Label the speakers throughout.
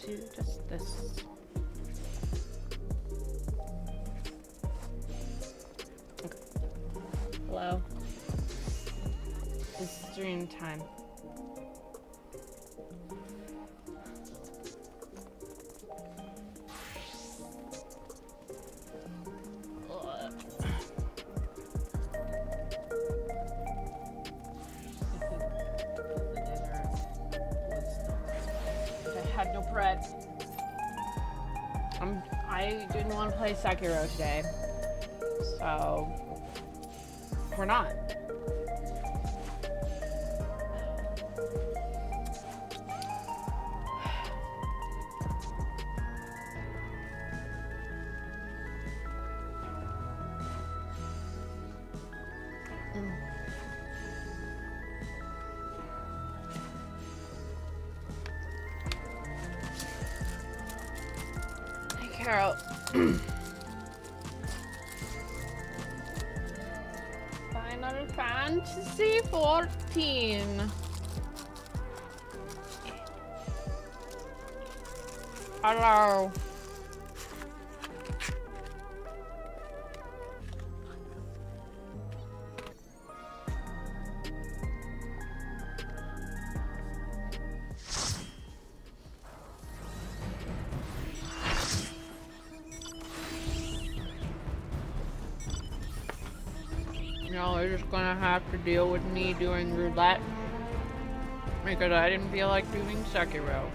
Speaker 1: do just this. Okay. Hello. It's stream time. I didn't want to play Sekiro today, so we're not. Carol. Final Fantasy 14. Hello. No, we're just gonna have to deal with me doing roulette because I didn't feel like doing Sekiro.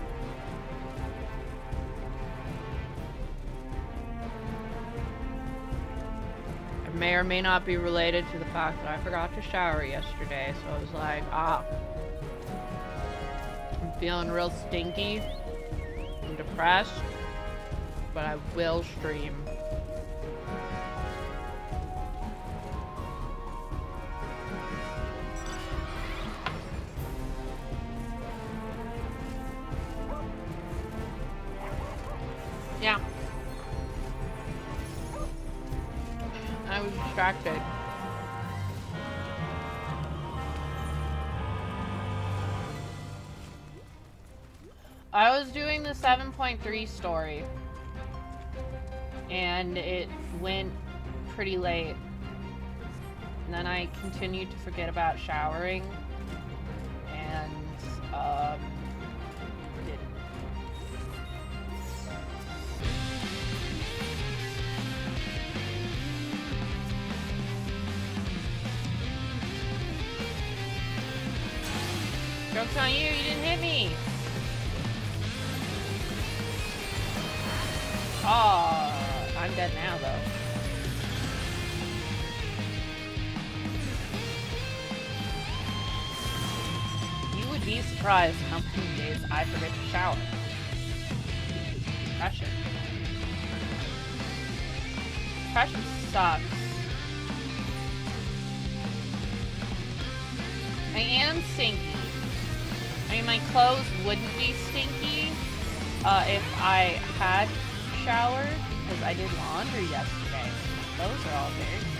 Speaker 1: It may or may not be related to the fact that I forgot to shower yesterday, so I was like, I'm feeling real stinky. I'm depressed, but I will stream. Yeah. I was distracted. I was doing the 7.3 story, and it went pretty late. And then I continued to forget about showering, and didn't. Joke's on you, you didn't hit me! Oh, I'm dead now, though. You would be surprised how many days I forget to shower. Depression. Depression sucks. I am stinky. I mean, my clothes wouldn't be stinky if I had showered, because I did laundry yesterday. Those are all very stinky.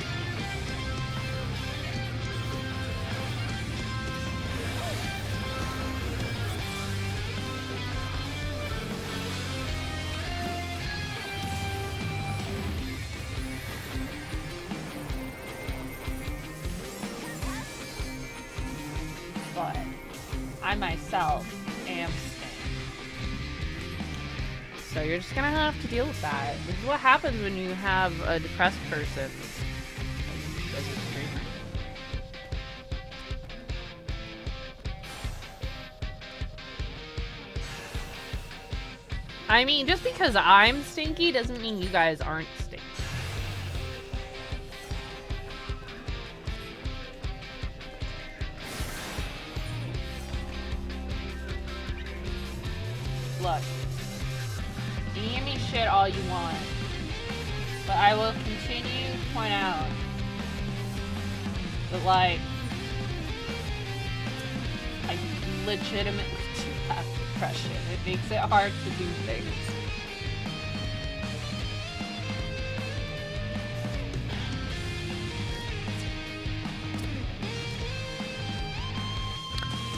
Speaker 1: But I myself am stank. So you're just gonna have to deal with that. This is what happens when you have a depressed person as a streamer. I mean, just because I'm stinky doesn't mean you guys aren't stinky. Look, you can give me shit all you want, but I will continue to point out that, like, I legitimately do have depression. It makes it hard to do things.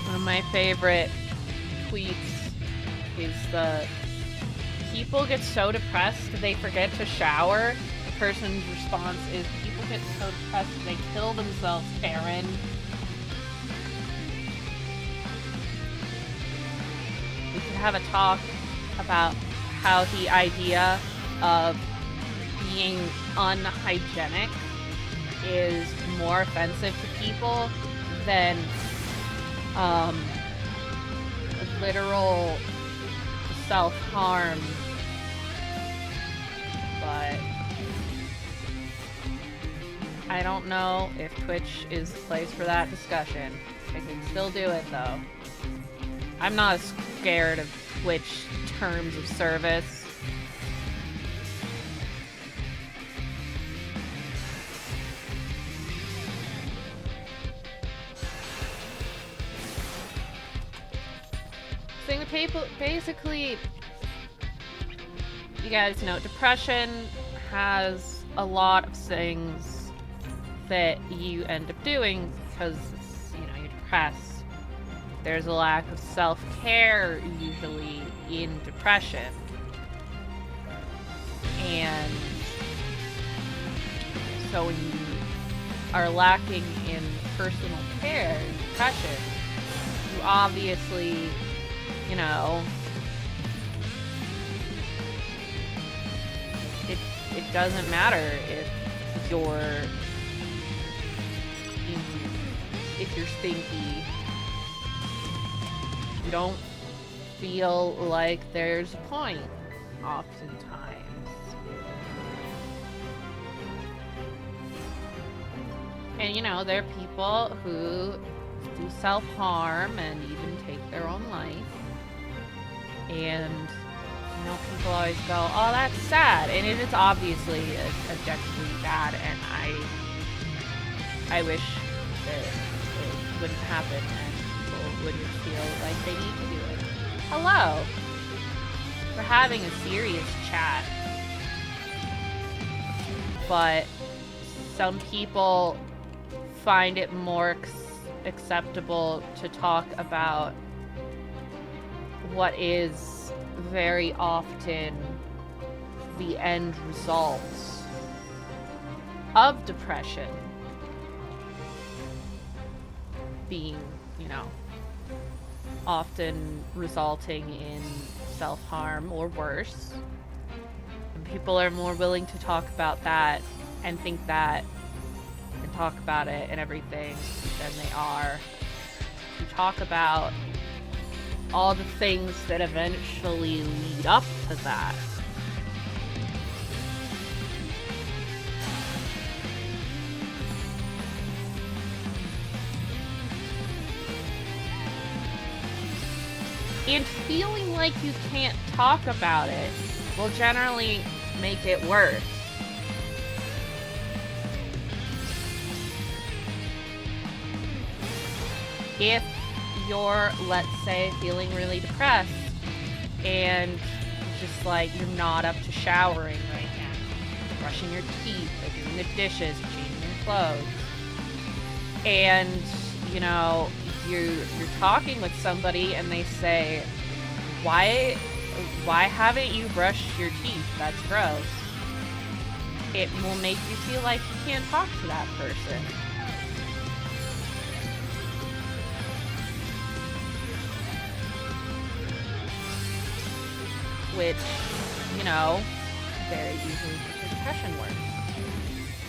Speaker 1: One of my favorite tweets is the people get so depressed they forget to shower, the person's response is, people get so depressed they kill themselves, Karen. We could have a talk about how the idea of being unhygienic is more offensive to people than literal self-harm. But I don't know if Twitch is the place for that discussion. I can still do it though. I'm not scared of Twitch terms of service. Basically, you guys know, depression has a lot of things that you end up doing because, you know, you're depressed. There's a lack of self-care usually in depression. And so when you are lacking in personal care in depression, you obviously, you know, it doesn't matter if you're stinky. You don't feel like there's a point oftentimes. And you know, there are people who do self-harm and even take their own life. And, you know, people always go, oh, that's sad. And it is obviously objectively bad, and I wish that it wouldn't happen and people wouldn't feel like they need to do it. Hello! We're having a serious chat. But some people find it more acceptable to talk about what is very often the end results of depression being, you know, often resulting in self-harm or worse. And people are more willing to talk about that and think that and talk about it and everything than they are to talk about all the things that eventually lead up to that. And feeling like you can't talk about it will generally make it worse. If you're, let's say, feeling really depressed and just like you're not up to showering right now, brushing your teeth, or doing the dishes, changing your clothes, and you know you're talking with somebody and they say, why haven't you brushed your teeth? That's gross. It will make you feel like you can't talk to that person. Which, you know, very easily makes depression worse.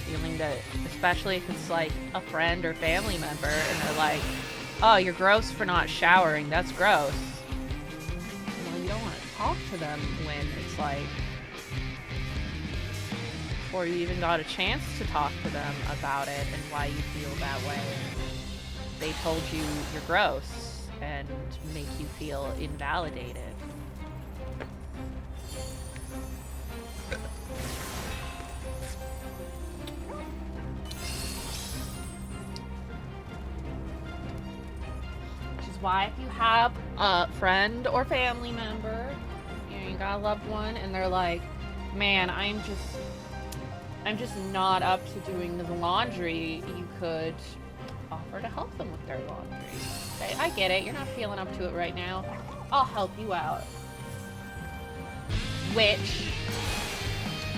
Speaker 1: Feeling that, especially if it's like a friend or family member and they're like, oh, you're gross for not showering, that's gross. Well, you don't want to talk to them when it's like, before you even got a chance to talk to them about it and why you feel that way. They told you you're gross and make you feel invalidated. Why, if you have a friend or family member, you know, you got a loved one, and they're like, man, I'm just not up to doing the laundry, you could offer to help them with their laundry. Okay, I get it, you're not feeling up to it right now. I'll help you out. Which,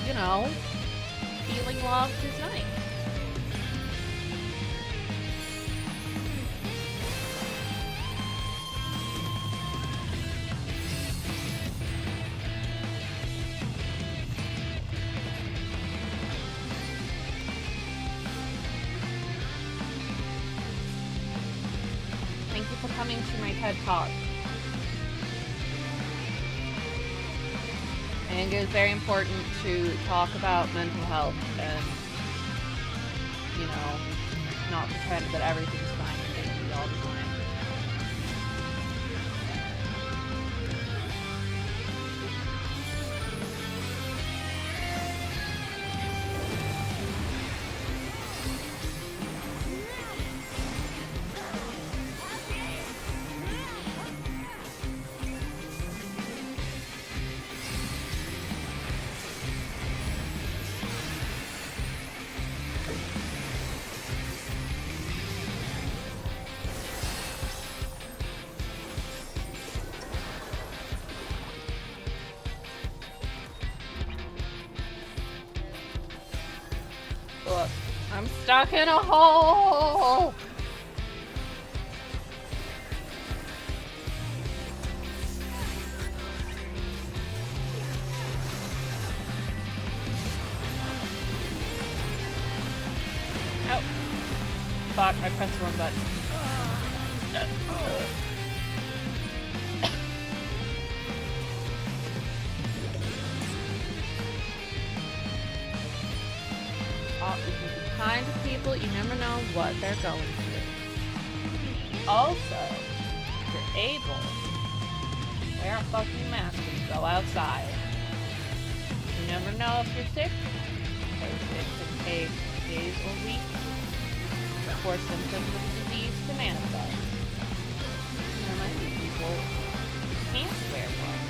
Speaker 1: you know, feeling loved is nice. Thank you for coming to my TED Talk. I think it is very important to talk about mental health and, you know, not pretend that everything's fine and dandy all the time. Look, I'm stuck in a hole! Oh. Fuck, I pressed the wrong button. You can be kind to people, you never know what they're going through. Also, if you're able, wear a fucking mask and go outside. You never know if you're sick, because it could take days or weeks before symptoms of the disease to manifest. There might be people who can't wear one.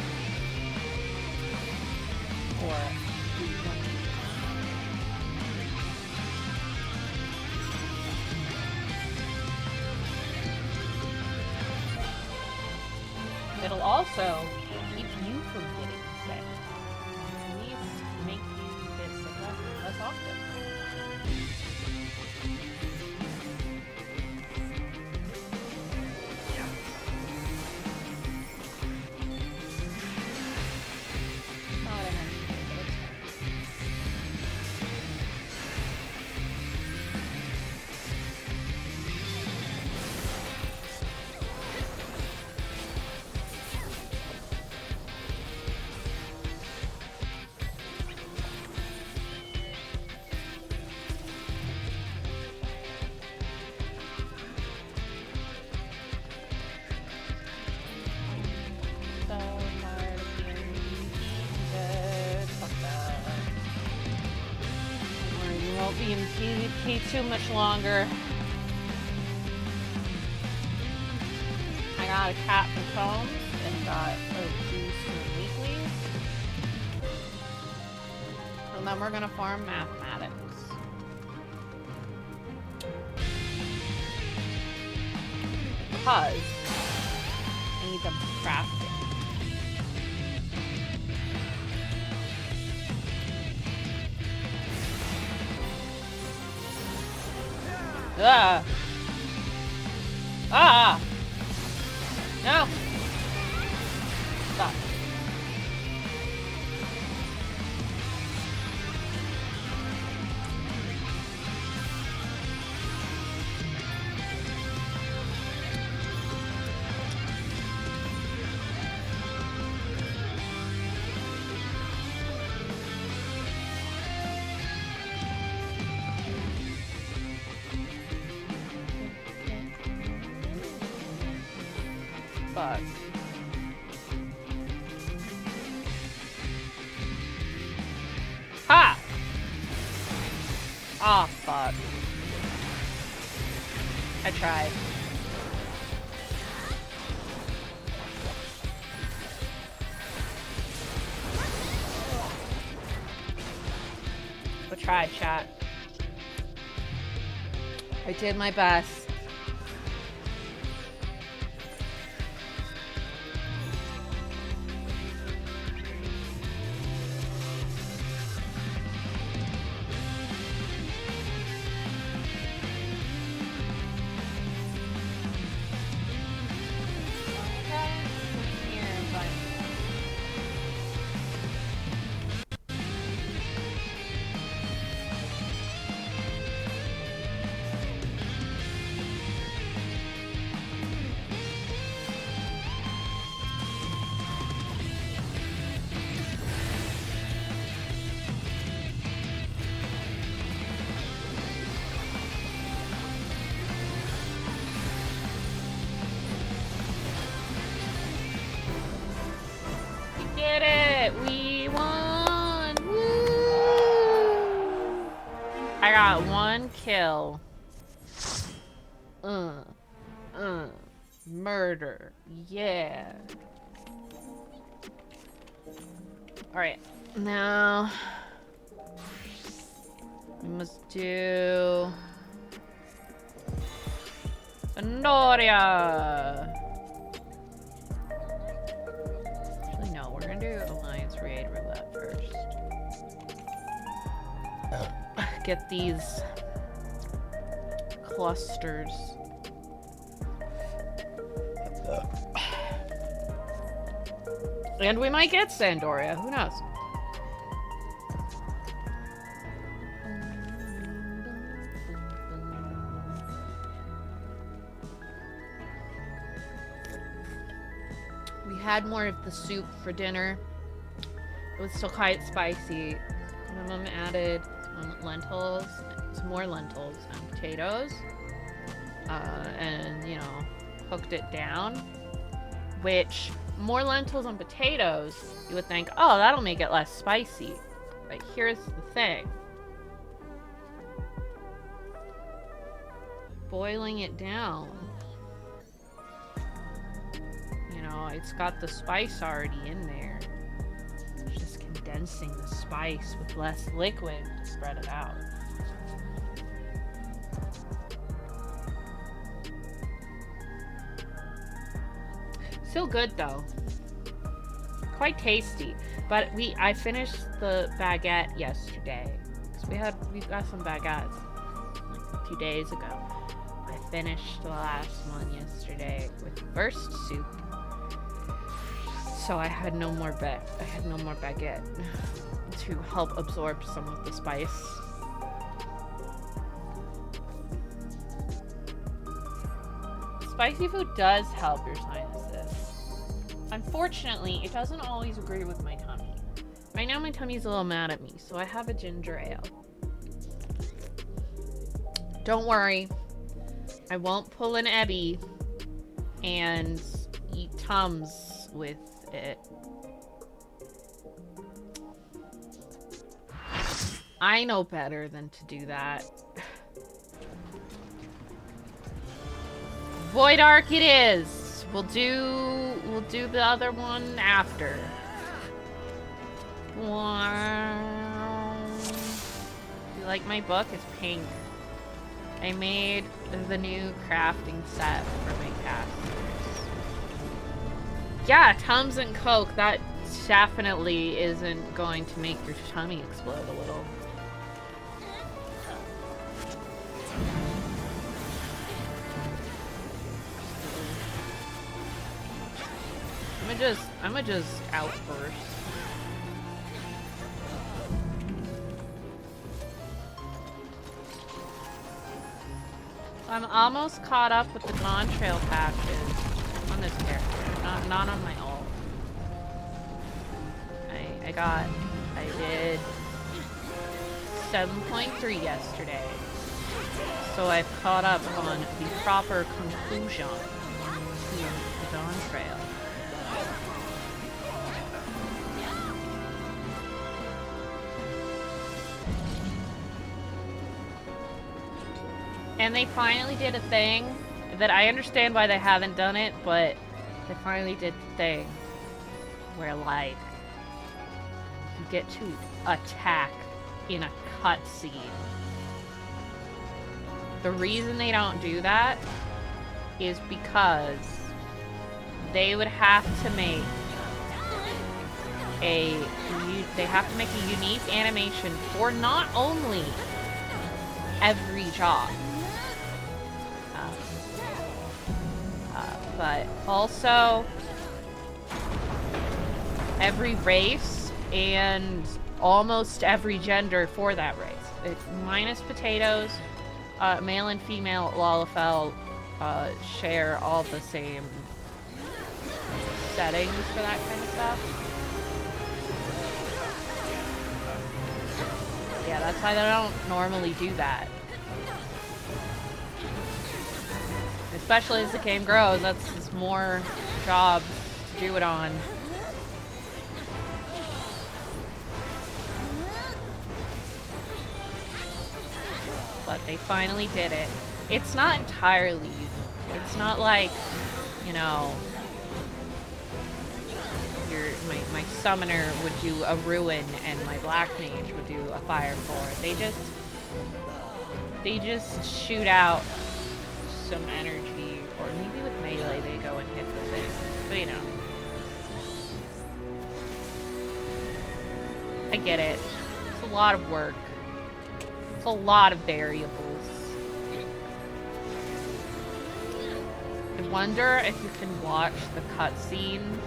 Speaker 1: Or who want to. It'll also keep you from getting sick. At least make you get sick less often. Not what I meant to do, but it's fine. Be in PvP too much longer. I got a cat for combs and got a juice for weeklies. And then we're gonna farm mathematics. Because I need them crafted. Ah! Ah! No! Stop. Fuck. Ha! Oh, fuck. I tried. I tried, chat. I did my best. it. We won. Woo! I got 1 kill. Murder. Yeah. Alright. Now we must do Pandoria. Actually, no, we're gonna do Alliance Raid Roulette first. Get these clusters. And we might get Sandoria, who knows? We had more of the soup for dinner. It was still quite spicy. My mom added some more lentils and potatoes. And, you know, cooked it down. Which, more lentils and potatoes, you would think, oh, that'll make it less spicy. But here's the thing. Boiling it down, you know, it's got the spice already in there. It's just condensing the spice with less liquid to spread it out. Still good though. Quite tasty. But I finished the baguette yesterday. So we got some baguettes like a few days ago. I finished the last one yesterday with the first soup. So I had no more baguette to help absorb some of the spice. Spicy food does help your sinuses. Unfortunately, it doesn't always agree with my tummy. Right now my tummy's a little mad at me, so I have a ginger ale. Don't worry. I won't pull an Ebby and eat Tums with it. I know better than to do that. Void Arc it is. We'll do the other one after. Wow. You like my book? It's pink. I made the new crafting set for my casters. Yeah, Tums and Coke, that definitely isn't going to make your tummy explode a little. I'ma just outburst. I'm almost caught up with the Gone Trail patches on this character, not on my ult. I did 7.3 yesterday, so I've caught up on the proper conclusion to the Gone Trail. And they finally did a thing that I understand why they haven't done it, but they finally did the thing where, like, you get to attack in a cutscene. The reason they don't do that is because they would have to make a unique animation for not only every job, but also every race and almost every gender for that race. Minus potatoes, male and female Lalafell share all the same settings for that kind of stuff. Yeah, that's why they don't normally do that. Especially as the game grows, that's more jobs to do it on. They finally did it. It's not entirely evil. It's not like, you know, my summoner would do a ruin and my black mage would do a fire forward. They just shoot out some energy, or maybe with melee they go and hit the thing. But you know. I get it. It's a lot of work. It's a lot of variables. I wonder if you can watch the cutscene.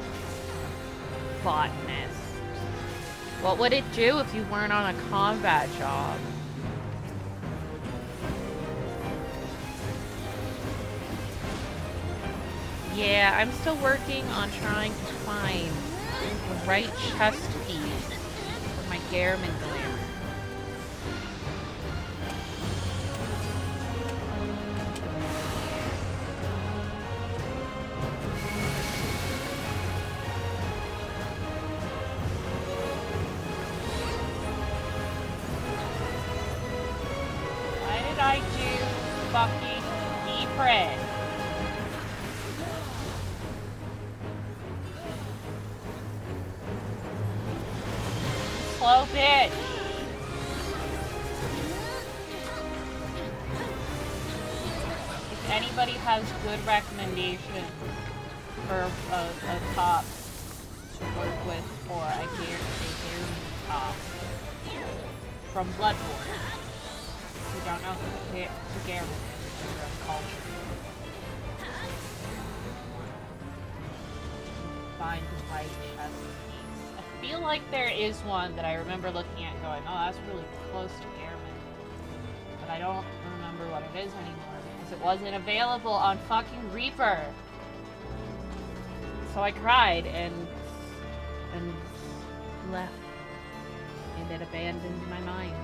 Speaker 1: Botanist. What would it do if you weren't on a combat job? Yeah, I'm still working on trying to find the right chest piece for my Gehrman glamour. Why did I do fucking E-Pred? Slow bitch. If anybody has good recommendations for a top to work with for a Gehrman top from Bloodborne, who don't know who Gehrman is in their culture, find the right chest. I feel like there is one that I remember looking at and going, oh, that's really close to Gehrman. But I don't remember what it is anymore because it wasn't available on fucking Reaper. So I cried and left. And it abandoned my mind.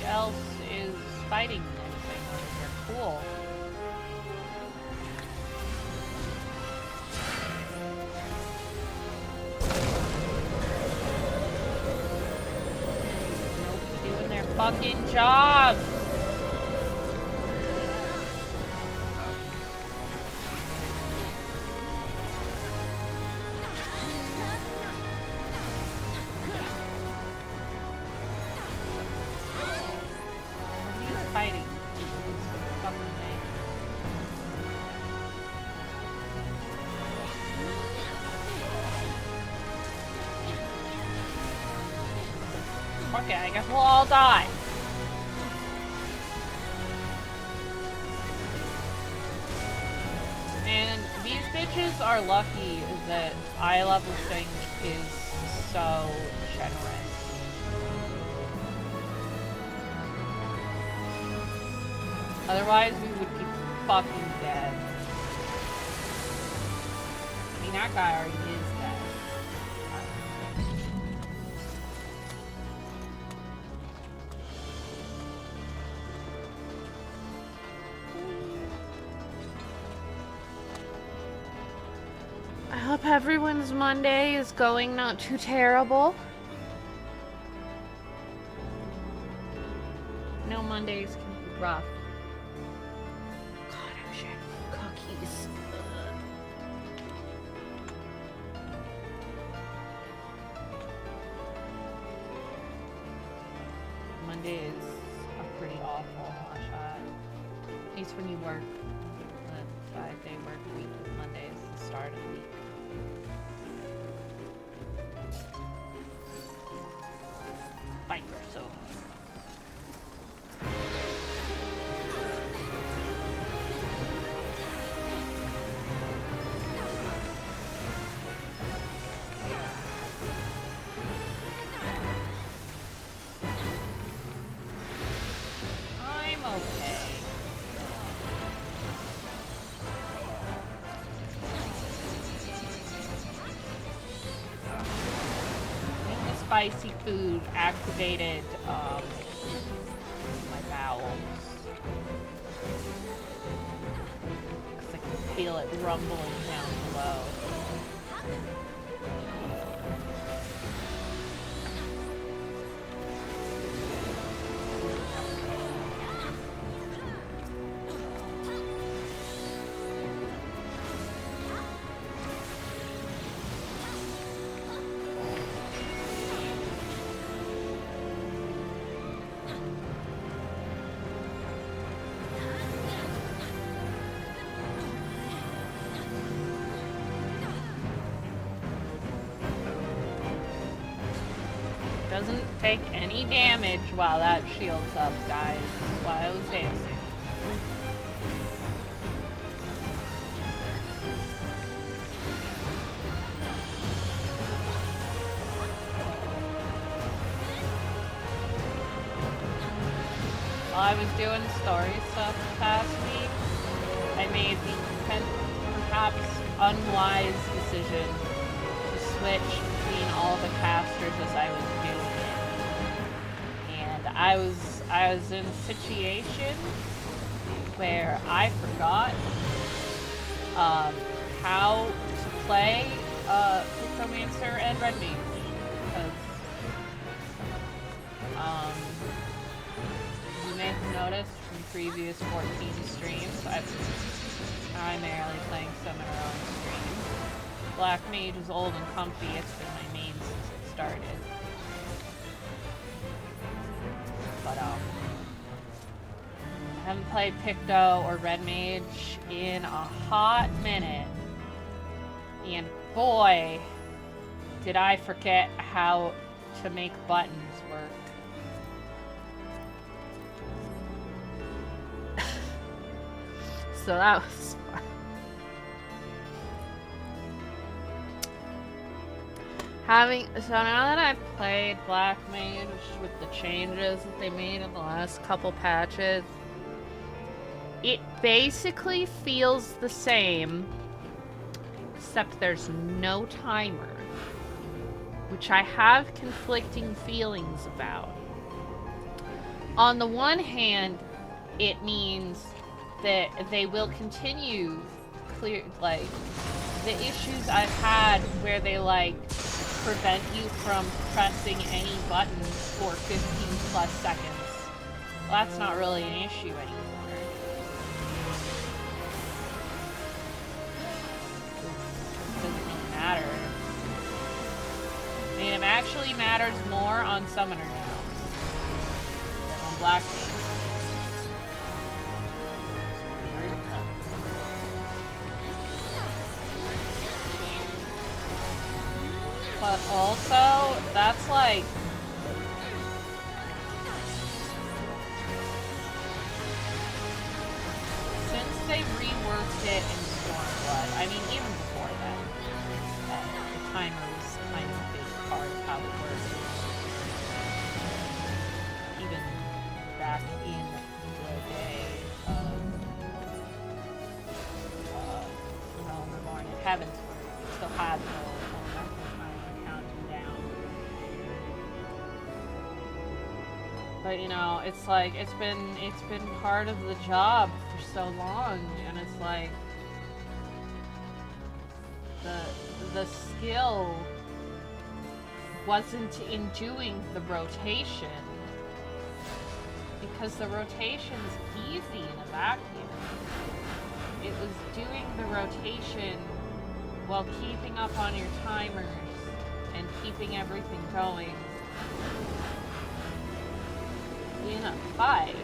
Speaker 1: Else is fighting anything over here. Cool. Nobody's doing their fucking job. Fighting. Okay, I guess we'll all die. And these bitches are lucky that eye level thing is so generous. Otherwise, we would be fucking dead. I mean, that guy already is dead. I hope everyone's Monday is going not too terrible. No, Mondays can be rough. Cookies. Mondays are pretty awful, at least when you work the 5-day work week. Monday is the start of the week. Viper, so. spicy food activated my bowels. Because I can feel it rumbling down below. Doesn't take any damage while that shield's up, guys. That's why I was dancing. While I was doing story stuff past week, I made the perhaps unwise decision to switch between all the casters as I was doing it. And I was in a situation where I forgot how to play Necromancer and Red Mage. Because you may have noticed from previous 14 streams, I've been primarily playing Summoner on stream. Black Mage is old and comfy, it's been my main since it started. But I haven't played Picto or Red Mage in a hot minute. And boy, did I forget how to make buttons work. So that was fun. So now that I've played Black Mage with the changes that they made in the last couple patches, it basically feels the same, except there's no timer, which I have conflicting feelings about. On the one hand, it means that they will continue the issues I've had where they prevent you from pressing any buttons for 15 plus seconds. Well, that's not really an issue anymore. It doesn't really matter. I mean, it actually matters more on Summoner now than on Black Mage. But also, that's since they reworked it in Stormblood, I mean, even before that, the timer was kind of a big part of how it worked. Even back in the day of Realm Reborn and Heaven's Word, we still had the But you know, it's been part of the job for so long, and it's like the skill wasn't in doing the rotation, because the rotation's easy in a vacuum. It was doing the rotation while keeping up on your timers and keeping everything going in a fight.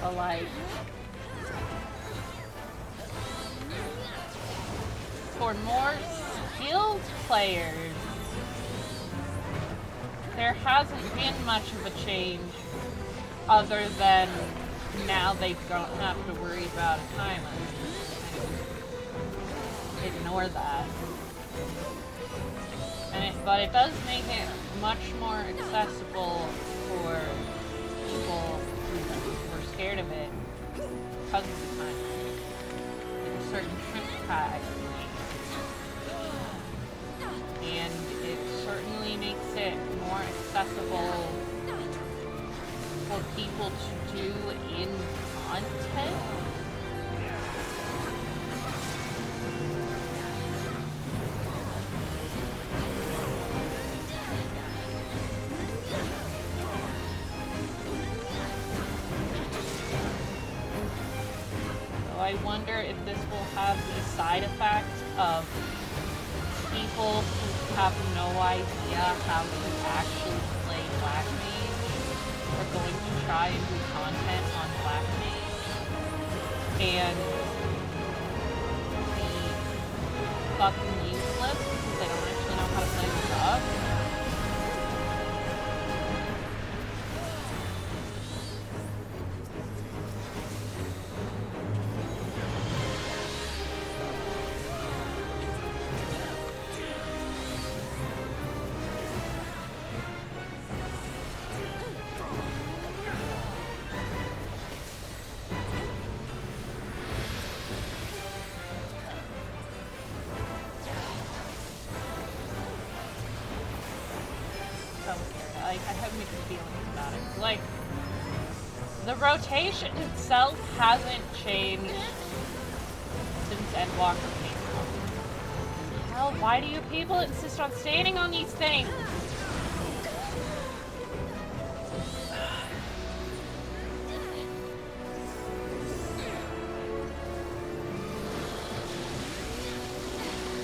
Speaker 1: But for more skilled players, there hasn't been much of a change other than now they don't have to worry about a timer. Ignore that. but it does make it much more accessible for people who are scared of it because of the time. Like a certain shrimp tag. And it certainly makes it more accessible for people to do in content. So I wonder if this will have the side effect of people who have no idea how to actually play Black Mage are going to try and do content on Black Mage and be fucking useless because they don't actually know how to play the sub. I have mixed feelings about it. Like, the rotation itself hasn't changed since Endwalker came out. Hell, why do you people insist on standing on these things?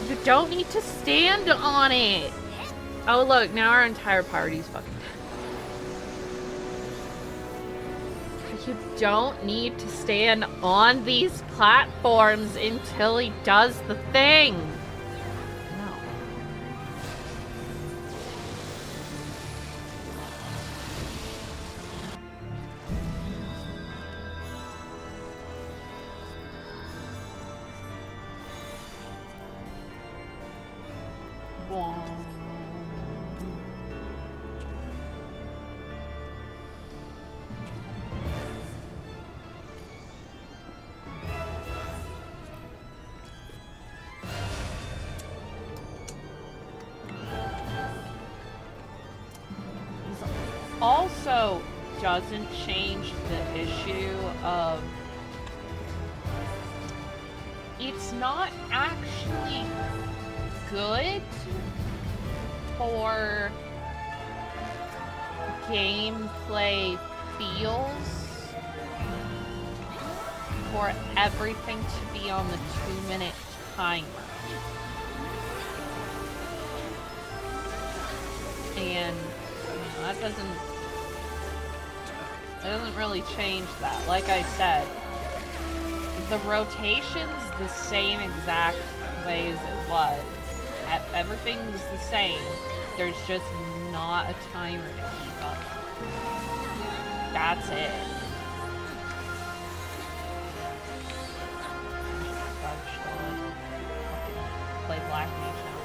Speaker 1: You don't need to stand on it. Oh look, now our entire party's fucking dead. You don't need to stand on these platforms until he does the thing. No. Also doesn't change the issue of it's not actually good for gameplay feels for everything to be on the 2-minute timer. And that doesn't really change that. Like I said, the rotation's the same exact way as it was. Everything's the same. There's just not a timer to keep up. That's it. Play Black Mage now.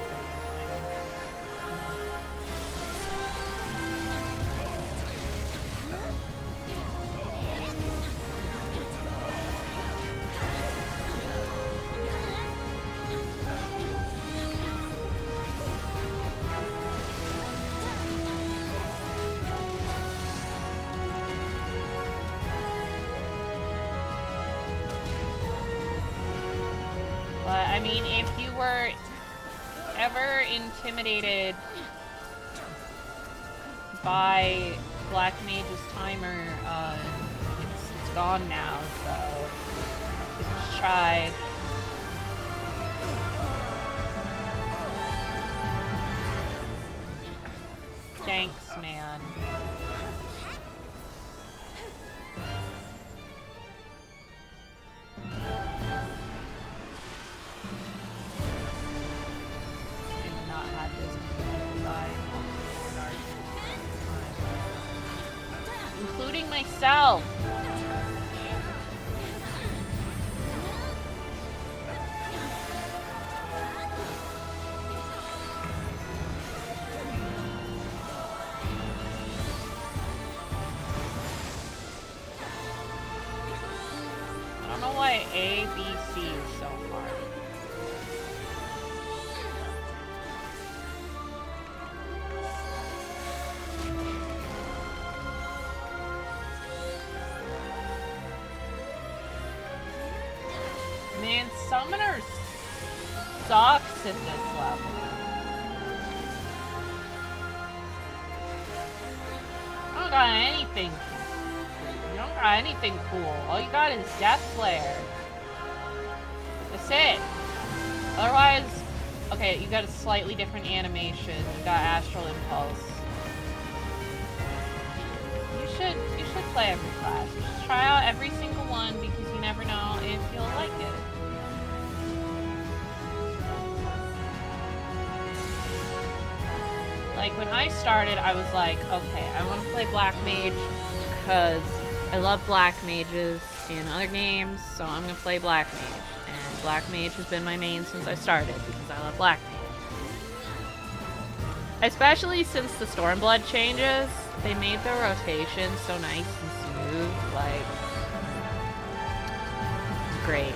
Speaker 1: I mean, if you were ever intimidated by Black Mage's timer, it's gone now, so just try. Thanks, man. Including myself. why A, B, C is so hard. Man, Summoner sucks in this level. I don't got anything. You don't got anything cool. All you got is Death Flare. That's it. Otherwise, okay, you got a slightly different animation. You got Astral Impulse. You should play every class. Just try out every single one because you never know if you'll like it. Like, when I started, I was like, okay, I want to play Black Mage because I love Black Mages in other games, so I'm going to play Black Mage. And Black Mage has been my main since I started because I love Black Mage. Especially since the Stormblood changes, they made the rotation so nice and smooth, like, great.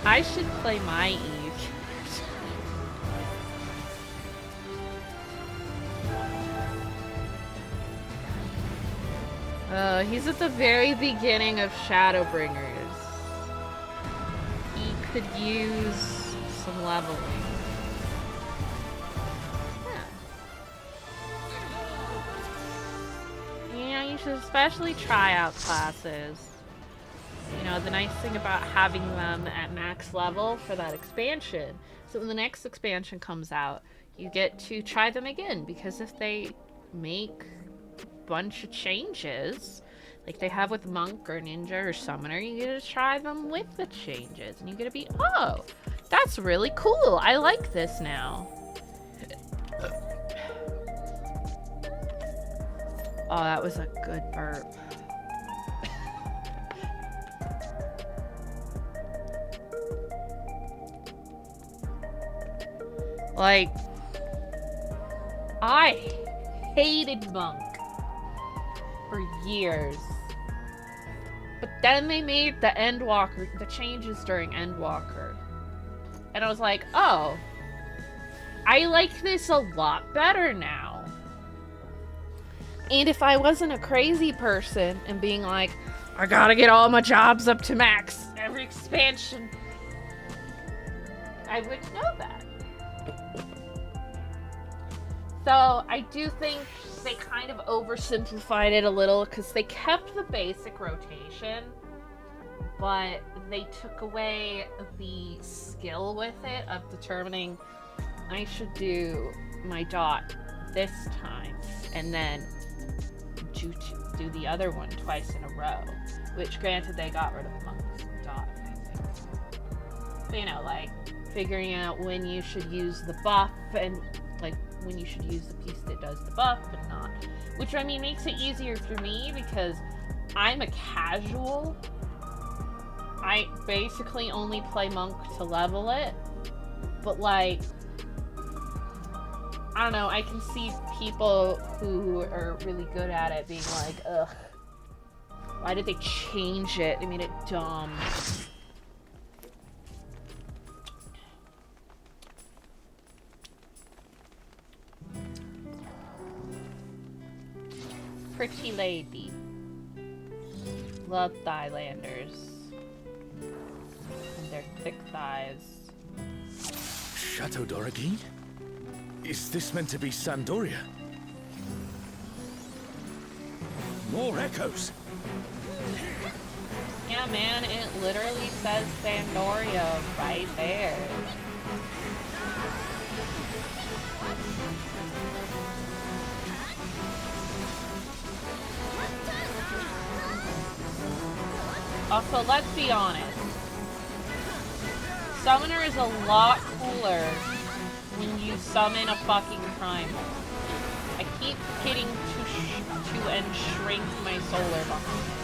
Speaker 1: I should play my Eve. He's at the very beginning of Shadowbringers. He could use some leveling. Yeah, you should especially try out classes. You know, the nice thing about having them at max level for that expansion, so when the next expansion comes out, you get to try them again, because if they make a bunch of changes, like they have with Monk or Ninja or Summoner, you get to try them with the changes, and you get to be, oh, that's really cool, I like this now. Oh, that was a good burp. Like, I hated Monk for years. But then they made the Endwalker, the changes during Endwalker. And I was like, oh, I like this a lot better now. And if I wasn't a crazy person and being like, I gotta get all my jobs up to max every expansion, I wouldn't know that. So I do think they kind of oversimplified it a little because they kept the basic rotation, but they took away the skill with it of determining I should do my dot this time and then do the other one twice in a row, which granted they got rid of Monk's dot, I think. But, you know, like figuring out when you should use the buff and like when you should use the piece that does the buff but not, which I mean makes it easier for me because I'm a casual. I basically only play Monk to level it, but like, I don't know, I can see people who are really good at it being like, ugh, why did they change it? They made it dumb. Pretty lady. Love Thailanders. And their thick thighs.
Speaker 2: Chateau d'Origine? Is this meant to be Sandoria? More echoes!
Speaker 1: Yeah, man, it literally says Sandoria right there. Also, let's be honest. Summoner is a lot cooler when you summon a fucking primal. I keep hitting to and shrink my solar behind it.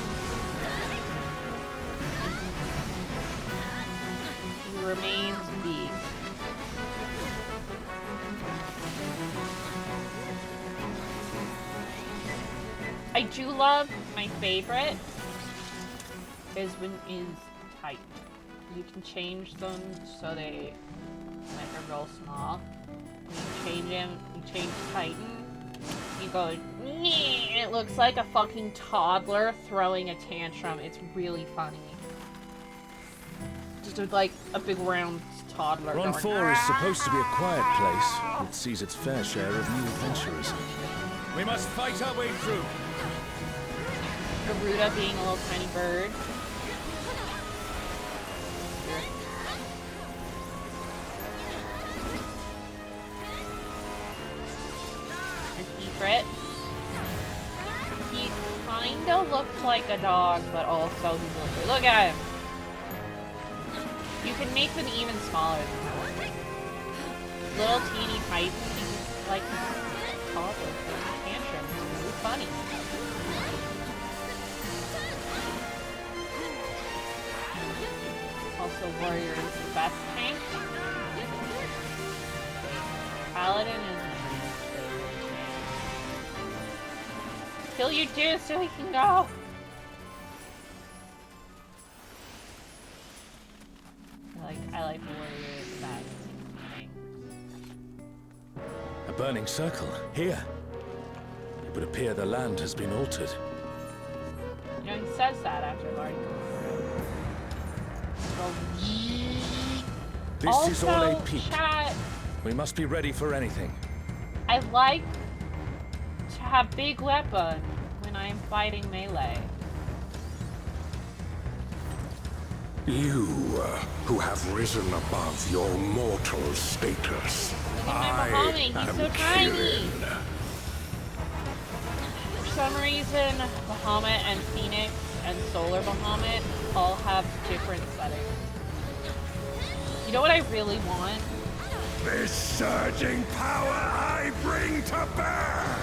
Speaker 1: remains beast. I do love my favorite is Titan. You can change them so they are real small. You change them, you change Titan, you go, "Nee," and it looks like a fucking toddler throwing a tantrum. It's really funny. Just like a big round toddler.
Speaker 2: Ron 4 is supposed to be a quiet place. It sees its fair share of new adventurers. We must fight our way through.
Speaker 1: Garuda being a little tiny bird. An Ifrit. He kinda looks like a dog, but also he's a little. Look at him! You can make them even smaller than that. Little teeny Titan, he's like toddler, tantrum. It's really funny. Also, warrior is the best tank. Paladin is my least favorite tank. Kill you too, so we can go. I like warrior the best tank.
Speaker 2: A burning circle here. It would appear the land has been altered.
Speaker 1: You know, he says that after I've already gone through.
Speaker 2: This is all a peek.
Speaker 1: Chat,
Speaker 2: We must be ready for anything.
Speaker 1: I like to have big weapon when I'm fighting melee.
Speaker 3: You, who have risen above your mortal status.
Speaker 1: Look at my Bahamut, he's so tiny.
Speaker 3: Kirin.
Speaker 1: For some reason, Bahamut and Phoenix and Solar Bahamut all have different settings. You know what I really want?
Speaker 3: This surging power I bring to bear!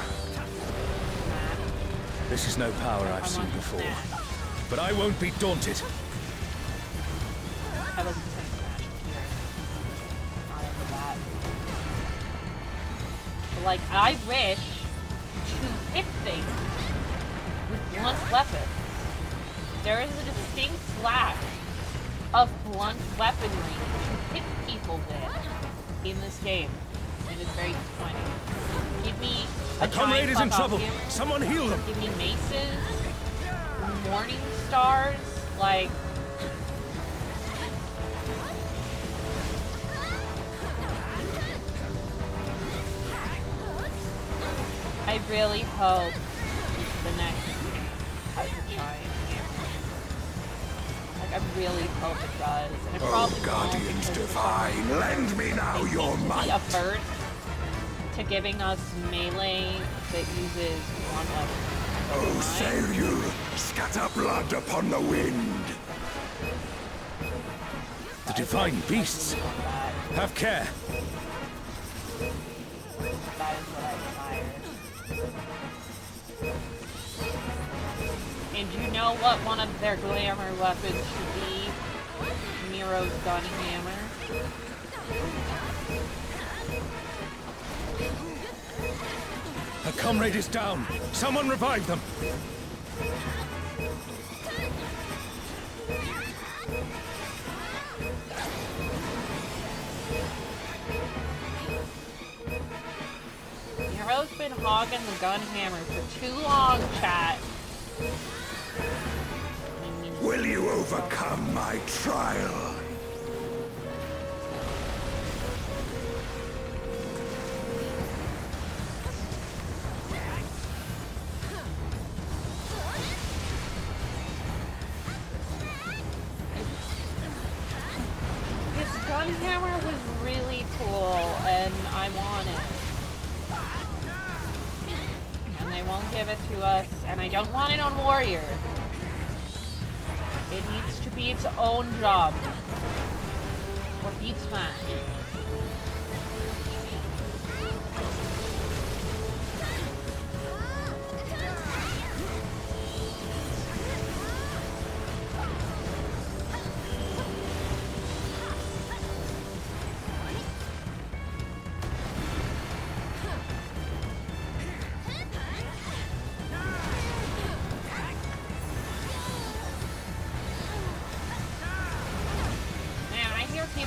Speaker 2: This is no power I've seen before. But I won't be daunted.
Speaker 1: I wasn't saying Smash here. Not into that. But like, I wish to hit things with blunt weapon. There is a distinct lack of blunt weaponry to hit people with in this game. It is very disappointing. Give me a
Speaker 2: A comrade is in trouble.
Speaker 1: Pumpkin.
Speaker 2: Someone heal them.
Speaker 1: Give me maces, morning stars, like. I really hope the next has a giant hammer. Like, I really hope it does. And it
Speaker 3: Oh,
Speaker 1: probably won't
Speaker 3: Guardians
Speaker 1: because
Speaker 3: divine, lend me now
Speaker 1: it
Speaker 3: your
Speaker 1: seems to be
Speaker 3: might.
Speaker 1: a first to giving us melee that uses one weapon.
Speaker 3: Oh, sail you, scatter blood upon the wind.
Speaker 2: The divine beasts. Have care.
Speaker 1: That is what I admire. And you know what one of their glamour weapons should be? Miro's gun hammer.
Speaker 2: A comrade is down. Someone revive them.
Speaker 1: Miro's been hogging the gun hammer for too long, chat.
Speaker 3: Will you overcome my trial?
Speaker 1: His gun hammer was really cool, and I want it. And they won't give it to us, and I don't want it on Warrior. It needs to be its own job. Or beat Smash.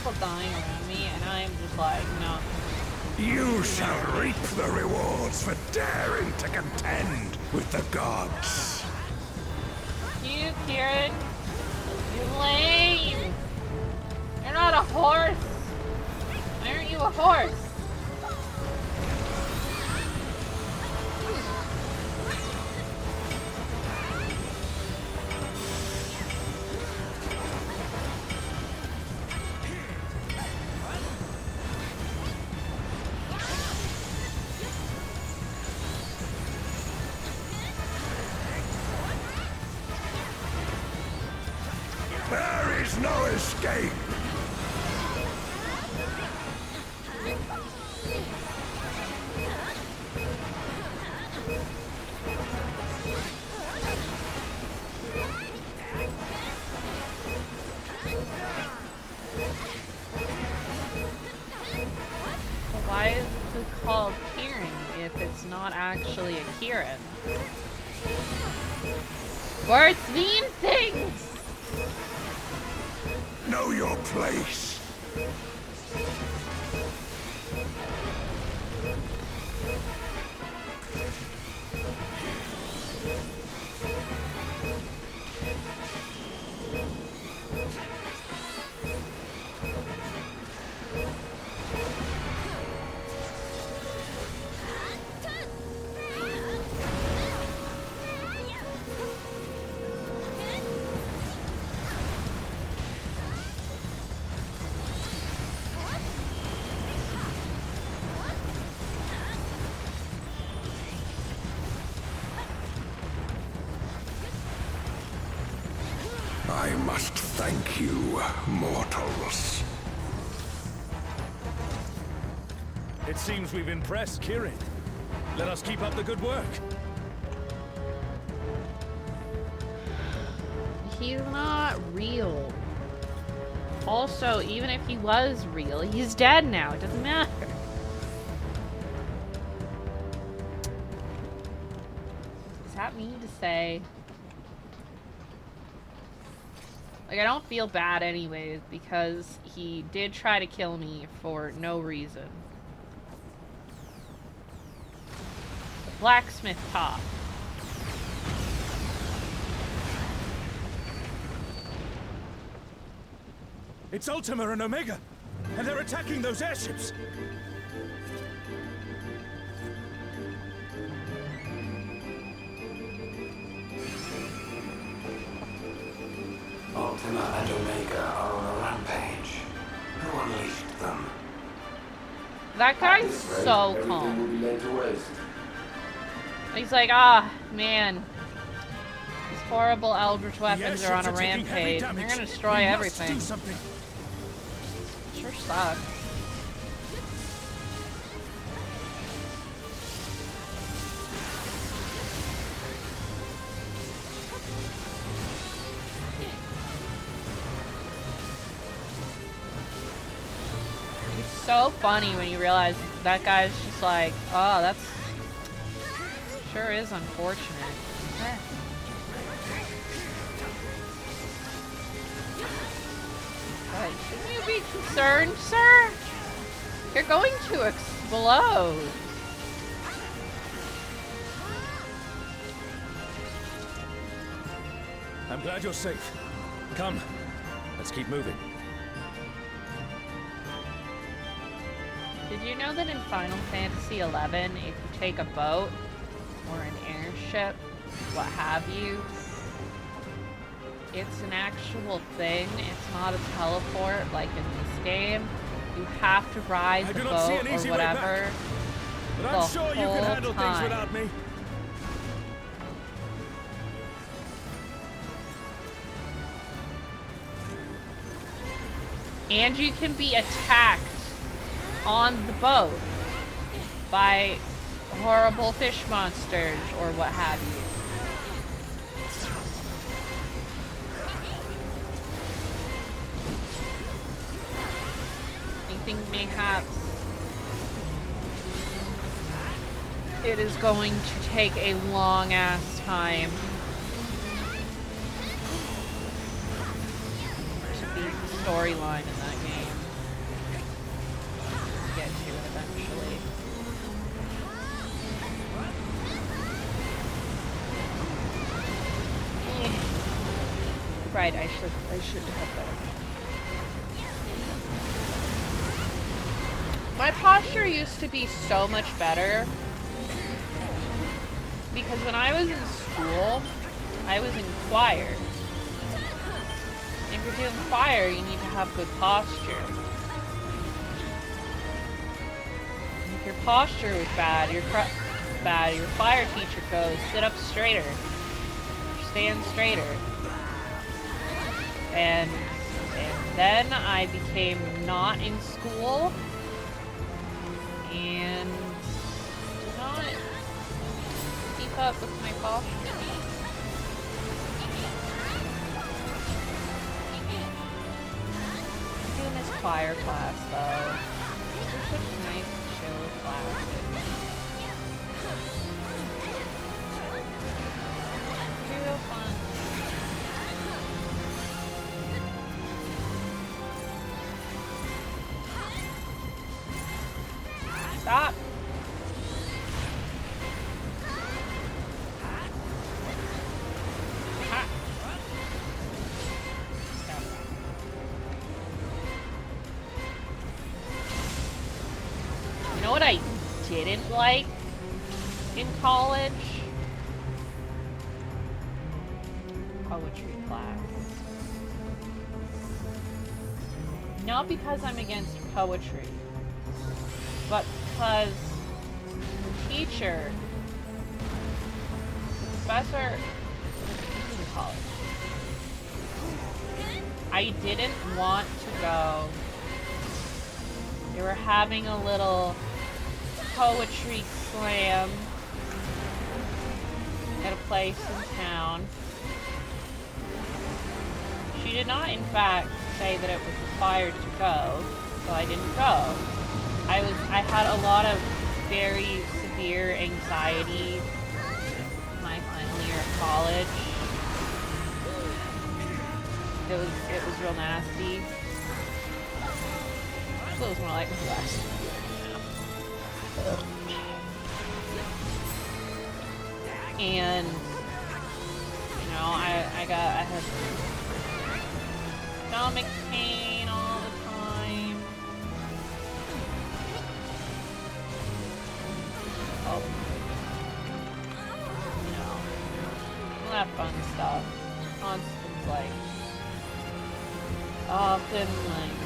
Speaker 1: people dying around me, and I'm just like, no.
Speaker 3: You shall reap the rewards for daring to contend with the gods.
Speaker 1: You, Kieran, you're lame. You're not a horse. Why aren't you a horse?
Speaker 3: There is no escape.
Speaker 1: Why is it called Kieran if it's not actually a Kieran? Words mean things!
Speaker 3: Know your place. I must thank you, mortals.
Speaker 2: It seems we've impressed Kirin. Let us keep up the good work.
Speaker 1: He's not real. Also, even if he was real, he's dead now. It doesn't matter. Does that mean to say... Like, I don't feel bad anyways, because he did try to kill me for no reason. The blacksmith top.
Speaker 2: It's Ultima and Omega, and they're attacking those airships.
Speaker 4: Ultima and Omega are on a rampage. Who unleashed them?
Speaker 1: That guy's so
Speaker 4: Everything
Speaker 1: calm.
Speaker 4: will be laid to waste.
Speaker 1: He's like, ah, man. These horrible eldritch weapons
Speaker 2: The
Speaker 1: are on a
Speaker 2: airships taking heavy
Speaker 1: rampage. They're
Speaker 2: damage.
Speaker 1: gonna destroy
Speaker 2: We must
Speaker 1: everything.
Speaker 2: do something.
Speaker 1: Sure sucks. It's so funny when you realize that guy's just like, oh, that's sure is unfortunate. But shouldn't you be concerned, sir? You're going to explode.
Speaker 2: I'm glad you're safe. Come, let's keep moving.
Speaker 1: Did you know that in Final Fantasy XI, if you take a boat or an airship, what have you, it's an actual thing. It's not a teleport like in this game. You have to ride
Speaker 2: I
Speaker 1: the
Speaker 2: do not see
Speaker 1: boat
Speaker 2: an
Speaker 1: or
Speaker 2: easy way back,
Speaker 1: whatever
Speaker 2: But
Speaker 1: the
Speaker 2: I'm sure you
Speaker 1: whole
Speaker 2: can handle things
Speaker 1: time.
Speaker 2: without me.
Speaker 1: And you can be attacked on the boat by horrible fish monsters or what have you. I think mayhaps it is going to take a long ass time to beat the storyline in that game. right. I should have done. My posture used to be so much better because when I was in school, I was in choir. If you're doing choir, you need to have good posture. If your posture is bad, your choir teacher goes, sit up straighter, stand straighter. And then I became not in school and did not keep up with my posture. I'm doing this choir class though. It's such a nice chill class. Real fun. Stop! Ha. Stop. You know what I didn't like in college? Poetry class. Not because I'm against poetry, but because the teacher, the professor, in college, I didn't want to go. They were having a little poetry slam at a place in town. She did not, in fact, say that it was required to go, so I didn't go. I had a lot of very severe anxiety my final year at college. It was real nasty. So it was more like my last year. And you know, I had stomach pain all the time. Oh, you know, all that fun stuff. Constant, like, often, like,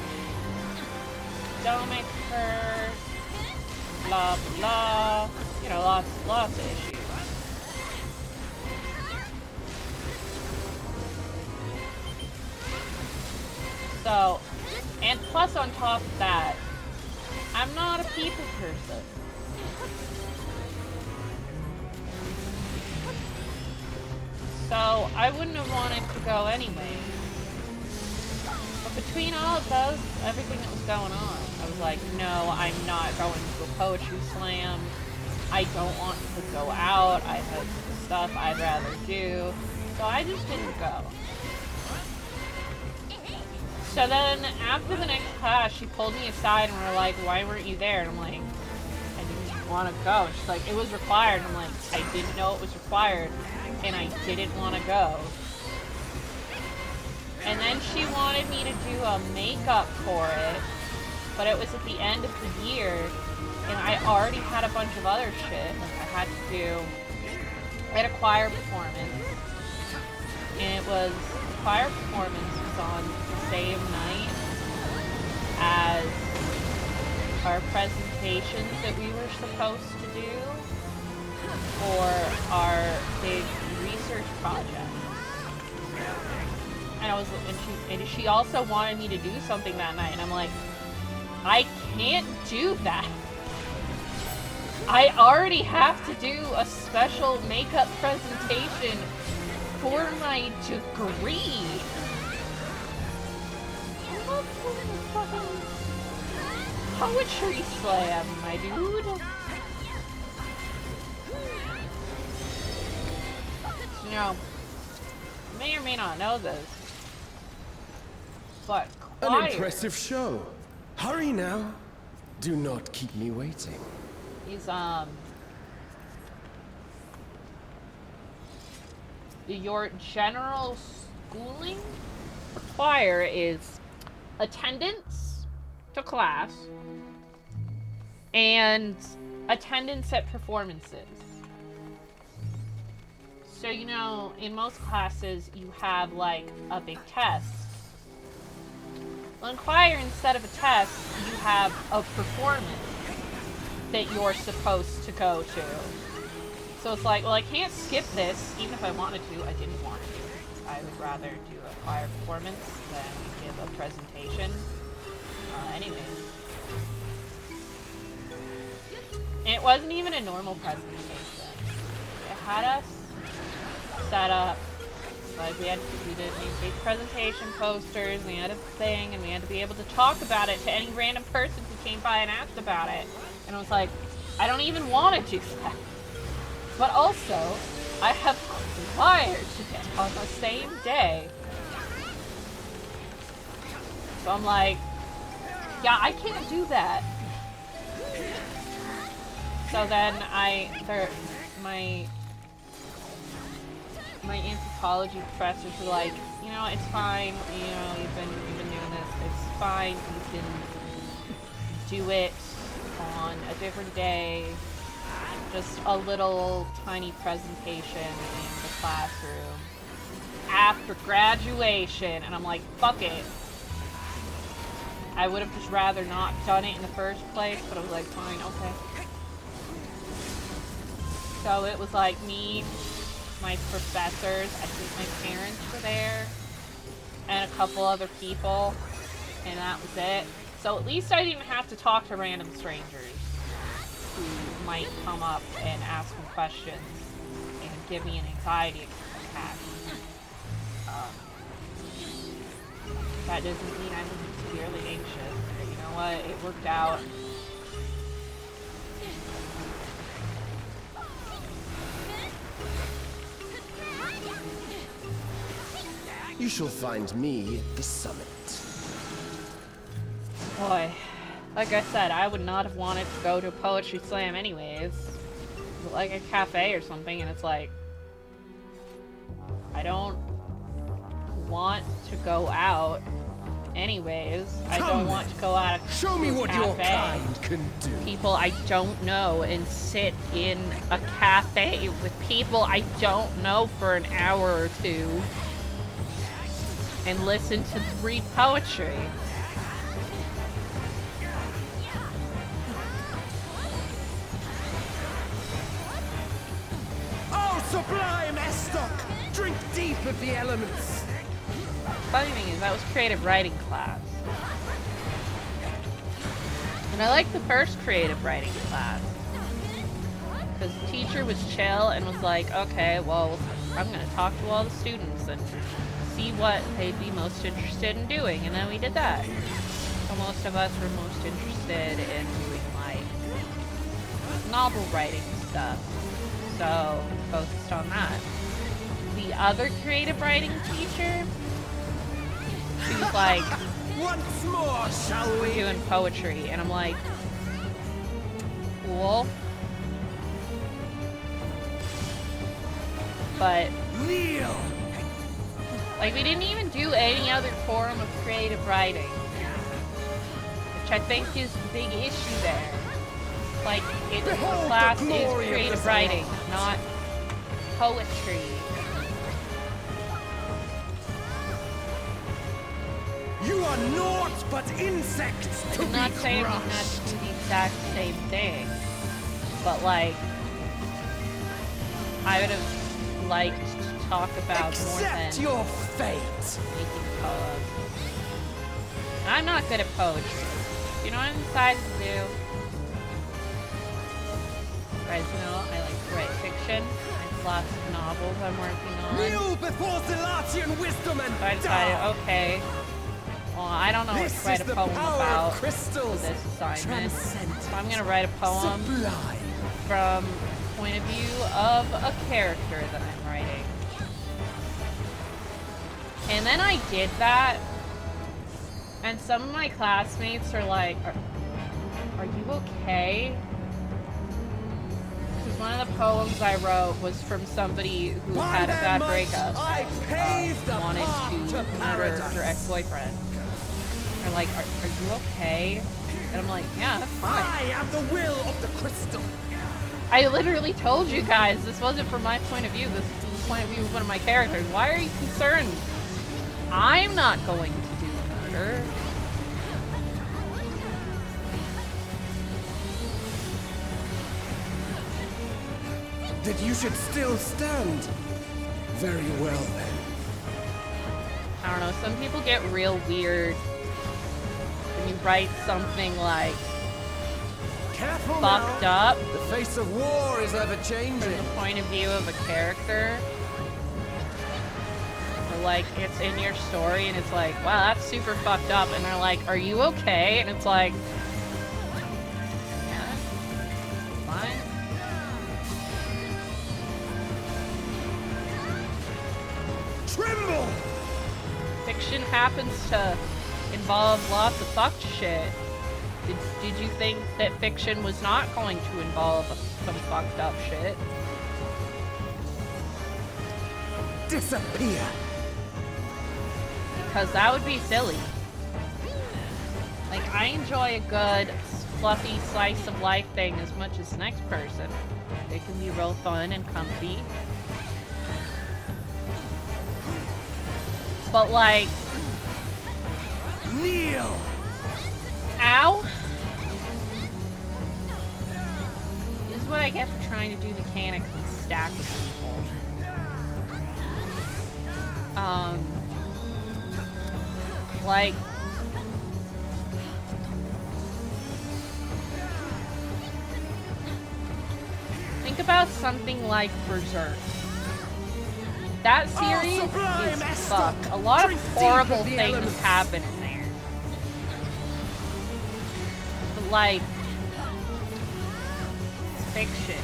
Speaker 1: stomach hurt, blah, blah, blah. You know, lots of issues. So, and plus on top of that, I'm not a people person. So, I wouldn't have wanted to go anyway. But between all of those, everything that was going on, I was like, no, I'm not going to a poetry slam. I don't want to go out. I have stuff I'd rather do. So I just didn't go. So then, after the next class, she pulled me aside and we're like, why weren't you there? And I'm like, I didn't want to go. And she's like, it was required. And I'm like, I didn't know it was required. And I didn't want to go. And then she wanted me to do a makeup for it. But it was at the end of the year. And I already had a bunch of other shit. Like, I had to do... I had a choir performance. And it was... The choir performance was on the same night as our presentations that we were supposed to do for our big research project. And she also wanted me to do something that night, and I'm like, I can't do that. I already have to do a special makeup presentation for my degree. I'm not doing a fucking poetry slam, my dude. You know, you may or may not know this, but choir...
Speaker 5: An impressive show. Hurry now. Do not keep me waiting.
Speaker 1: He's, your general schooling require is attendance to class and attendance at performances. So, you know, in most classes, you have, like, a big test. Well, in choir, instead of a test, you have a performance that you're supposed to go to. So it's like, well, I can't skip this, even if I wanted to. I didn't want to. I would rather do a choir performance than give a presentation. Anyways. And it wasn't even a normal presentation. It had us set up, like we did these big presentation posters, and we had a thing, and we had to be able to talk about it to any random person who came by and asked about it. And I was like, I don't even want to do that. But also, I have choir today on the same day. So I'm like, yeah, I can't do that. So then my anthropology professors were like, you know, it's fine, you know, you've been doing this, it's fine, you can do it on a different day, just a little tiny presentation in the classroom after graduation. And I'm like, fuck it. I would have just rather not done it in the first place, but I was like, fine, okay. So it was like me, my professors, I think my parents were there, and a couple other people, and that was it. So at least I didn't have to talk to random strangers who might come up and ask me questions and give me an anxiety attack. That doesn't mean I'm severely anxious. But you know what? It worked out.
Speaker 5: You shall find me at the summit.
Speaker 1: Boy, like I said, I would not have wanted to go to a poetry slam anyways. Like a cafe or something, and it's like, I don't want to go out anyways. I don't want to go out of
Speaker 5: Show me what
Speaker 1: cafe.
Speaker 5: your kind can do.
Speaker 1: People I don't know and sit in a cafe with people I don't know for an hour or two and listen to read poetry.
Speaker 5: Oh, sublime Estoc! Drink deep of the elements.
Speaker 1: Funny thing is, that was creative writing class. And I liked the first creative writing class. Because the teacher was chill and was like, okay, well, I'm going to talk to all the students and see what they'd be most interested in doing. And then we did that. So most of us were most interested in doing, like, novel writing stuff. So focused on that. The other creative writing teacher, she was like,
Speaker 5: once more, shall we?
Speaker 1: Doing poetry, and I'm like, cool. But
Speaker 5: Kneel.
Speaker 1: like, we didn't even do any other form of creative writing, which I think is the big issue there. Like, the class is creative writing, not poetry.
Speaker 5: You are naught but insects to
Speaker 1: I'm
Speaker 5: be
Speaker 1: not saying we
Speaker 5: crushed.
Speaker 1: have to do the exact same thing, but like, I would have liked to talk about more than
Speaker 5: Accept your fate.
Speaker 1: making poems. And I'm not good at poetry. You know what I'm decided to do? You guys know I like to write fiction. I have lots of novels I'm working on.
Speaker 5: Kneel before Zilatian wisdom and
Speaker 1: So I decided,
Speaker 5: die.
Speaker 1: okay, well, I don't know what
Speaker 5: This
Speaker 1: to write
Speaker 5: is
Speaker 1: a
Speaker 5: the
Speaker 1: poem
Speaker 5: power
Speaker 1: about
Speaker 5: of
Speaker 1: for
Speaker 5: crystals.
Speaker 1: this assignment.
Speaker 5: Transcendent.
Speaker 1: So I'm gonna write a poem
Speaker 5: Sublime.
Speaker 1: from the point of view of a character that I'm writing. And then I did that, and some of my classmates are like, are you okay? Because one of the poems I wrote was from somebody who had a bad breakup and wanted to murder her ex-boyfriend. They're like, are you okay? And I'm like, yeah, that's fine.
Speaker 5: I am the will of the crystal.
Speaker 1: I literally told you guys this wasn't from my point of view. This is the point of view of one of my characters. Why are you concerned? I'm not going to do murder.
Speaker 5: That you should still stand. Very well then.
Speaker 1: I don't know, some people get real weird when you write something like
Speaker 5: Careful
Speaker 1: fucked
Speaker 5: now.
Speaker 1: up
Speaker 5: The face of war is ever changing.
Speaker 1: from the point of view of a character. Or like it's in your story and it's like, wow, that's super fucked up. And they're like, are you okay? And it's like, yeah, fine.
Speaker 3: Tremble!
Speaker 1: Fiction happens to involve lots of fucked shit. Did you think that fiction was not going to involve some fucked up shit?
Speaker 5: Disappear.
Speaker 1: Because that would be silly. Like, I enjoy a good, fluffy slice of life thing as much as the next person. It can be real fun and comfy. But like...
Speaker 5: Kneel!
Speaker 1: Ow! This is what I get for trying to do mechanics and stack people. Like... Think about something like Berserk. That series is fucked. A lot of horrible things happen in there. But like, it's fiction.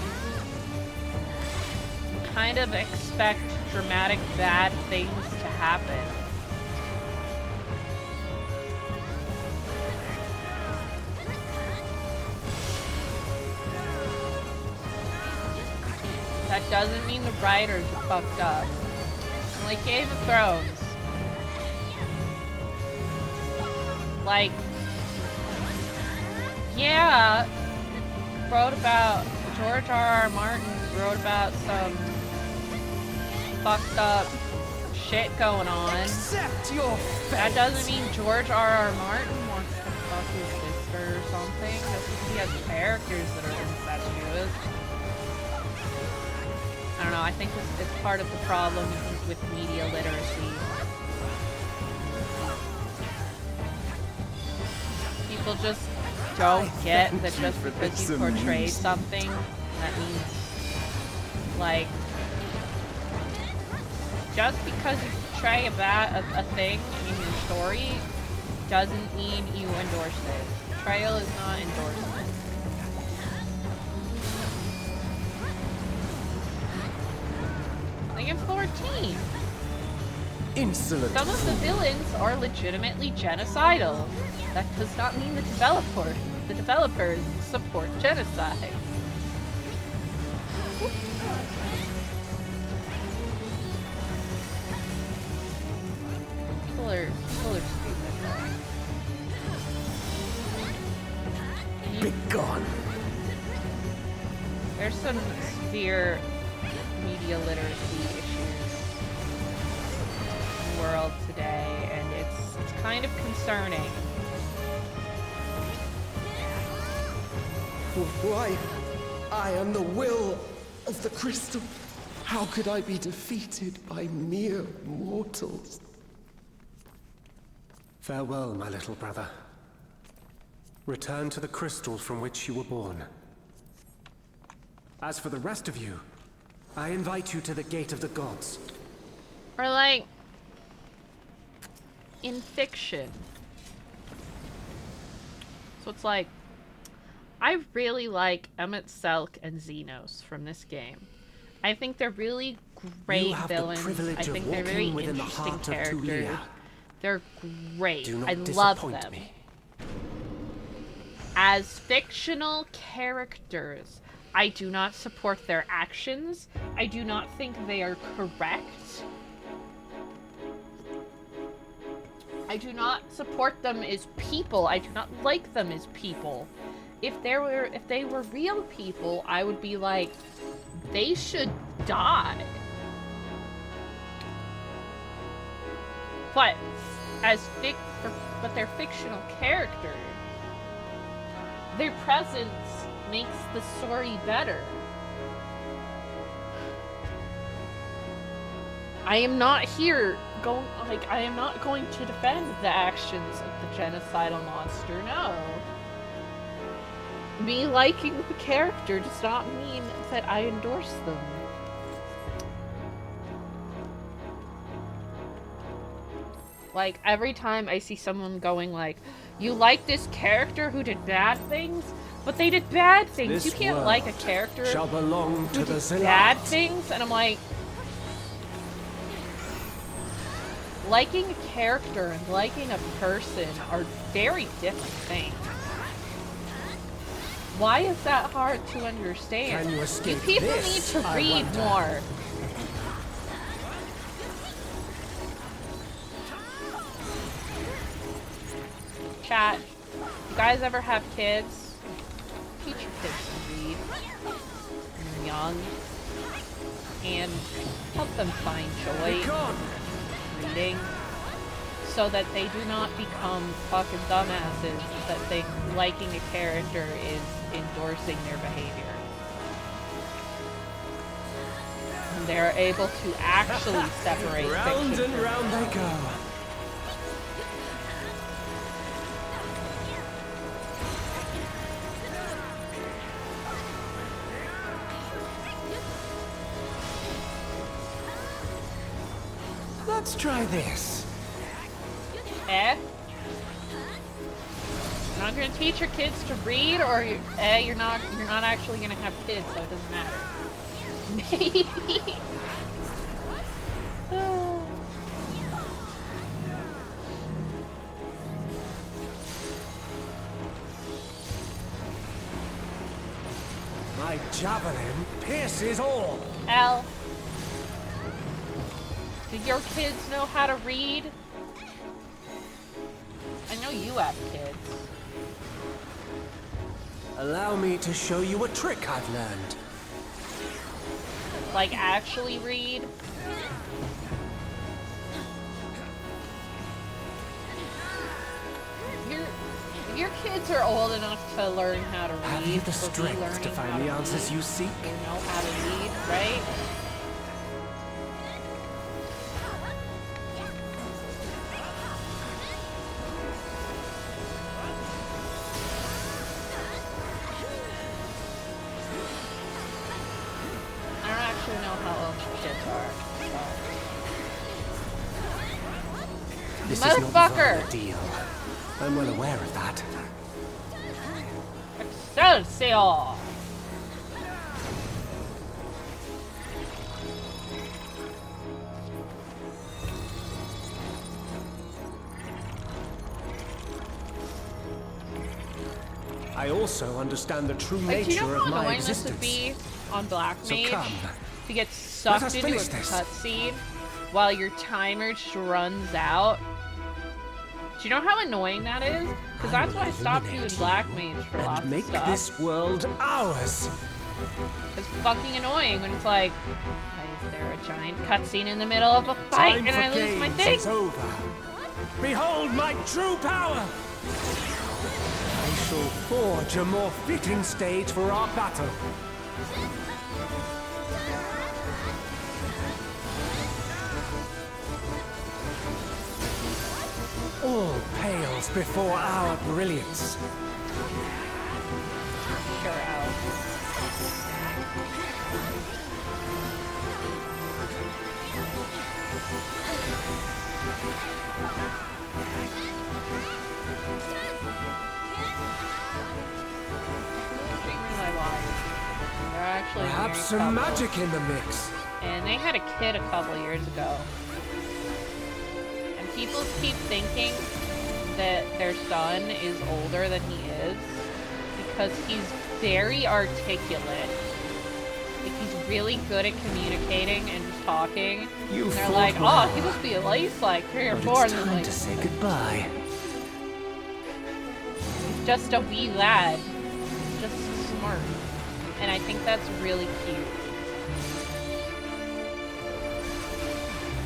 Speaker 1: You kind of expect dramatic bad things to happen. That doesn't mean the writers are fucked up. Like Game of Thrones. Like, yeah, George R.R. Martin wrote about some fucked up shit going on.
Speaker 5: Accept your fate.
Speaker 1: That doesn't mean George R.R. Martin wants to fuck his sister or something. That's because he has characters that are incestuous. I don't know, I think it's part of the problem with media literacy. People just don't get that just because you portray something, that means, like, just because you portray a thing in your story doesn't mean you endorse it. Portrayal is not endorsement. FF14.
Speaker 5: Insolent.
Speaker 1: Some of the villains are legitimately genocidal. That does not mean the developers support genocide. People are stupid though.
Speaker 5: Be gone.
Speaker 1: There's some severe media literacy issues in the world today, and it's kind of concerning.
Speaker 5: Why? I am the will of the crystal. How could I be defeated by mere mortals?
Speaker 6: Farewell, my little brother. Return to the crystal from which you were born. As for the rest of you, I invite you to the gate of the gods.
Speaker 1: Or like, in fiction. So it's like, I really like Emmett Selk and Xenos from this game. I think they're really great villains. I think they're very interesting characters. They're great. I love them. As fictional characters, I do not support their actions. I do not think they are correct. I do not support them as people. I do not like them as people. If they were real people, I would be like, they should die. But but they're fictional characters. Their presence makes the story better. I am not I am not going to defend the actions of the genocidal monster, no. Me liking the character does not mean that I endorse them. Like, every time I see someone going like, you like this character who did bad things? But they did bad things. You can't like a character
Speaker 6: shall belong to
Speaker 1: who
Speaker 6: the
Speaker 1: did
Speaker 6: Zealot.
Speaker 1: bad things? And I'm like, liking a character and liking a person are very different things. Why is that hard to understand?
Speaker 6: Can you escape
Speaker 1: people
Speaker 6: this,
Speaker 1: need to
Speaker 6: I
Speaker 1: read
Speaker 6: wonder?
Speaker 1: more. Chat, you guys ever have kids? Teach your kids to read when they're young. And help them find joy in reading. So that they do not become fucking dumbasses that think liking a character is endorsing their behavior. And they're able to actually separate
Speaker 6: Round
Speaker 1: fiction
Speaker 6: and
Speaker 1: from
Speaker 6: round they go. Let's try this.
Speaker 1: Eh? You're not gonna teach your kids to read, or you're not actually gonna have kids, so it doesn't matter. Maybe.
Speaker 6: My javelin pierces all.
Speaker 1: Al, do your kids know how to read? I know you have kids.
Speaker 6: Allow me to show you a trick I've learned.
Speaker 1: Like, actually read? If your kids are old enough to learn how to read,
Speaker 6: Have you the
Speaker 1: they'll be
Speaker 6: strength
Speaker 1: learning
Speaker 6: to
Speaker 1: how
Speaker 6: find the answers
Speaker 1: read.
Speaker 6: you seek?
Speaker 1: They know how to read, right? I don't actually know how old your kids are.
Speaker 6: This
Speaker 1: Motherfucker!
Speaker 6: is not a deal. I'm well aware of that.
Speaker 1: Excelsior!
Speaker 6: I also understand the true
Speaker 1: Like, do you know
Speaker 6: nature of
Speaker 1: how
Speaker 6: my
Speaker 1: annoying this
Speaker 6: existence.
Speaker 1: would be on Black
Speaker 6: So
Speaker 1: Mage?
Speaker 6: come,
Speaker 1: To get
Speaker 6: let
Speaker 1: sucked
Speaker 6: us
Speaker 1: into a
Speaker 6: finish this.
Speaker 1: cutscene while your timer just runs out. Do you know how annoying that is? Because that's why I stopped doing
Speaker 6: illuminate
Speaker 1: Black
Speaker 6: you
Speaker 1: Mage for lots
Speaker 6: and
Speaker 1: of
Speaker 6: make
Speaker 1: stuff.
Speaker 6: this world ours.
Speaker 1: It's fucking annoying when it's like, why is there a giant cutscene in the middle of a fight
Speaker 6: Time
Speaker 1: and
Speaker 6: for
Speaker 1: I lose my
Speaker 6: games
Speaker 1: thing?
Speaker 6: is over. Behold my true power! I shall forge a more fitting stage for our battle. All pales before our brilliance.
Speaker 1: Sure, Al. They're actually
Speaker 6: Perhaps
Speaker 1: married
Speaker 6: some
Speaker 1: couple.
Speaker 6: magic in the mix.
Speaker 1: And they had a kid a couple years ago. And people keep thinking that their son is older than he is because he's very articulate. Like, he's really good at communicating and talking.
Speaker 6: You
Speaker 1: and they're
Speaker 6: fought
Speaker 1: like,
Speaker 6: well.
Speaker 1: oh, he must be at least like 3 or
Speaker 6: But
Speaker 1: 4.
Speaker 6: it's
Speaker 1: And then,
Speaker 6: time
Speaker 1: like,
Speaker 6: to say goodbye.
Speaker 1: he's just a wee lad. Just smart. And I think that's really cute.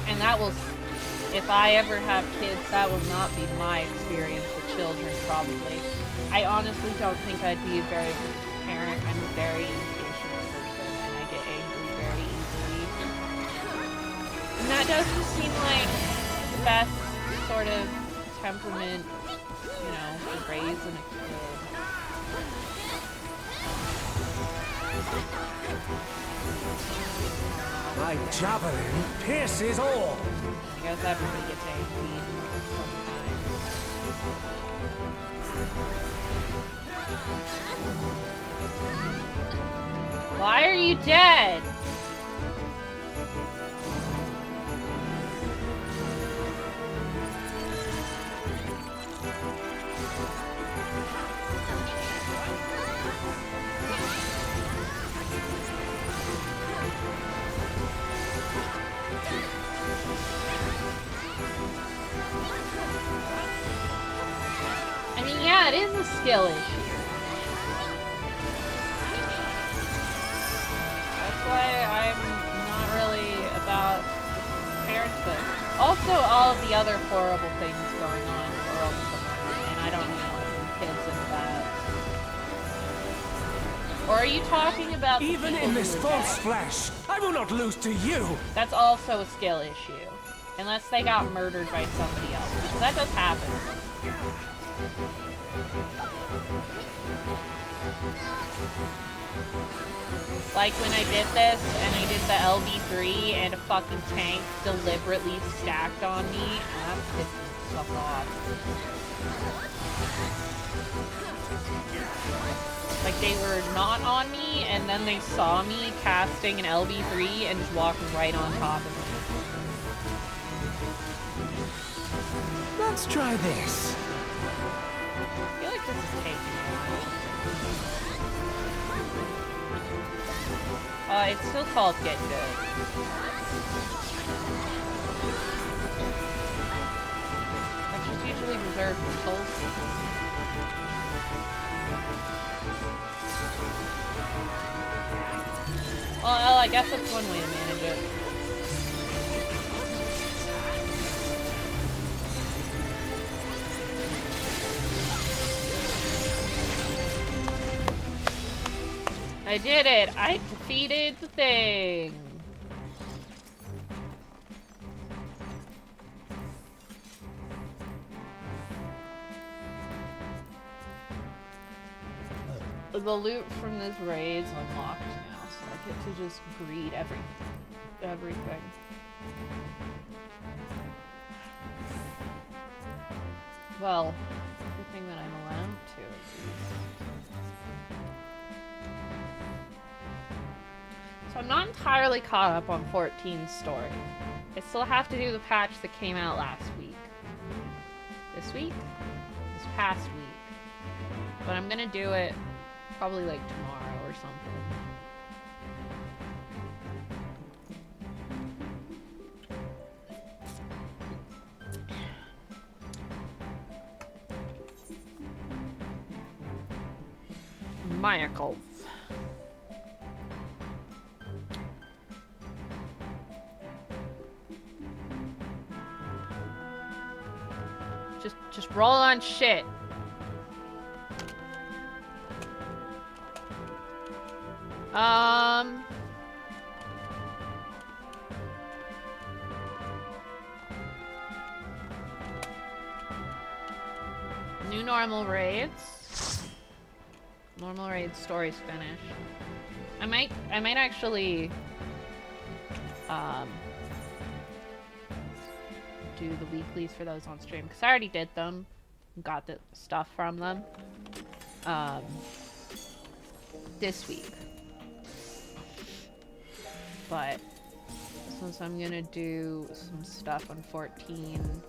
Speaker 1: And that will, if I ever have kids, that will not be my experience with children, probably. I honestly don't think I'd be a very good parent. I'm a very impatient person, and I get angry very easily. And that doesn't seem like the best sort of temperament, you know, to raise in a kid.
Speaker 6: My javelin pierces all.
Speaker 1: I guess everybody gets angry sometimes. Why are you dead? I mean, yeah, it is a skill issue. That's why I'm not really about parenthood. Also, all of the other horrible things going on in the world at the moment, and I don't want kids into that. Or are you talking about the
Speaker 6: Even
Speaker 1: people
Speaker 6: in
Speaker 1: who
Speaker 6: this
Speaker 1: are
Speaker 6: false
Speaker 1: dead?
Speaker 6: flesh, I will not lose to you.
Speaker 1: That's also a skill issue. Unless they got murdered by somebody else. Because that does happen. Like when I did this, and I did the LB3, and a fucking tank deliberately stacked on me, and that pissed me the fuck off. Like they were not on me, and then they saw me casting an LB3 and just walking right on top of me.
Speaker 6: Let's try this.
Speaker 1: I feel like this is taking a while. It's still called Get Good. That's just usually reserved for Tulsi. Well, I guess that's one way to manage it. I did it! I defeated the thing! The loot from this raid's unlocked now, so I get to just greed everything. Well, everything that I'm allowed to, at least. So I'm not entirely caught up on 14's story. I still have to do the patch that came out last week. This week? This past week. But I'm gonna do it probably like tomorrow or something. Michael. Just roll on shit. New normal raids. Normal raid story's finished. I might actually do the weeklies for those on stream because I already did them. Got the stuff from them. This week. But since I'm gonna do some stuff on 14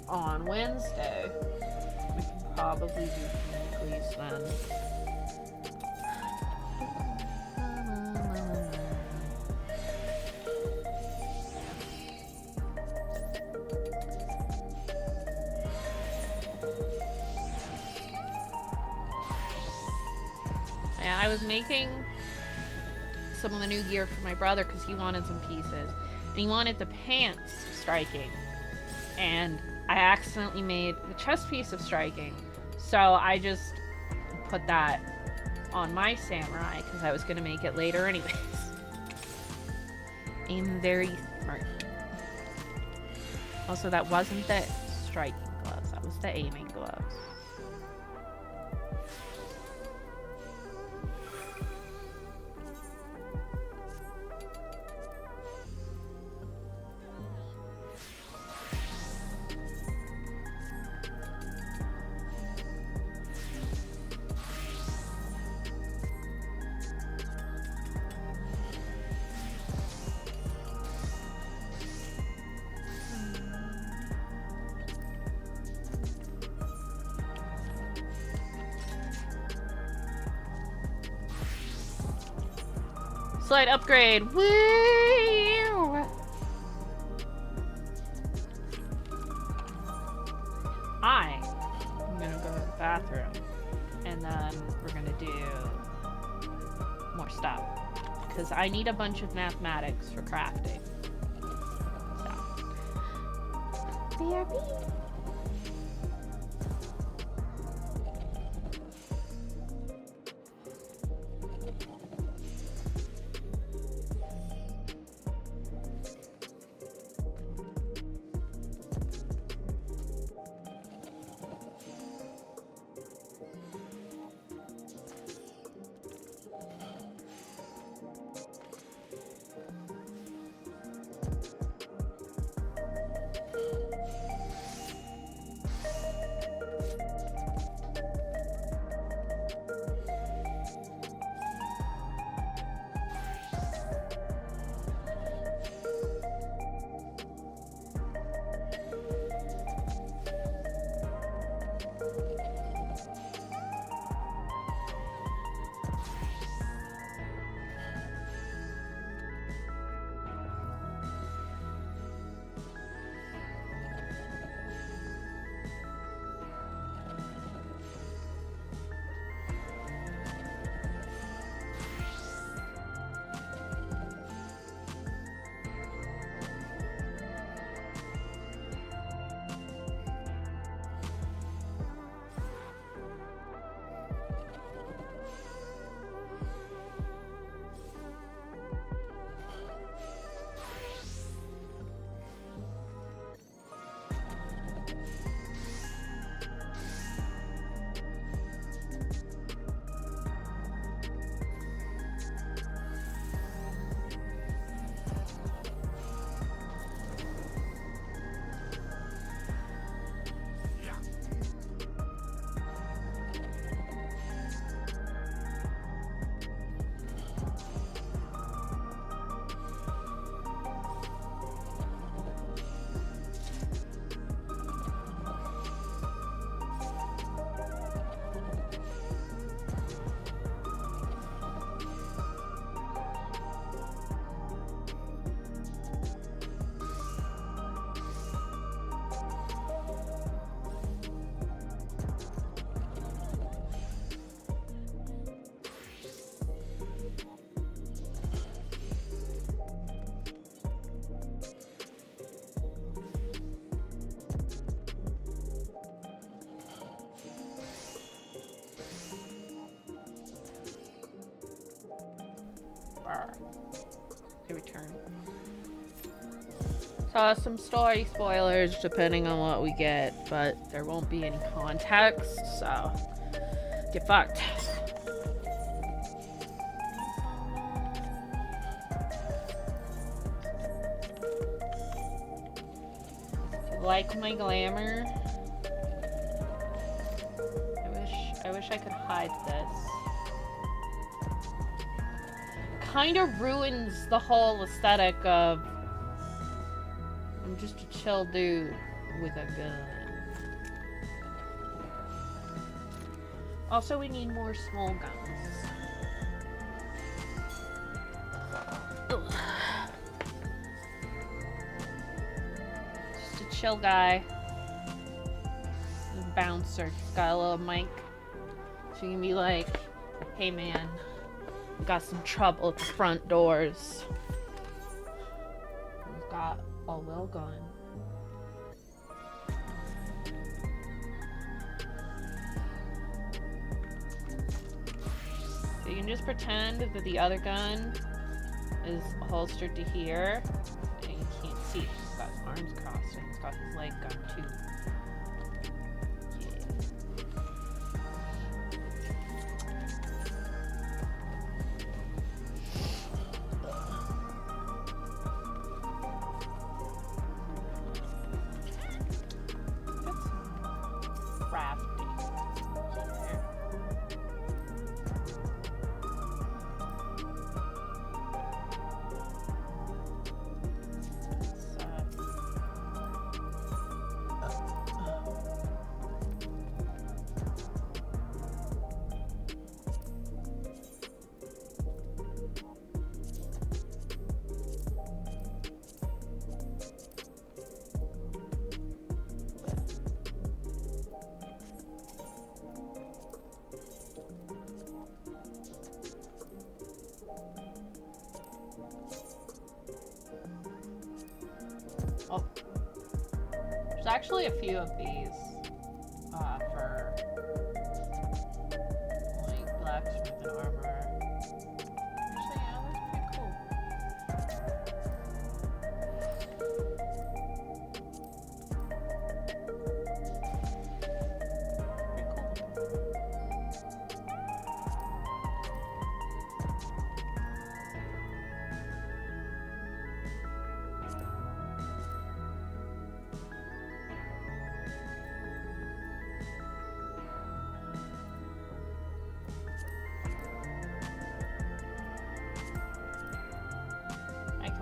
Speaker 1: on Wednesday, probably do Kingleys then. Yeah, I was making some of the new gear for my brother because he wanted some pieces. And he wanted the pants striking. And I accidentally made the chest piece of striking. So I just put that on my samurai because I was going to make it later anyways. I'm very smart. Also, that wasn't the striking gloves. That was the aiming gloves. Slight upgrade. Woo! I'm gonna go to the bathroom, and then we're gonna do more stuff because I need a bunch of mathematics for crafting. So, BRB. They return. So some story spoilers depending on what we get, but there won't be any context, so get fucked. Like my glamour. I wish I could hide this. Kind of ruins the whole aesthetic of I'm just a chill dude with a gun. Also, we need more small guns. Ugh. Just a chill guy. A bouncer. He's got a little mic. So you can be like, hey man, got some trouble at the front doors. He's got a little gun. So you can just pretend that the other gun is holstered to here, and you can't see. He's got his arms crossed, and he's got his leg gun too. Oh, there's actually a few of these for like blacksmith and armor. Actually, yeah, that's pretty cool.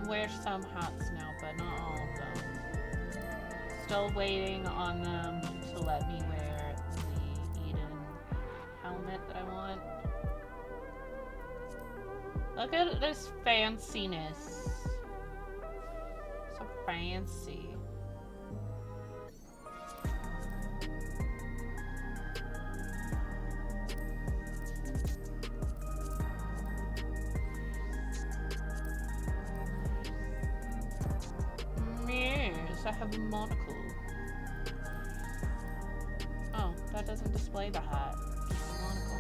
Speaker 1: Wear some hats now, but not all of them. Still waiting on them to let me wear the Eden helmet that I want. Look at this fanciness. So fancy. I have a monocle. Oh, that doesn't display the hat. Just the monocle.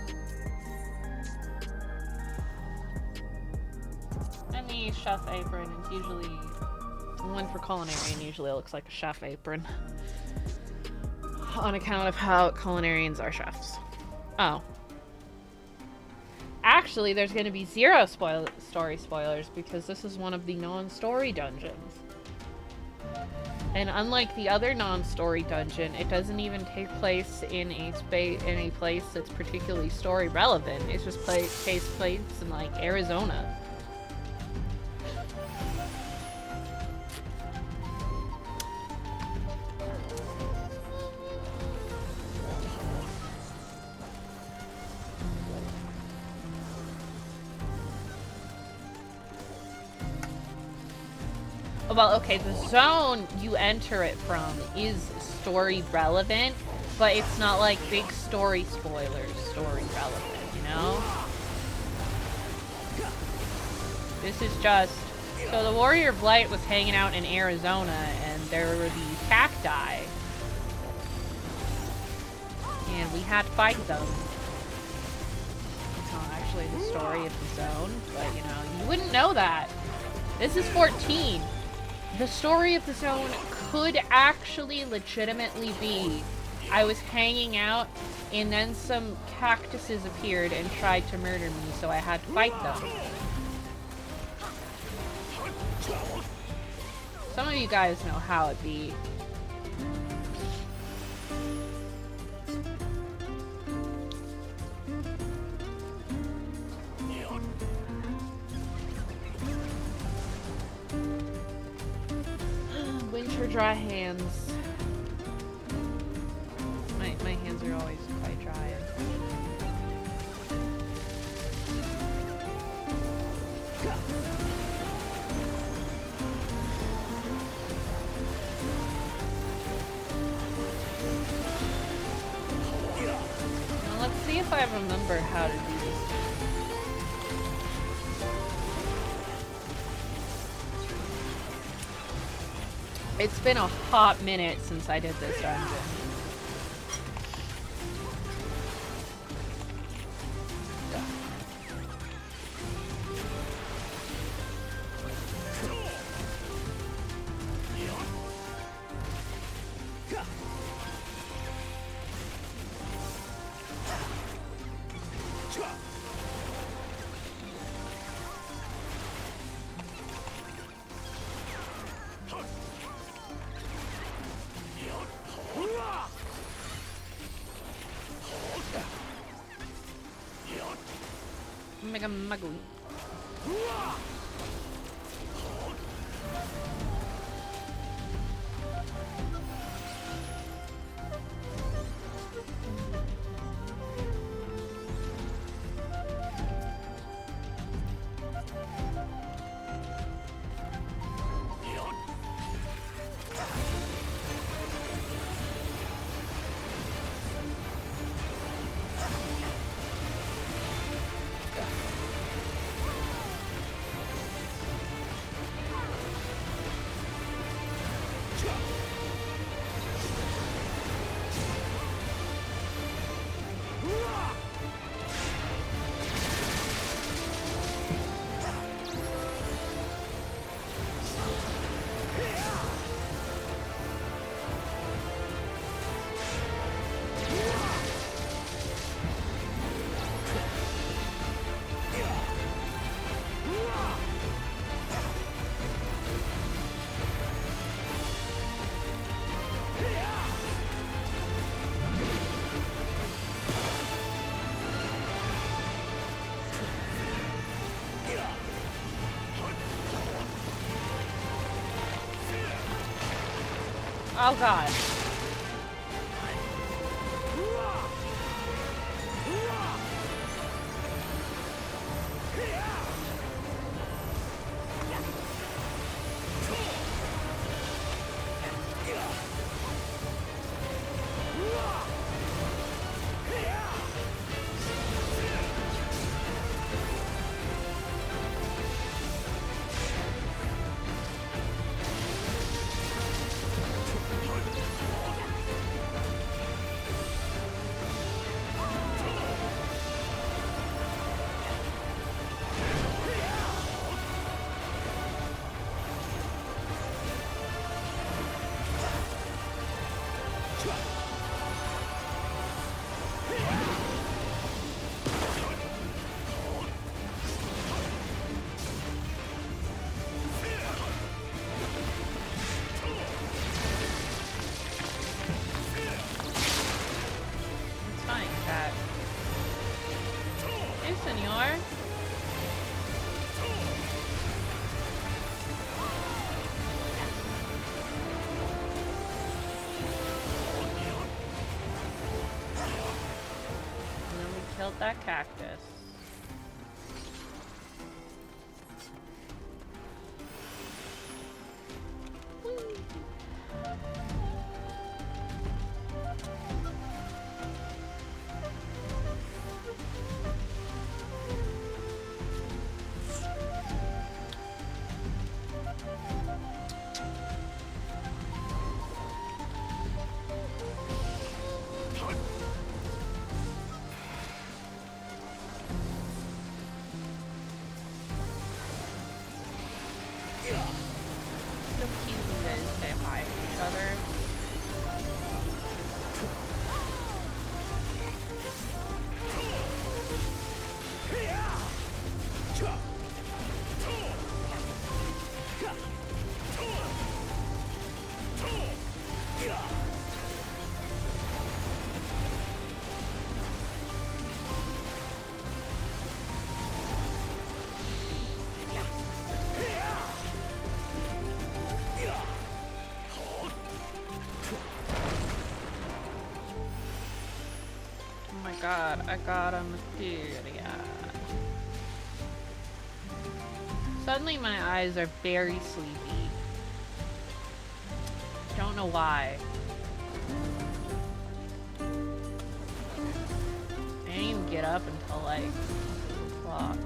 Speaker 1: And the chef apron is usually one for culinarian. Usually it looks like a chef apron on account of how culinarians are chefs. Oh. Actually, there's going to be zero story spoilers because this is one of the non-story dungeons. And unlike the other non-story dungeon, it doesn't even take place in a place that's particularly story relevant. It just takes place in like Arizona. Well, okay, the zone you enter it from is story relevant, but it's not like big story spoilers story relevant, you know? This is just... So the Warrior of Light was hanging out in Arizona, and there were these cacti. And we had to fight them. It's not actually the story of the zone, but, you know, you wouldn't know that. This is 14. The story of the zone could actually legitimately be I was hanging out and then some cactuses appeared and tried to murder me, so I had to fight them. Some of you guys know how it be. Winter dry hands. My hands are always quite dry. I remember how to do this. It's been a hot minute since I did this dungeon. Mega Magoo. Oh god. Killed that cactus. God, I got a materia. Suddenly my eyes are very sleepy. Don't know why. I didn't even get up until like 2 o'clock.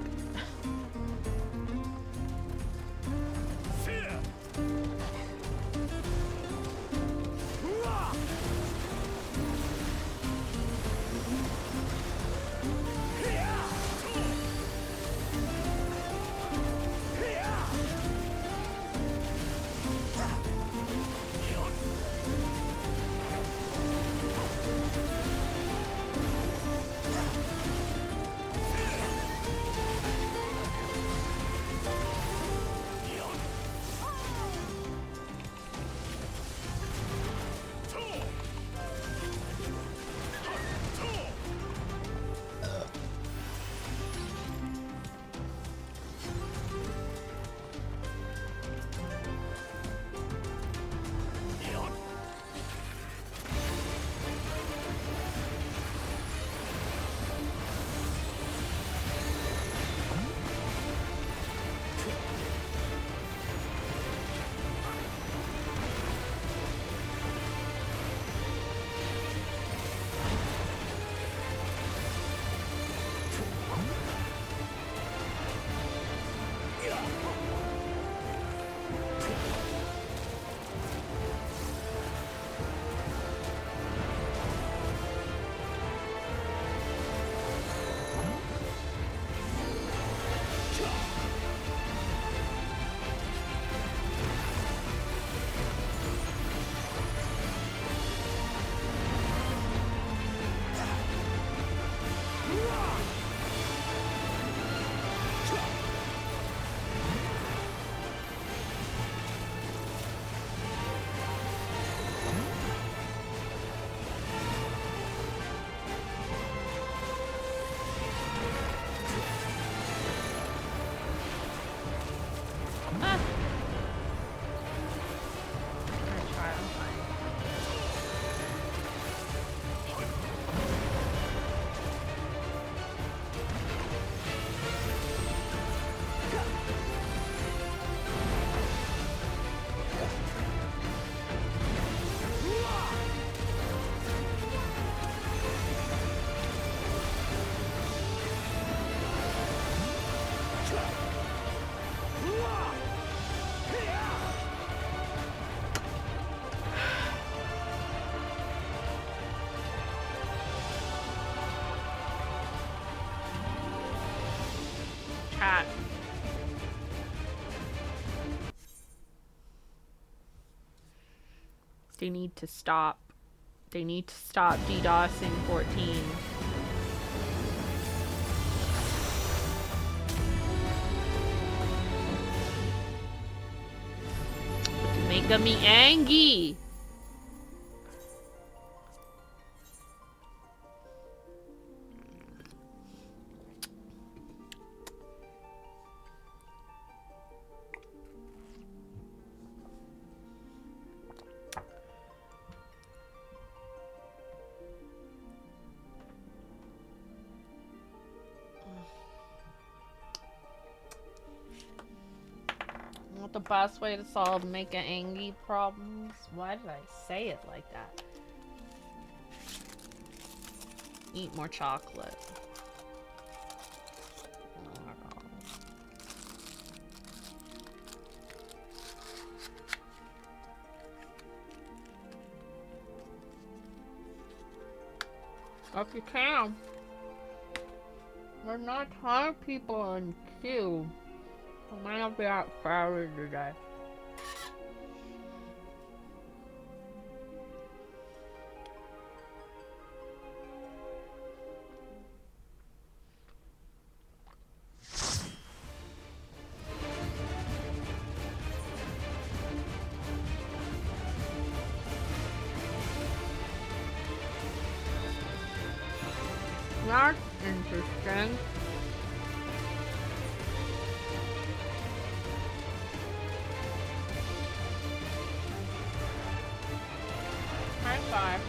Speaker 1: Chat. They need to stop. They need to stop DDoSing 14. Making me angry. The best way to solve making angry problems. Why did I say it like that? Eat more chocolate. Oh my God. If you can. There's not a ton of people in queue. I might not be that crowded today. That's interesting. High five.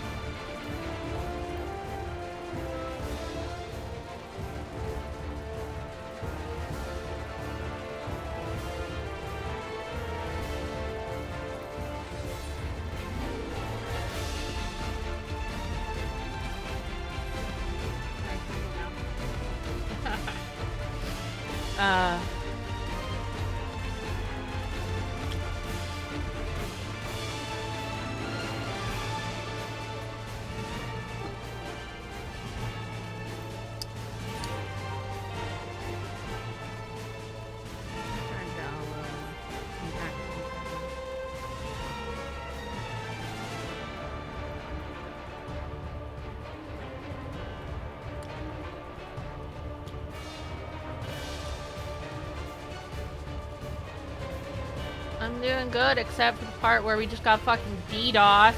Speaker 1: I'm doing good, except for the part where we just got fucking DDoS.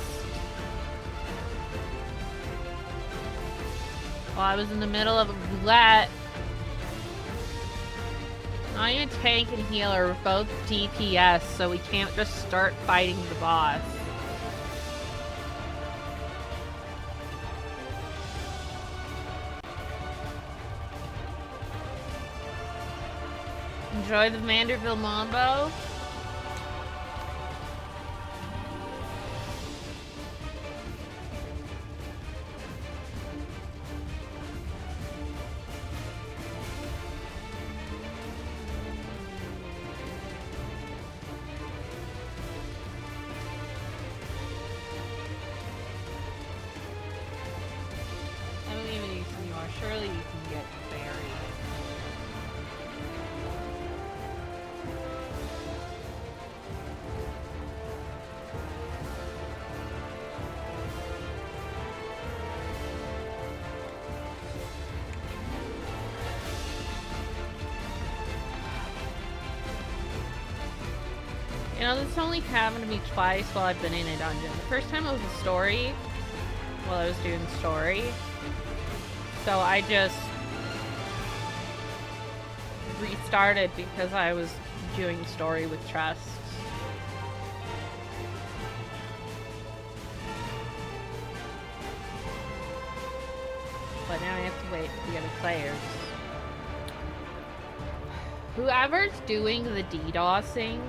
Speaker 1: While I was in the middle of a roulette. I am tank and healer, both DPS, so we can't just start fighting the boss. Enjoy the Vanderbilt Mambo. I don't even need some more. Surely you can get buried. You know, this only happened to me twice while I've been in a dungeon. The first time it was a story, while I was doing story. So I just restarted because I was doing story with trust. But now I have to wait for the other players. Whoever's doing the DDoSing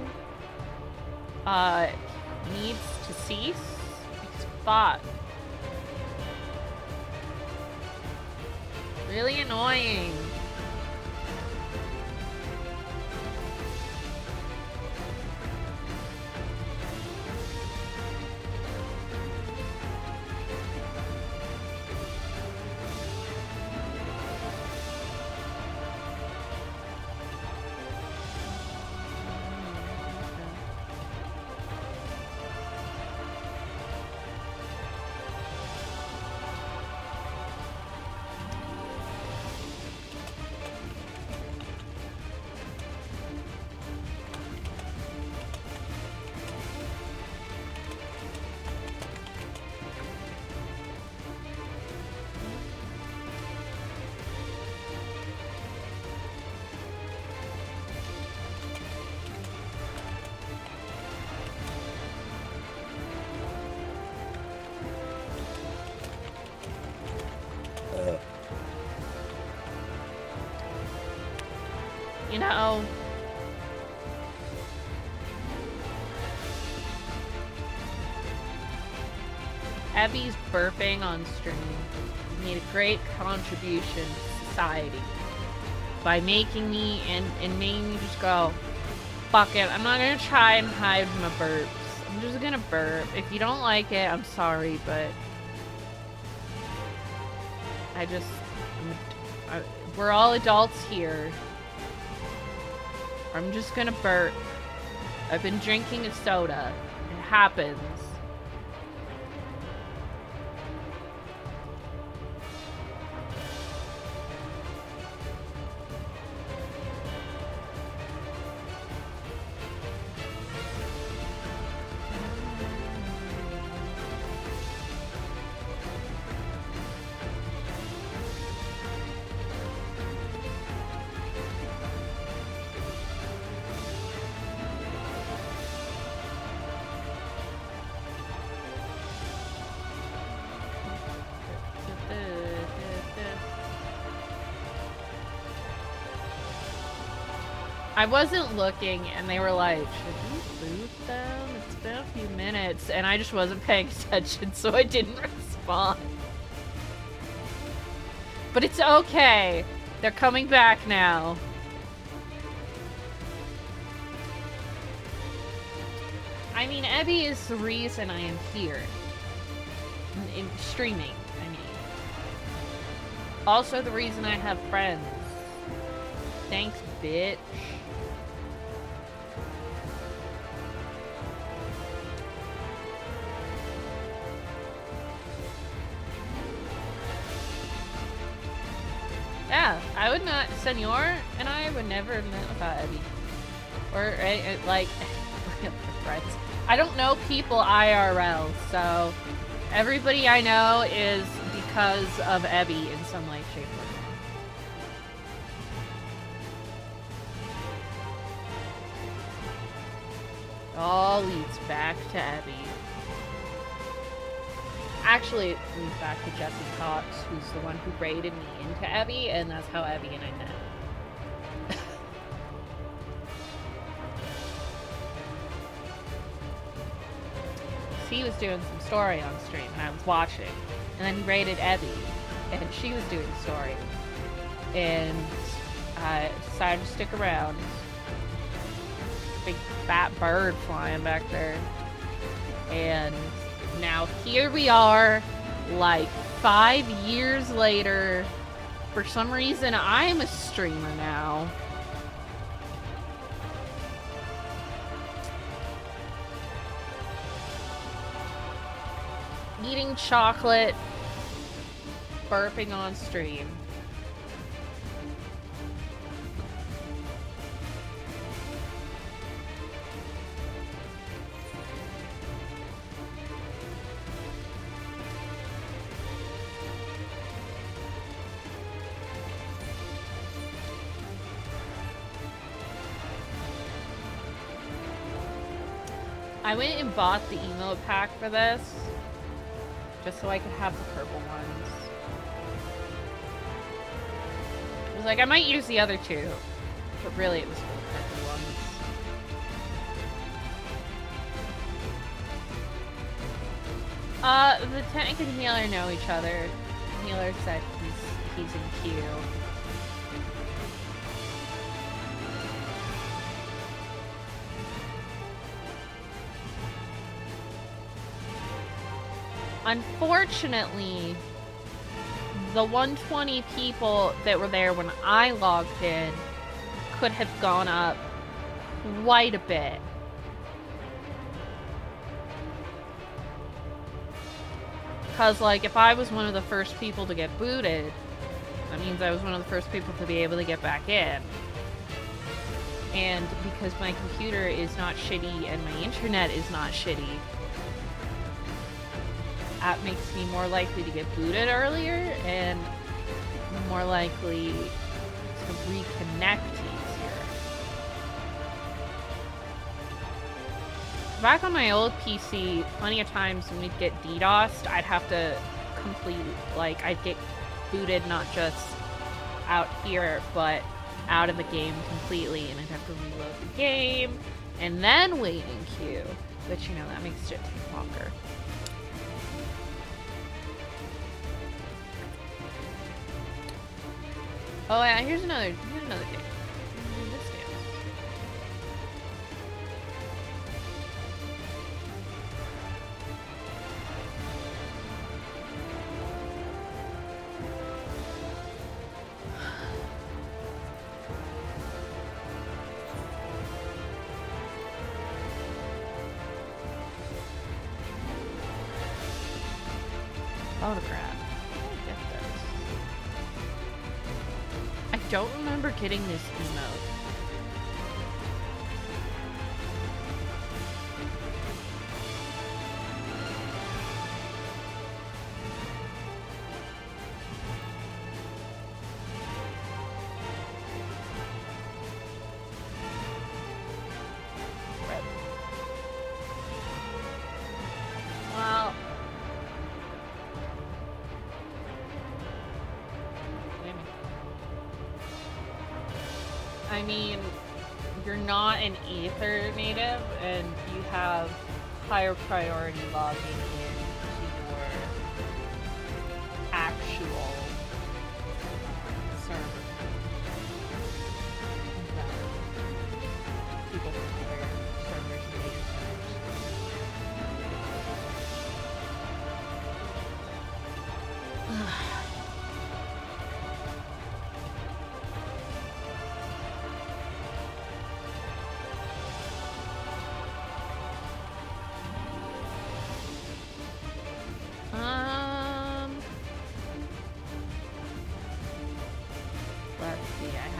Speaker 1: needs to cease. Because fuck. Really annoying. You know, Abby's burping on stream made a great contribution to society by making me and making me just go, fuck it, I'm not gonna try and hide my burps. I'm just gonna burp. If you don't like it, I'm sorry, but we're all adults here. I'm just gonna burp. I've been drinking a soda. It happens. I wasn't looking, and they were like, should we boot them? It's been a few minutes, and I just wasn't paying attention, so I didn't respond. But it's okay. They're coming back now. I mean, Ebby is the reason I am here. In streaming, I mean. Also the reason I have friends. Thanks, bitch. Yeah, I would not, Senor and I would never have met without Ebby. Or, like, friends. I don't know people IRL, so everybody I know is because of Ebby in some way, shape, or form. All leads back to Ebby. Actually, it leads back to Jesse Cox, who's the one who raided me into Ebby, and that's how Ebby and I met. He was doing some story on stream, and I was watching. And then he raided Ebby, and she was doing story. And I decided to stick around. Big fat bird flying back there. And now here we are, like 5 years later. For some reason, I'm a streamer now. Eating chocolate, burping on stream. I went and bought the emote pack for this, just so I could have the purple ones. I was like, I might use the other two, but really it was for the purple ones. The tank and healer know each other. The healer said he's in queue. Unfortunately, the 120 people that were there when I logged in could have gone up quite a bit. Because, like, if I was one of the first people to get booted, that means I was one of the first people to be able to get back in. And because my computer is not shitty and my internet is not shitty, that makes me more likely to get booted earlier and more likely to reconnect easier. Back on my old PC, plenty of times when we'd get DDoSed, I'd have to I'd get booted not just out here, but out of the game completely, and I'd have to reload the game and then wait in queue, which, you know, that makes shit take longer. Oh yeah, here's another game. Do this game. Photograph. I don't remember getting this emote. Well, I mean, you're not an Ether native, and you have higher priority logging into your actual server. People from other servers and data centers.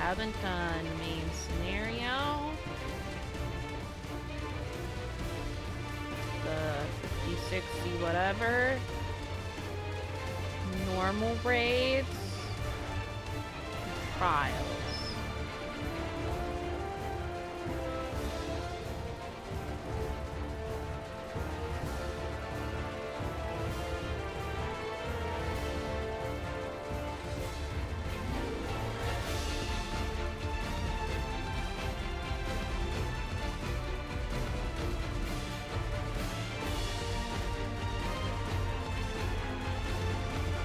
Speaker 1: haven't done main scenario. The 50, 60, whatever. Normal raids. Trials.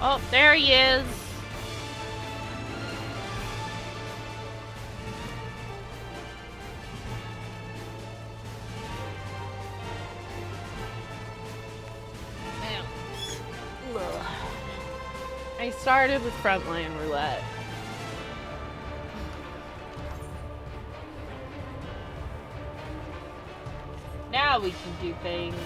Speaker 1: Oh, there he is. Man. Ugh. I started with frontline roulette. Now we can do things.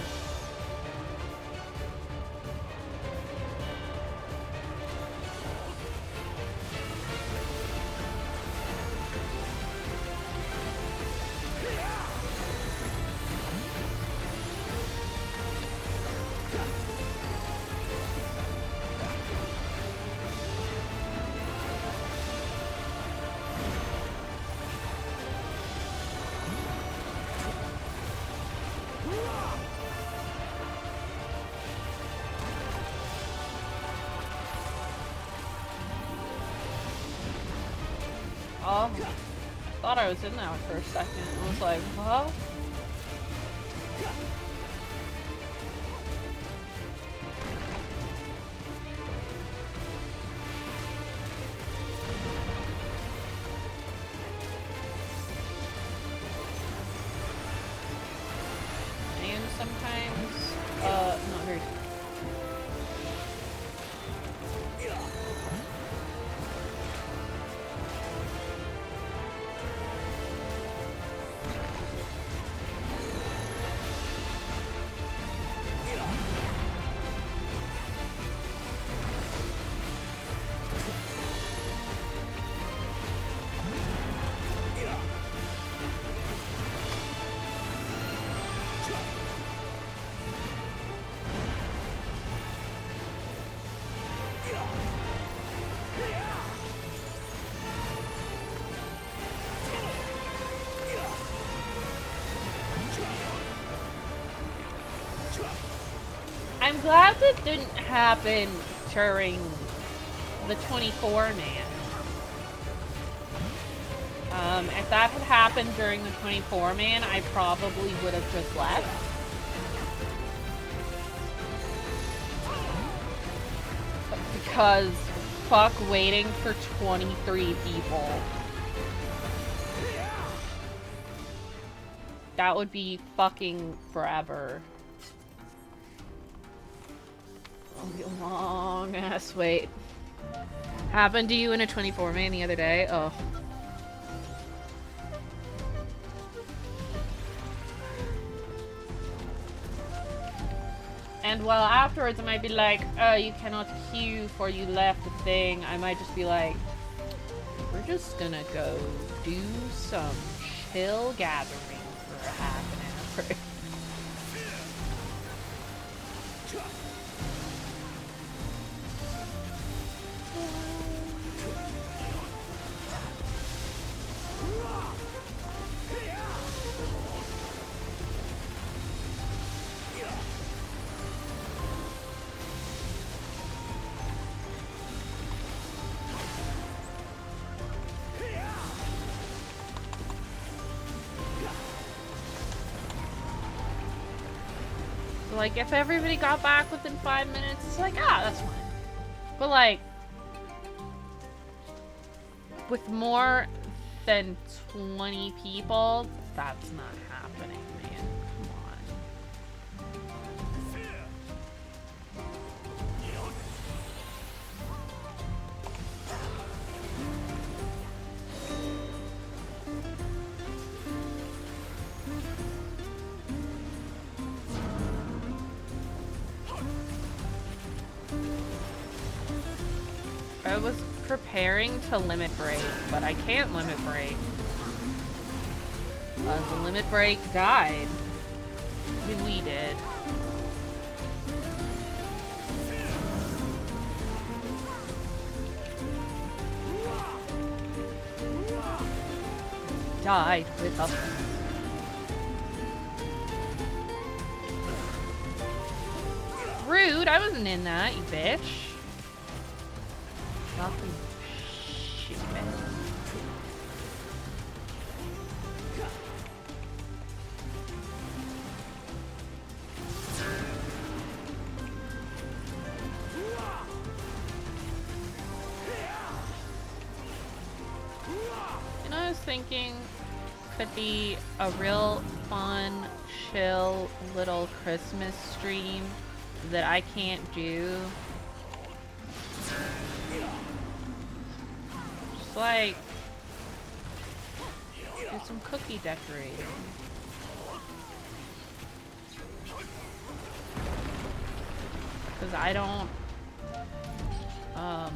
Speaker 1: Oh, thought I was in that one for a second. I was like, huh? And sometimes, not very. I'm glad that didn't happen during the 24 man. If that had happened during the 24 man, I probably would have just left. Because fuck waiting for 23 people. That would be fucking forever. It'll be a long ass wait. Happened to you in a 24 man the other day? Oh. And well, afterwards I might be like, oh, you cannot queue for you left a thing. I might just be like, we're just gonna go do some chill gathering for half an hour. Like, if everybody got back within 5 minutes, it's like, ah, that's fine. But, like, with more than 20 people, that's not happening, man. Come on. It was preparing to limit break, but I can't limit break. The limit break died. I mean, we did. Died with us. Rude, I wasn't in that, you bitch. Fucking shit. You know, I was thinking could be a real fun, chill little Christmas stream that I can't do. Just like do some cookie decorating. Because I don't I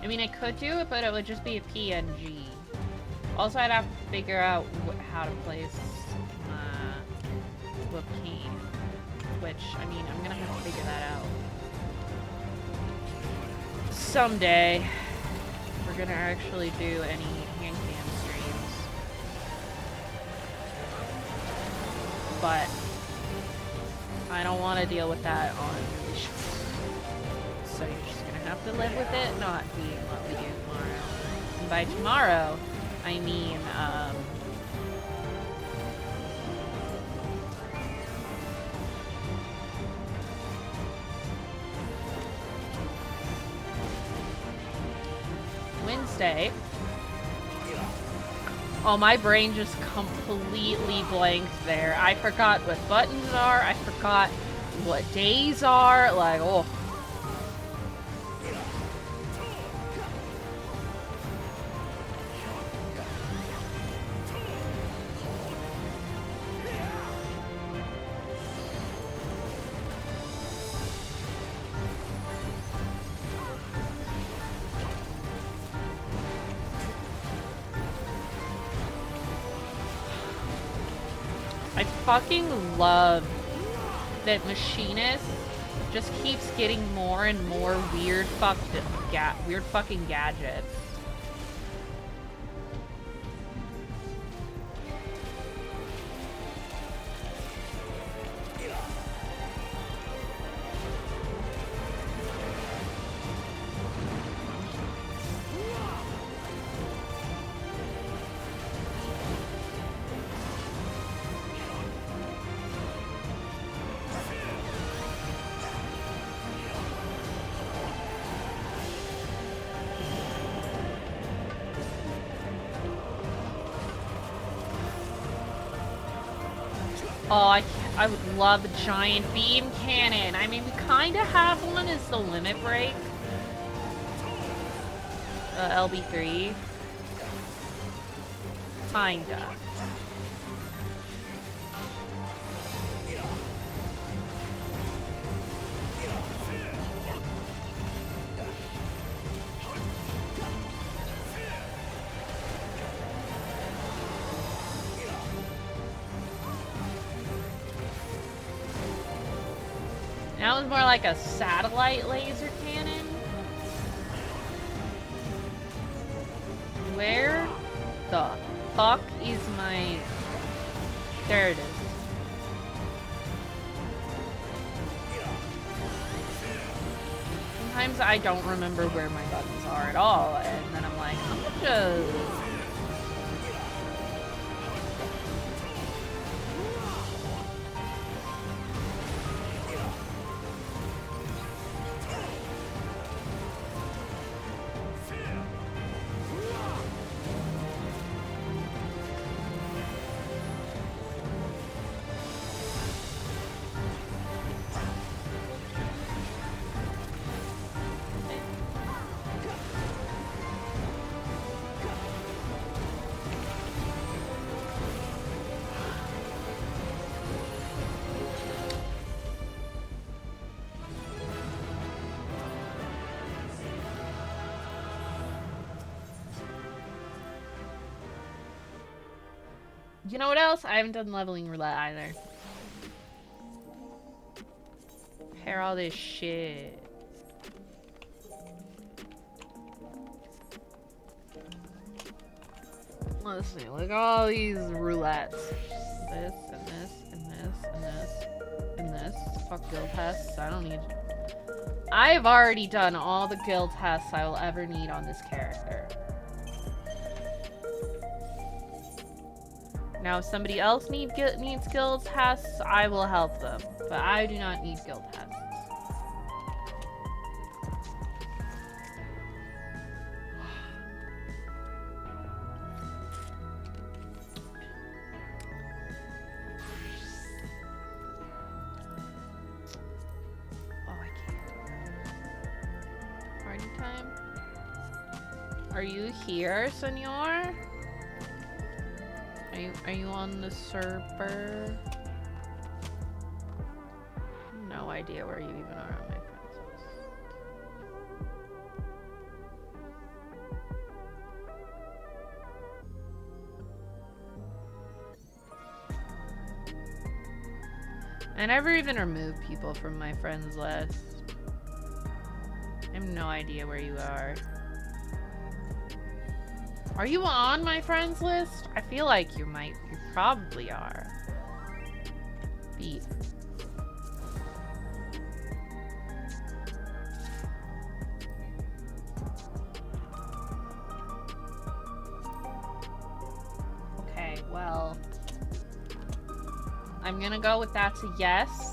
Speaker 1: mean, I could do it, but it would just be a PNG. Also, I'd have to figure out how to place Webcam. Which, I mean, I'm gonna have to figure that out. Someday, we're gonna actually do any hand cam streams. But, I don't want to deal with that on release. So you're just gonna have to live with it not being what we do tomorrow. And by tomorrow, I mean, Wednesday. Oh, my brain just completely blanked there. I forgot what buttons are. I forgot what days are. Like, oh. I fucking love that Machinist just keeps getting more and more weird fucking gadgets. Oh, I would love a giant beam cannon. I mean, we kind of have one as the limit break. LB3. Kinda. That was more like a satellite laser cannon. Where the fuck is my... There it is. Sometimes I don't remember where my buttons are at all, and then I'm like, I'm gonna just... You know what else? I haven't done leveling roulette either. Hear all this shit. Let's see, look at all these roulettes. This and this and this and this and this. Fuck guild tests. I don't need. I've already done all the guild tests I will ever need on this character. Now, if somebody else needs guild tests, I will help them. But I do not need guild tests. Are you here, senor? Are you on the server? No idea where you even are on my friends list. I never even remove people from my friends list. I have no idea where you are. Are you on my friends list? I feel like you might. You probably are. Beep. Okay, well. I'm gonna go with that's a yes.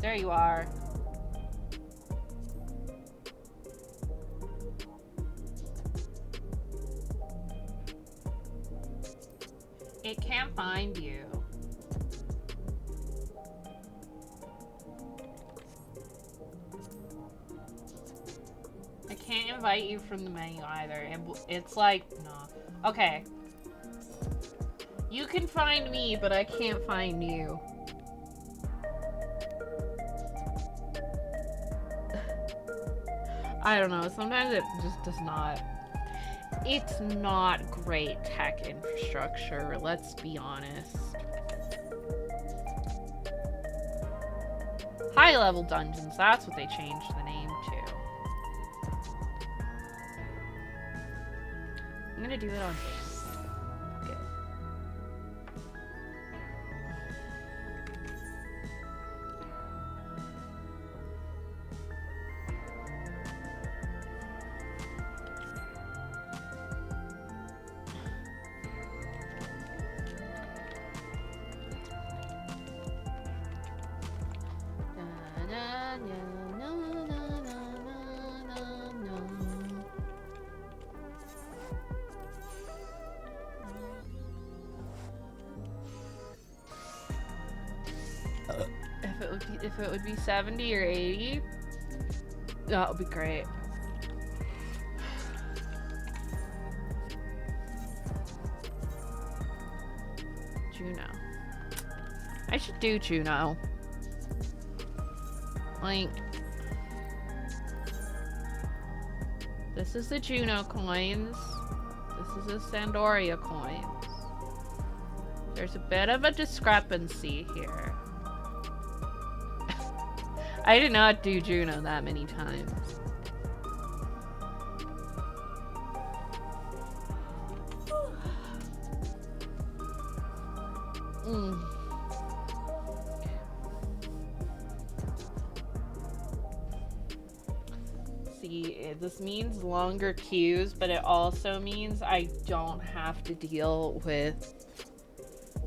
Speaker 1: There you are. It can't find you. I can't invite you from the menu either. It's like, no. Okay. You can find me, but I can't find you. I don't know, sometimes it just does not. It's not great tech infrastructure, let's be honest. High level dungeons, that's what they changed the name to. I'm gonna do it on okay. If it would be 70 or 80, that would be great. Juno. I should do Juno. Like, this is the Juno coins. This is the Sandoria coins. There's a bit of a discrepancy here. I did not do Juno that many times. See, this means longer queues, but it also means I don't have to deal with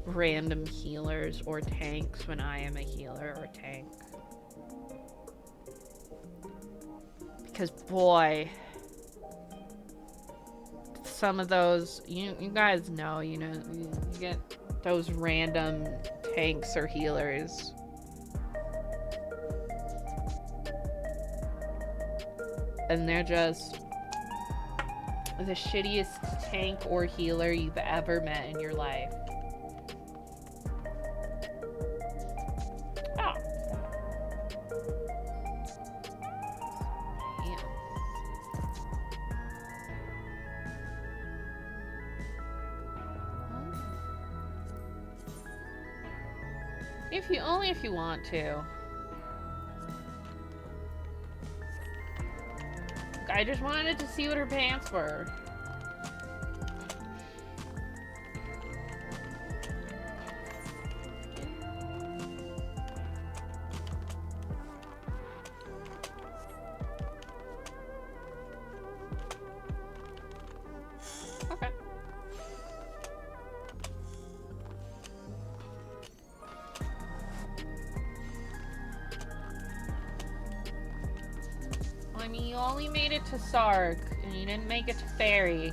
Speaker 1: random healers or tanks when I am a healer or tank. Because boy, some of those, you guys know, you get those random tanks or healers. And they're just the shittiest tank or healer you've ever met in your life. Only if you want to. I just wanted to see what her pants were. Okay. I mean, you only made it to Sark, and you didn't make it to Fairy,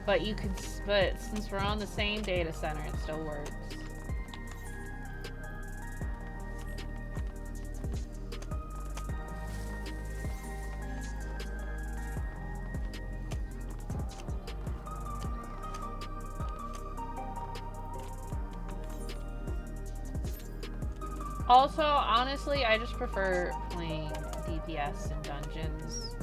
Speaker 1: but you could. But since we're on the same data center, it still works. Also, honestly, I just prefer playing DPS in dungeons.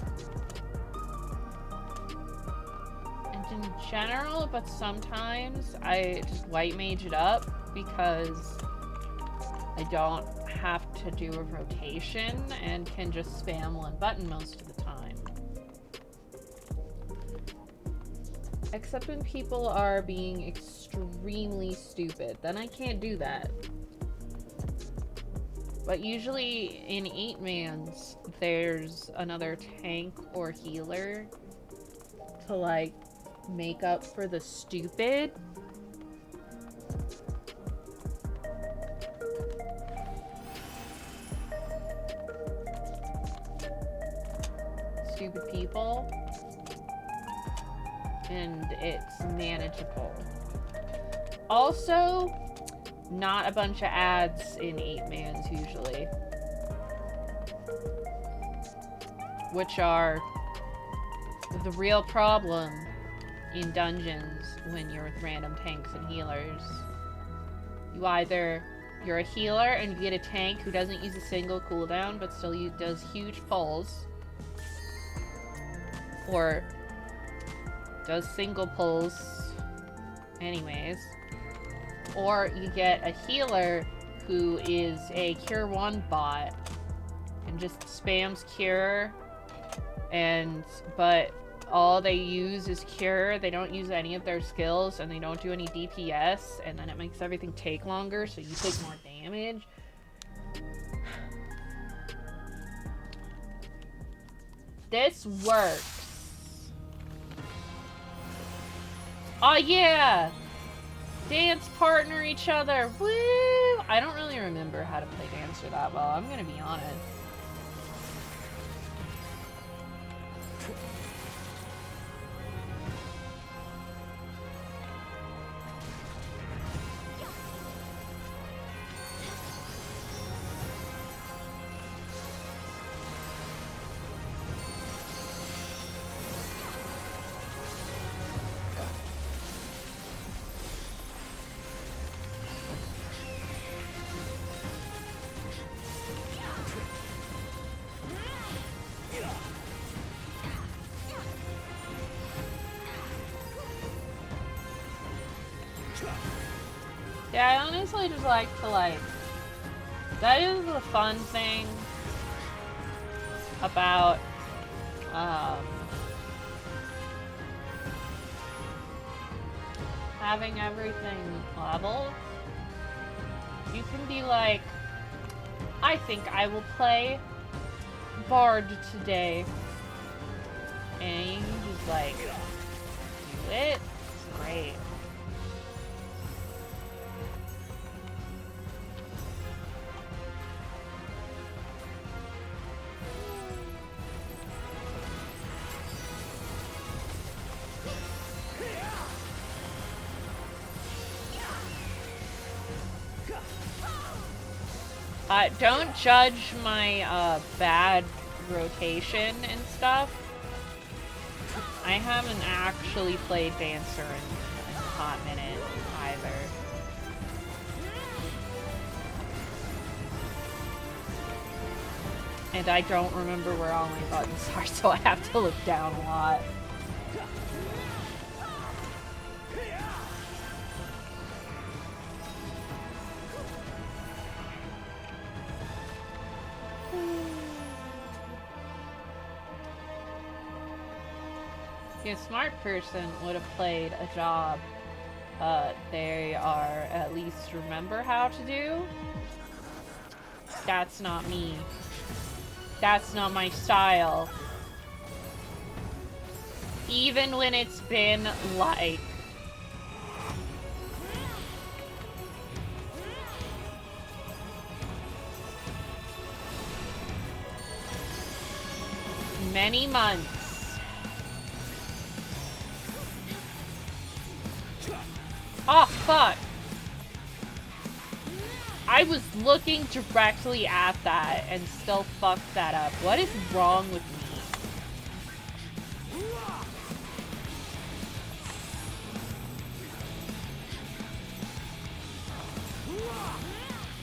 Speaker 1: And in general, but sometimes I just white mage it up because I don't have to do a rotation and can just spam one button most of the time. Except when people are being extremely stupid, then I can't do that. But usually in 8-mans, there's another tank or healer to, like, make up for the stupid. Stupid people. And it's manageable. Also, not a bunch of ads in 8-mans usually. Which are the real problem in dungeons when you're with random tanks and healers. You're a healer and you get a tank who doesn't use a single cooldown but still does huge pulls. Or does single pulls anyways. Or you get a healer who is a Cure 1 bot and just spams Cure, but all they use is Cure. They don't use any of their skills and they don't do any DPS, and then it makes everything take longer so you take more damage. This works. Oh yeah! Dance partner each other. Woo! I don't really remember how to play Dancer that well, I'm gonna be honest. Yeah, I honestly just like to, that is the fun thing about, having everything leveled. You can be like, I think I will play Bard today. And you can just, do it. It's great. Don't judge my bad rotation and stuff. I haven't actually played Dancer in a hot minute either. And I don't remember where all my buttons are, so I have to look down a lot. A smart person would have played a job they are at least remember how to do. That's not me. That's not my style. Even when it's been like many months. Oh, fuck. I was looking directly at that and still fucked that up. What is wrong with me?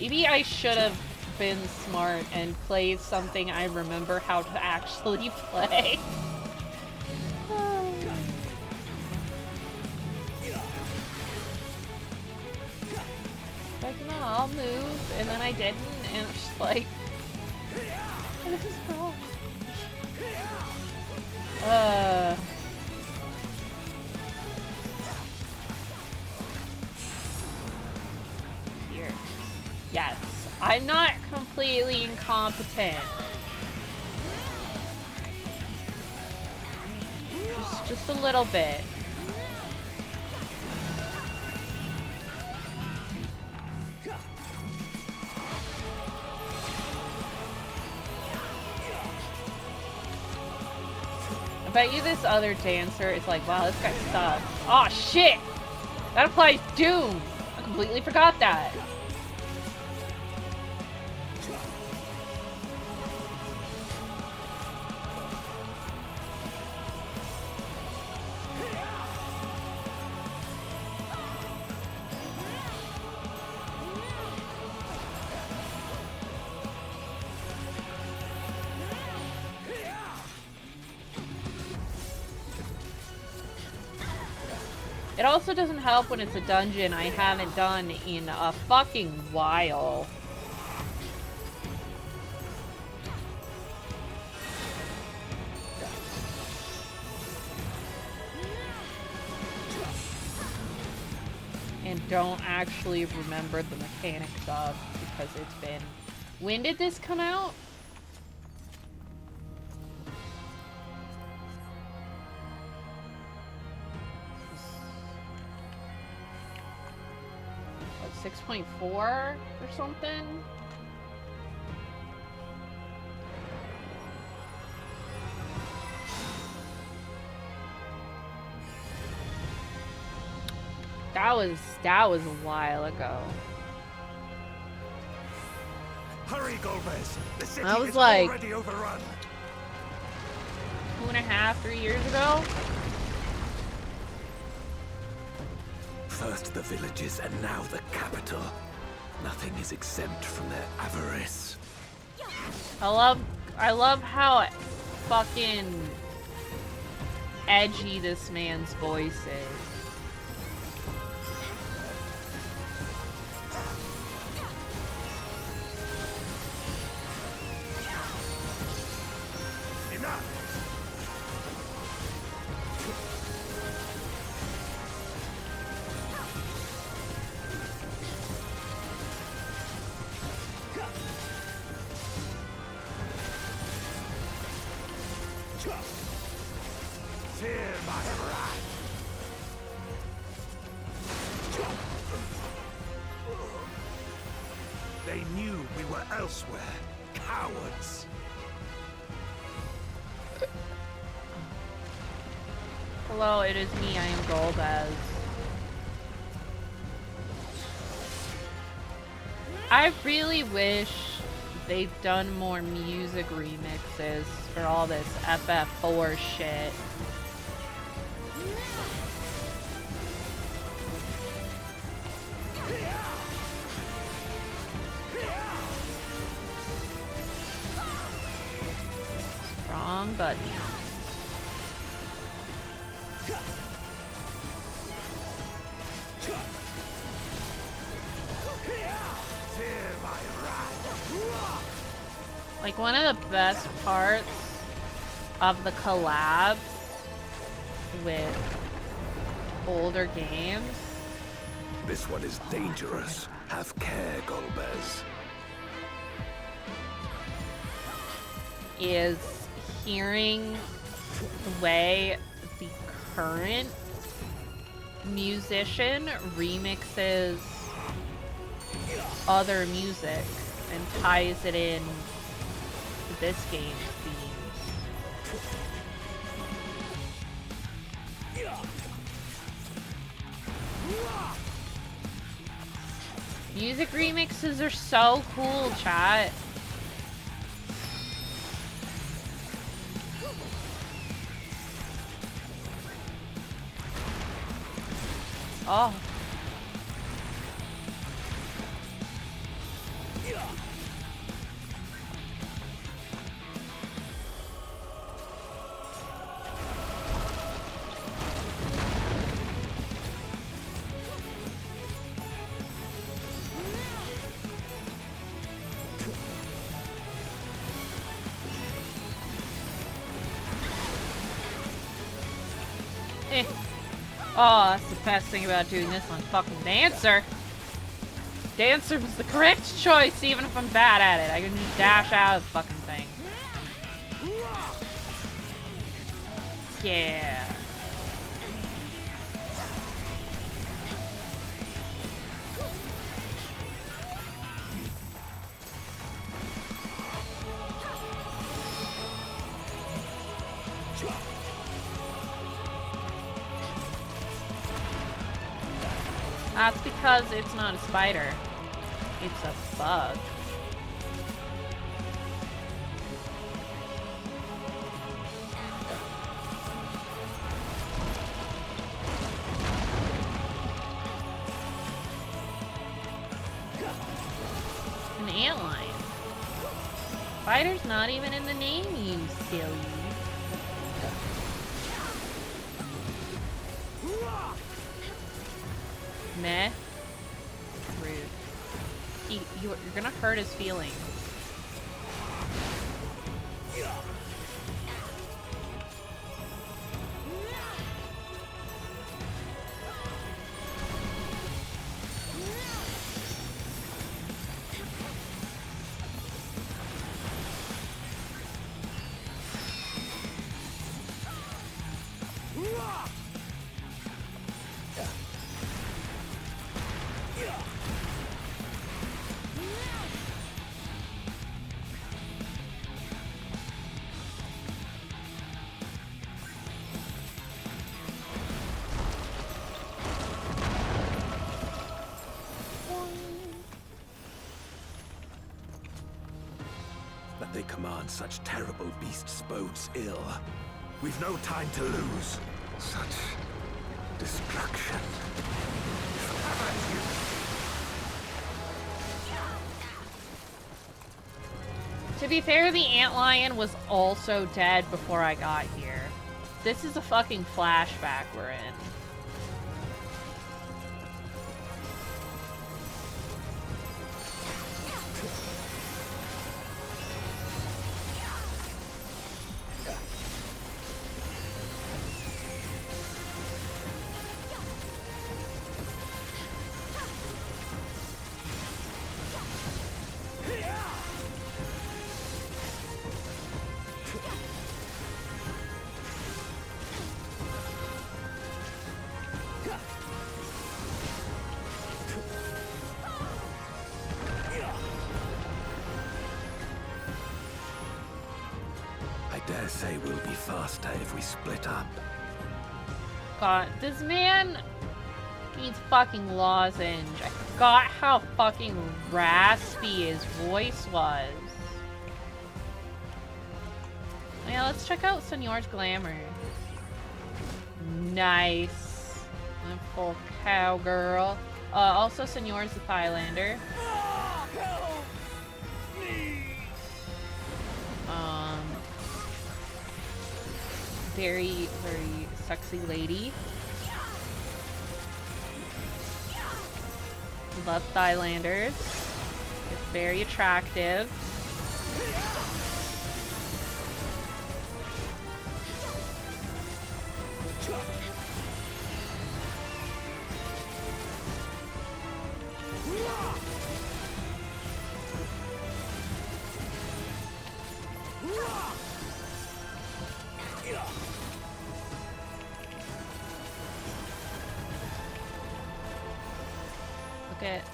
Speaker 1: Maybe I should have been smart and played something I remember how to actually play. Like, no, I'll move, and then I didn't, and it's just like, what is wrong? Here. Yes. I'm not completely incompetent. Just a little bit. I bet you this other dancer is like, wow, this guy sucks. Oh shit! That applies Doom! I completely forgot that. It also doesn't help when it's a dungeon I haven't done in a fucking while. And don't actually remember the mechanics of because it's been... When did this come out? Like 6.4 or something? That was a while ago.
Speaker 3: Hurry, Golbez. The city
Speaker 1: I was
Speaker 3: is
Speaker 1: like
Speaker 3: already overrun.
Speaker 1: 2.5, 3 years ago.
Speaker 3: First the villages and now the capital. Nothing is exempt from their avarice.
Speaker 1: I love how fucking edgy this man's voice is.
Speaker 3: Fear my wrath. They knew we were elsewhere. Cowards.
Speaker 1: Hello, it is me, I am Golbez. I really wish they'd done more music remixes for all this FF4 shit. Wrong button. Like, one of the best parts of the collabs with older games
Speaker 3: This one is dangerous. Have care, Golbez.
Speaker 1: is hearing the way the current musician remixes other music and ties it in to this game's themes. Music remixes are so cool, chat. Oh. Eh. Oh, that's the best thing about doing this on fucking Dancer. Dancer was the correct choice, even if I'm bad at it. I can just dash out of the fucking thing. Yeah. That's because it's not a spider. It's a bug. An antlion. Spider's not even in the name, you silly. Meh. Rude. You're gonna hurt his feelings.
Speaker 3: That they command such terrible beasts bodes ill. We've no time to lose. Such destruction.
Speaker 1: To be fair, the antlion was also dead before I got here. This is a fucking flashback we're in.
Speaker 3: Dare say we'll be faster if we split up.
Speaker 1: God, this man needs fucking lozenge. I forgot how fucking raspy his voice was. Yeah, let's check out Senor's glamour. Nice. I'm full cowgirl. Also, Senor's the Thailander. Very, very sexy lady. Love Thailanders. It's very attractive.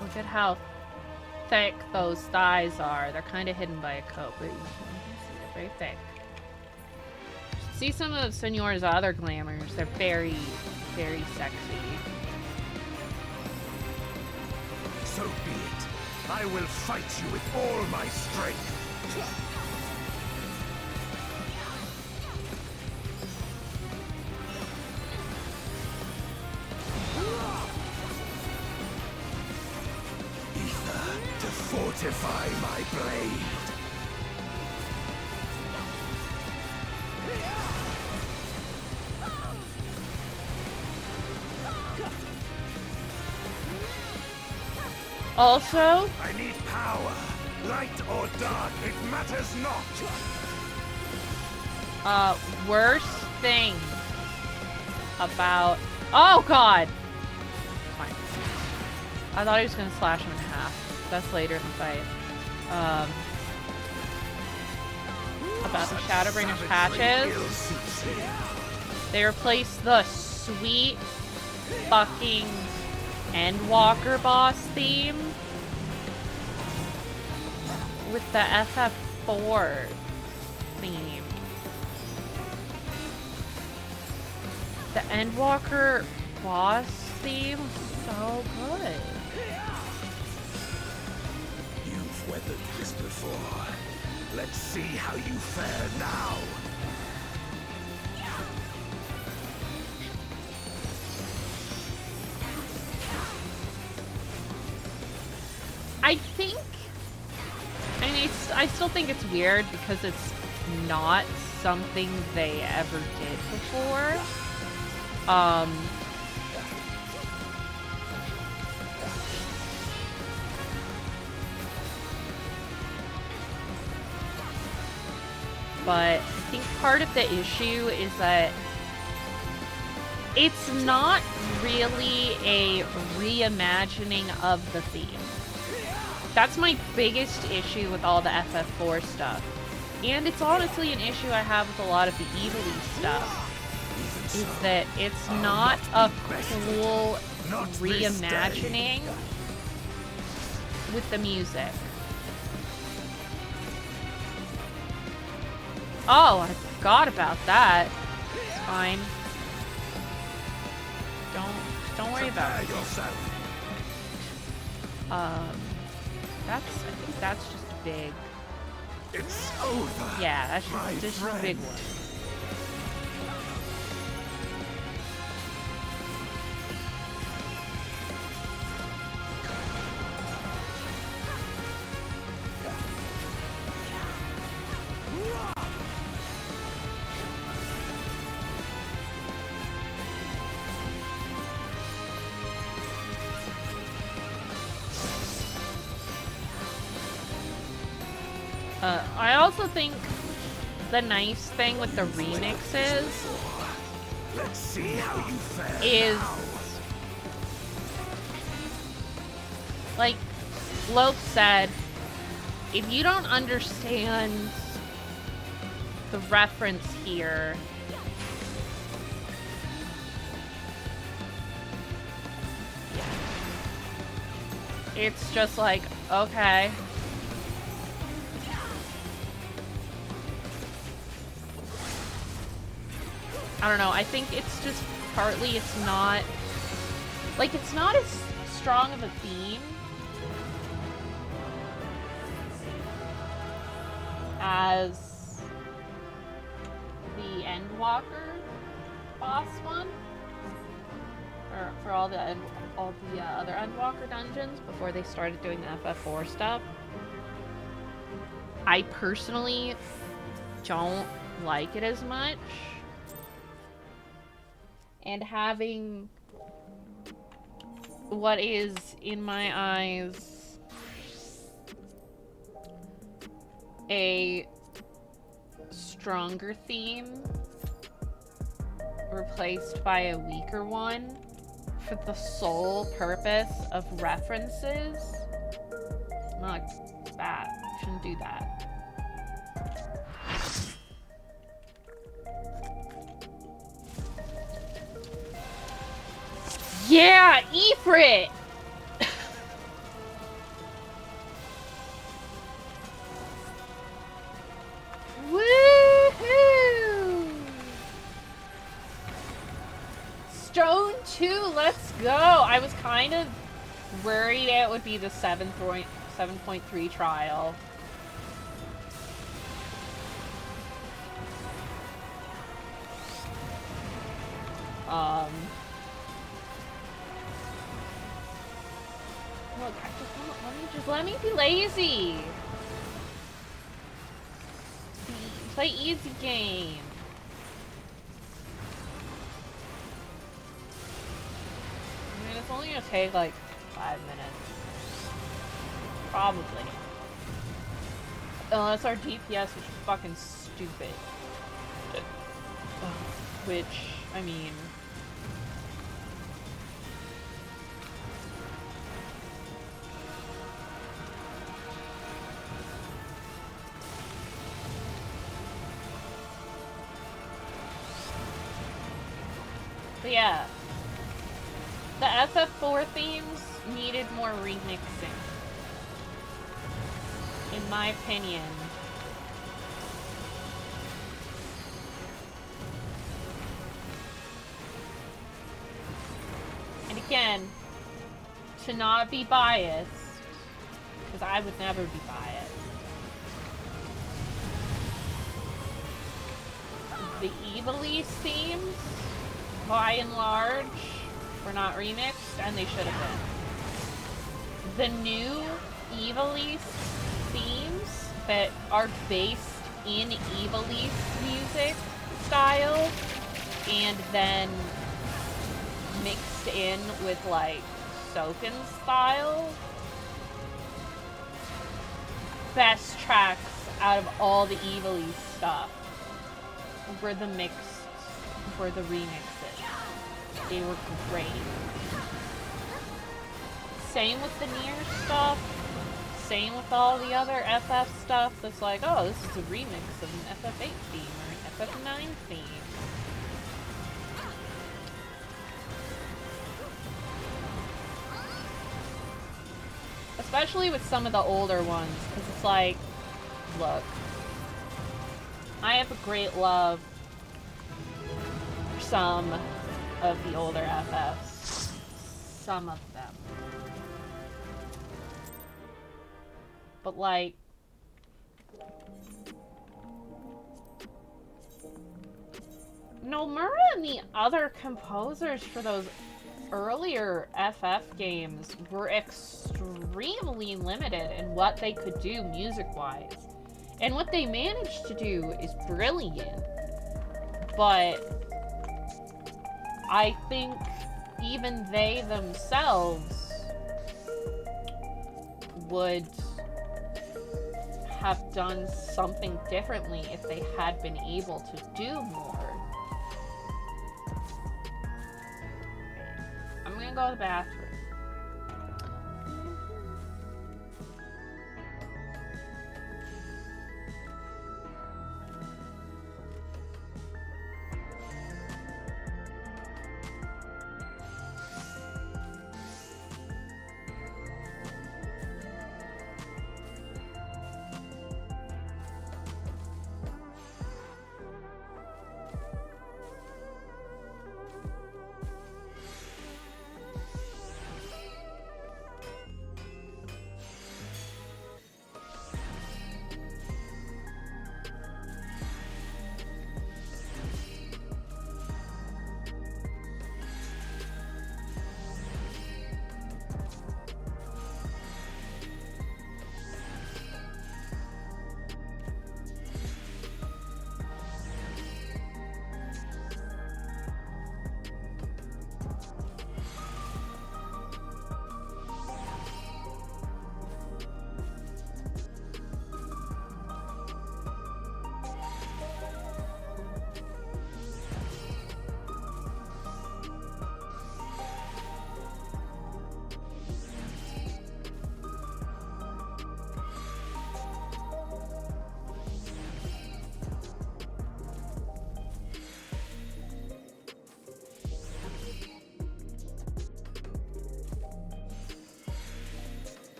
Speaker 1: look at how thick those thighs are. They're kind of hidden by a coat, but you can see they're very thick. See some of Senor's other glamours. They're very, very sexy.
Speaker 3: So be it. I will fight you with all my strength. Ether to fortify my blade.
Speaker 1: Also,
Speaker 3: I need power. Light or dark, it matters not.
Speaker 1: worst thing about... Oh, God! Fine. I thought he was gonna slash him in half. That's later in the fight. About the Shadowbringers patches. They replaced the sweet fucking Endwalker boss theme with the FF4 theme. The Endwalker boss theme was so good.
Speaker 3: You've weathered this before. Let's see how you fare now.
Speaker 1: I still think it's weird because it's not something they ever did before. But I think part of the issue is that it's not really a reimagining of the theme. That's my biggest issue with all the FF4 stuff. And it's honestly an issue I have with a lot of the Evilly stuff. Is that it's not a cool reimagining with the music. Oh, I forgot about that. It's fine. Don't worry about it. I think that's just a big...
Speaker 3: It's over.
Speaker 1: Yeah, that's just a big one. I also think the nice thing with the remixes
Speaker 3: Let's see how you fare
Speaker 1: is,
Speaker 3: now.
Speaker 1: like Loaf said, if you don't understand the reference here, it's just like, okay. I don't know, I think it's just partly it's not as strong of a theme as the Endwalker boss one, or for all the other Endwalker dungeons before they started doing the FF4 stuff. I personally don't like it as much. And having what is, in my eyes, a stronger theme replaced by a weaker one for the sole purpose of references, not bad. Shouldn't do that. Yeah, Ifrit! go! I was kind of worried it would be the 7.3 trial. Look, I just let me be lazy. Play easy game. I mean, it's only gonna take like 5 minutes. Probably. Unless our DPS is fucking stupid. Which, I mean... But yeah, the FF4 themes needed more remixing, in my opinion. And again, to not be biased, because I would never be biased, the Evilise themes, by and large, were not remixed, and they should have been. The new Evilise themes that are based in Evilise music style, and then mixed in with, like, Soken's style. Best tracks out of all the Evilise stuff were the remixes. They were great. Same with the Nier stuff. Same with all the other FF stuff that's like, oh, this is a remix of an FF8 theme or an FF9 theme. Especially with some of the older ones, because it's like, look, I have a great love for some of the older FFs. Some of them. But like, Nomura and the other composers for those earlier FF games were extremely limited in what they could do music-wise. And what they managed to do is brilliant. But I think even they themselves would have done something differently if they had been able to do more. I'm gonna go to the bathroom.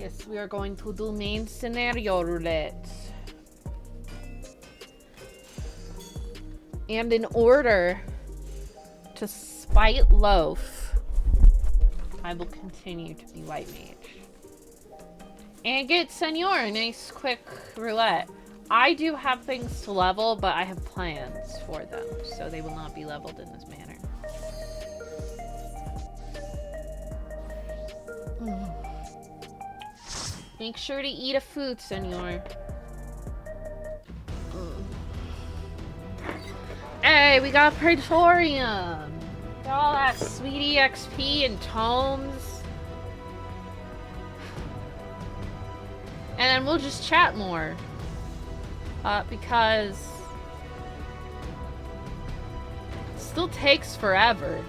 Speaker 1: Yes, we are going to do main scenario roulette. And in order to spite Loaf, I will continue to be White Mage. And get Senor a nice quick roulette. I do have things to level, but I have plans for them, so they will not be leveled in this manner. Make sure to eat a food, Senor. Hey, we got Praetorium! Got all that sweet EXP and tomes. And then we'll just chat more. Because... it still takes forever.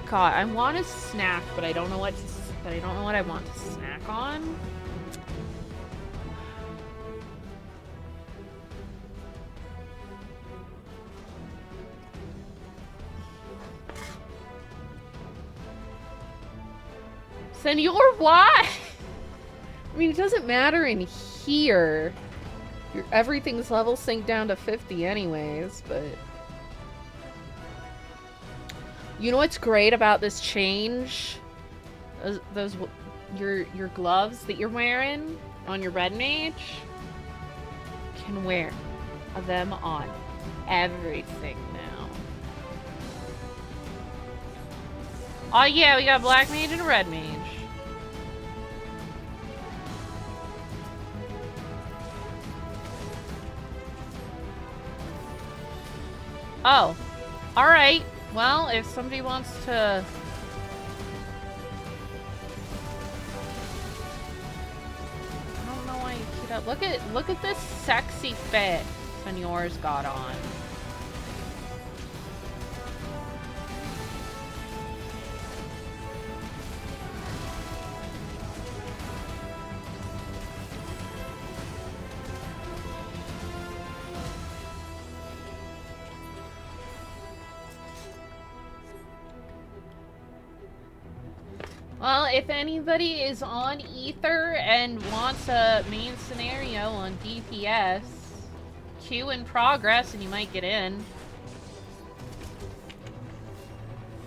Speaker 1: God, I want to snack, but I don't know what I want to snack on. Senor, why? I mean, it doesn't matter in here. Everything's level synced down to 50 anyways, but... You know what's great about this change? Your gloves that you're wearing on your red mage? You can wear them on everything now. Oh yeah, we got black mage and a red mage. Oh, alright. Well, if somebody wants to... I don't know why you keep up. Look at this sexy fit Senor's got on. Well, if anybody is on Ether and wants a main scenario on DPS, queue in progress and you might get in.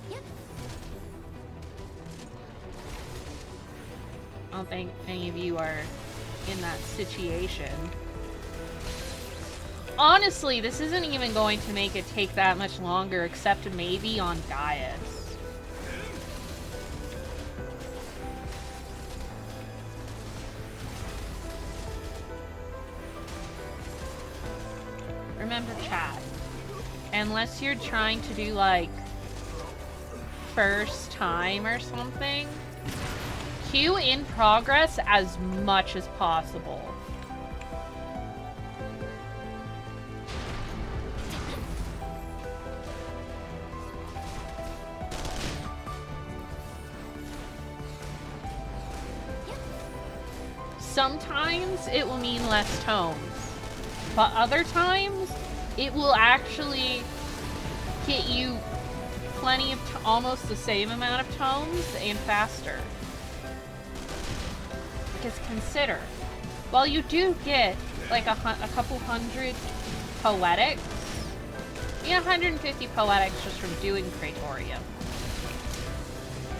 Speaker 1: Yep. I don't think any of you are in that situation. Honestly, this isn't even going to make it take that much longer, except maybe on Gaius. Remember, chat, unless you're trying to do like first time or something, queue in progress as much as possible. Sometimes it will mean less tomes. But other times, it will actually get you plenty of, almost the same amount of tomes and faster. Because consider, while you do get like a couple hundred poetics, you get 150 poetics just from doing Praetorium.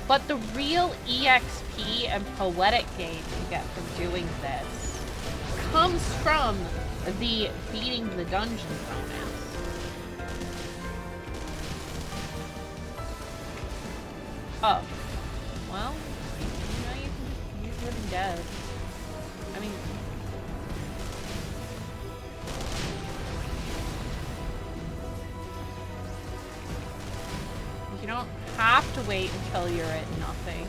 Speaker 1: But the real EXP and poetic gain you get from doing this comes from the beating the dungeon bonus. Oh. Well, you know, you can use Living Dead. I mean... you don't have to wait until you're at nothing.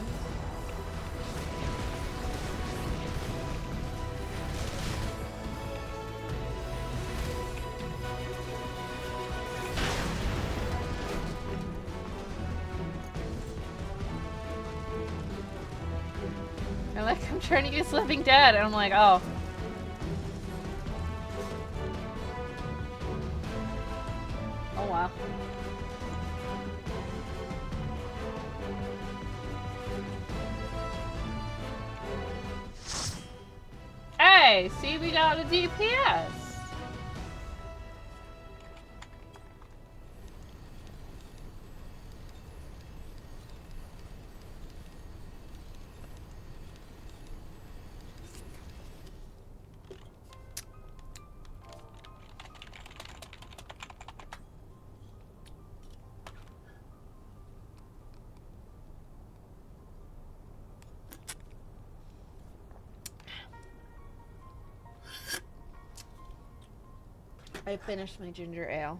Speaker 1: I'm trying to use Living Dead, and I'm like, oh. Oh, wow. Okay, see, we got a DPS. I finished my ginger ale.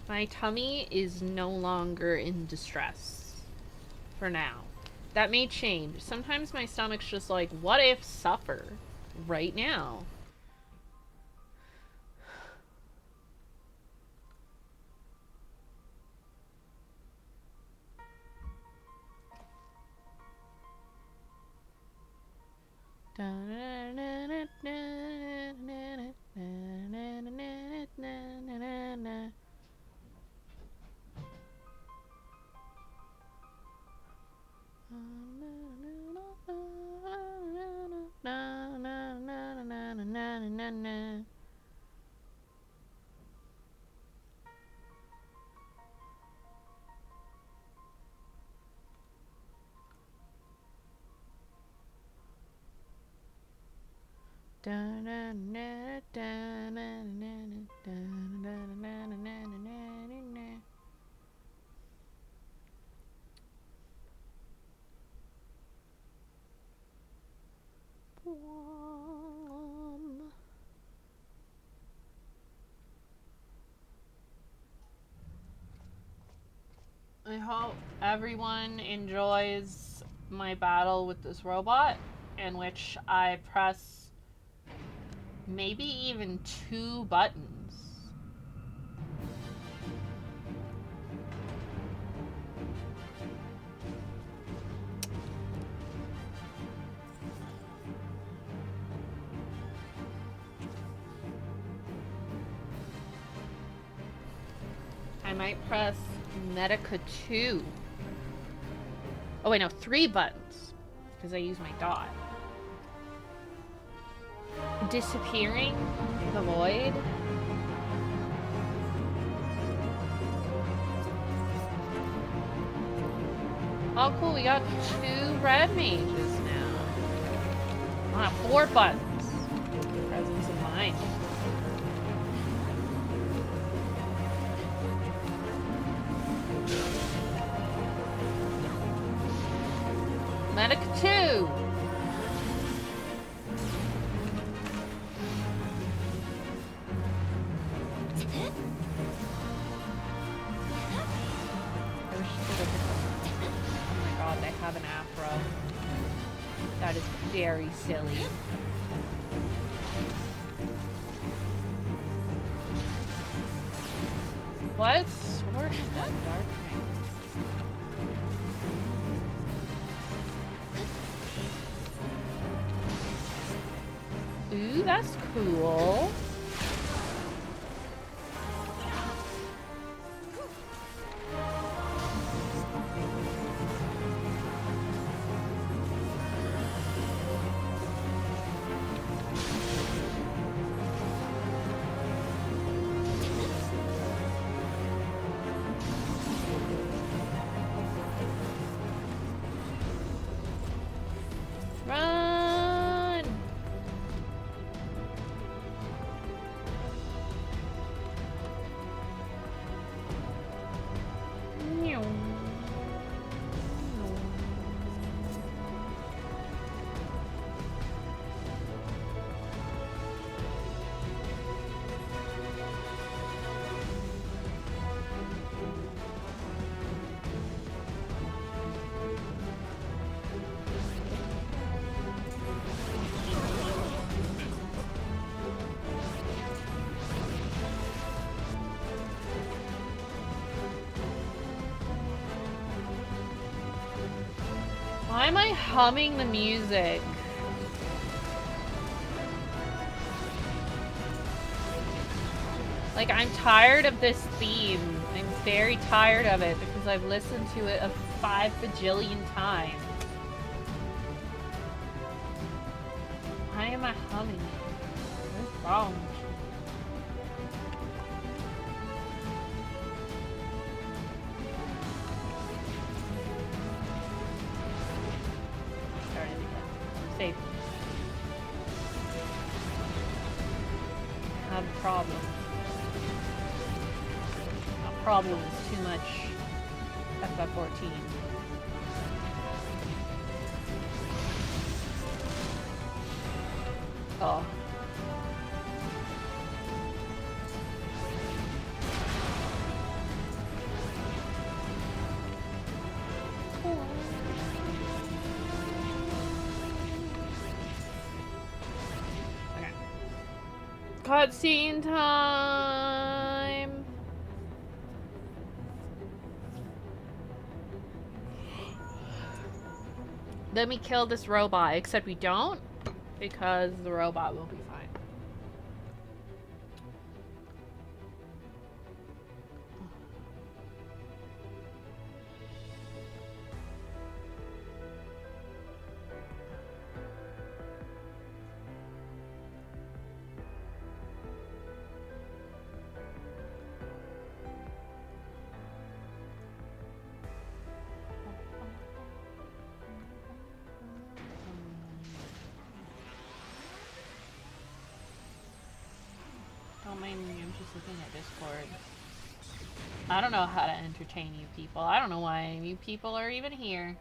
Speaker 1: My tummy is no longer in distress. For now. That may change. Sometimes my stomach's just like, what if suffer right now? I hope everyone enjoys my battle with this robot, in which I press maybe even 2 buttons. I might press Medica 2. Oh wait, no, 3 buttons. Because I use my dot. Disappearing the void. Oh cool, we got 2 red mages now. Ah, 4 buttons. Presence of mind. Medic 2! Oh my god, they have an afro. That is very silly. What? Sword is that dark thing? Ooh, that's cool. Run! Why am I humming the music? Like, I'm tired of this theme. I'm very tired of it because I've listened to it a 5 bajillion times. Why am I humming it? What's wrong? Started again. Save. I have a problem. A problem is too much FF14. Oh. Okay. Cutscene time. Let me kill this robot, except we don't, because the robot will be fine. Don't mind me, I'm just looking at Discord. I don't know how to entertain you people. I don't know why you people are even here.